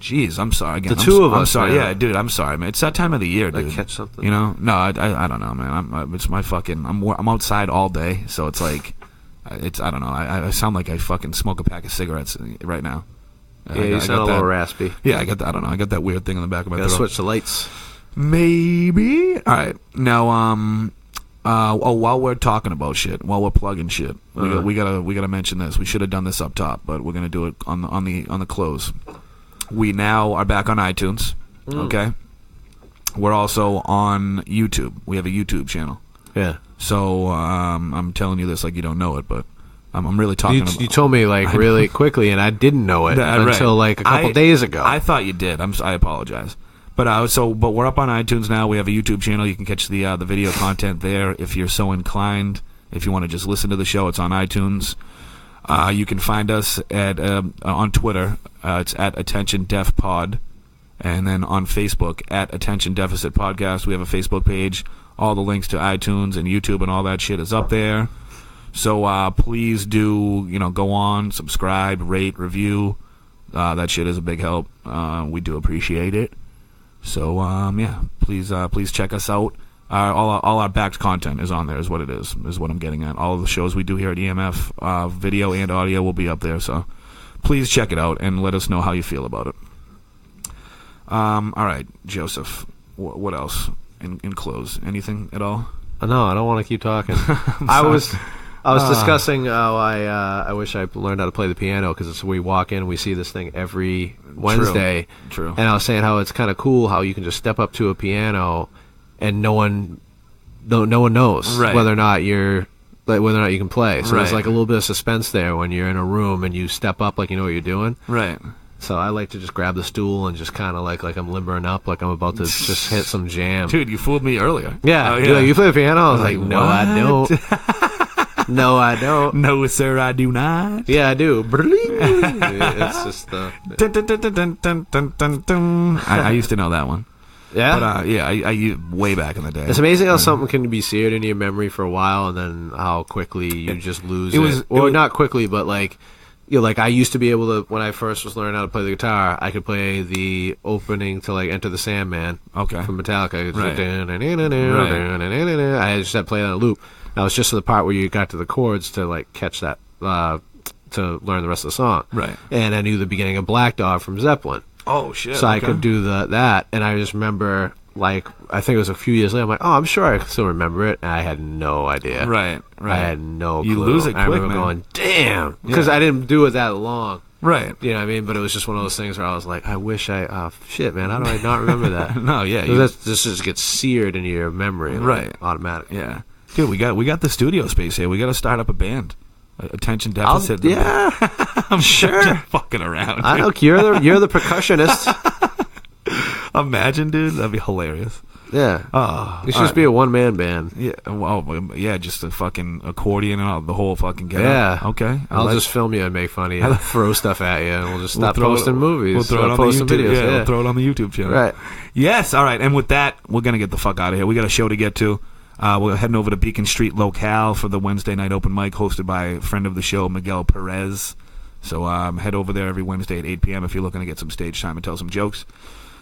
jeez, I'm sorry again. The two of I'm us, sorry. man. Yeah, dude, I'm sorry, man. It's that time of the year, dude. catch something. You know? No, I don't know, man. It's my fucking. I'm outside all day, so it's like, I don't know. I sound like I fucking smoke a pack of cigarettes right now. yeah, you sound a little raspy. Yeah, I got that. I don't know. I got that weird thing in the back of my Gotta throat. switch the lights. Maybe. All right. Now, while we're talking about shit, while we're plugging shit, we gotta mention this. We should have done this up top, but we're gonna do it on the close. We now are back on iTunes. Okay. We're also on YouTube. We have a YouTube channel. Yeah. So I'm telling you this like you don't know it, but I'm really talking about. You told me like really quickly, and I didn't know it until like a couple days ago. I thought you did. I apologize. But but we're up on iTunes now. We have a YouTube channel. You can catch the video content there if you're so inclined. If you want to just listen to the show, it's on iTunes. You can find us on Twitter. It's at Attention Deaf Pod, and then on Facebook at Attention Deficit Podcast. We have a Facebook page. All the links to iTunes and YouTube and all that shit is up there. So please do go on, subscribe, rate, review. That shit is a big help. We do appreciate it. So please check us out. All our backed content is on there, is what it is what I'm getting at. All of the shows we do here at EMF, video and audio, will be up there. So please check it out and let us know how you feel about it. All right, Joseph, what else in close? Anything at all? No, I don't want to keep talking. I was discussing how I wish I learned how to play the piano, because we walk in and we see this thing every Wednesday. True. And I was saying how it's kind of cool how you can just step up to a piano and no one knows Right. whether or not you're like whether or not you can play. So there's Right. like a little bit of suspense there when you're in a room and you step up like you know what you're doing. Right. So I like to just grab the stool and just kind of like I'm limbering up, like I'm about to just hit some jam. Dude, you fooled me earlier. Yeah, Oh, you're like, you play the piano? I was like, no, I what? don't. No, I don't. No, sir, I do not. Yeah, I do. It's just the... Dun, dun, dun, dun, dun, dun, dun, dun. I used to know that one. Yeah? But yeah, I way back in the day. It's amazing how something can be seared into your memory for a while and then how quickly you just lose it. Or not quickly, but like... You know, like I used to be able to, when I first was learning how to play the guitar, I could play the opening to like Enter the Sandman from Metallica. Right. I just had to play that on a loop. Now it's just to the part where you got to the chords to like catch that, to learn the rest of the song. Right. And I knew the beginning of Black Dog from Zeppelin. Oh, shit. So I could do that, and I just remember, like, I think it was a few years later, I'm like, oh, I'm sure I still remember it, and I had no idea. Right. I had no clue. You lose it I quick, remember man. going, damn, because I didn't do it that long. Right. You know what I mean? But it was just one of those things where I was like, I wish shit, man, how do I not remember that? No, yeah. This just gets seared into your memory. Like, Right. Automatically. Yeah. Dude, we got the studio space here. We got to start up a band. Attention deficit. Yeah. I'm sure. Fucking around. I know. You're the percussionist. Imagine, dude. That'd be hilarious. Yeah. Oh, it should just be a one-man band. Yeah. Well, yeah. Just a fucking accordion and all, the whole fucking get Yeah. Okay. I'll just film you and make fun of you, throw stuff at you, and we'll just stop posting movies. We'll throw it on the posting YouTube. videos. Yeah, we'll throw it on the YouTube channel. Right. Yes. All right. And with that, we're gonna get the fuck out of here. We got a show to get to. We're heading over to Beacon Street Locale for the Wednesday night open mic hosted by a friend of the show, Miguel Perez. So head over there every Wednesday at 8 p.m. if you're looking to get some stage time and tell some jokes.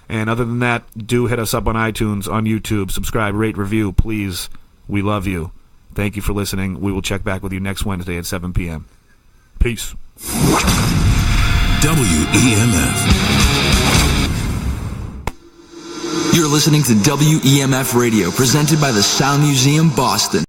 And other than that, do hit us up on iTunes, on YouTube, subscribe, rate, review, please. We love you. Thank you for listening. We will check back with you next Wednesday at 7 p.m. Peace. WEMF. You're listening to WEMF Radio, presented by the Sound Museum, Boston.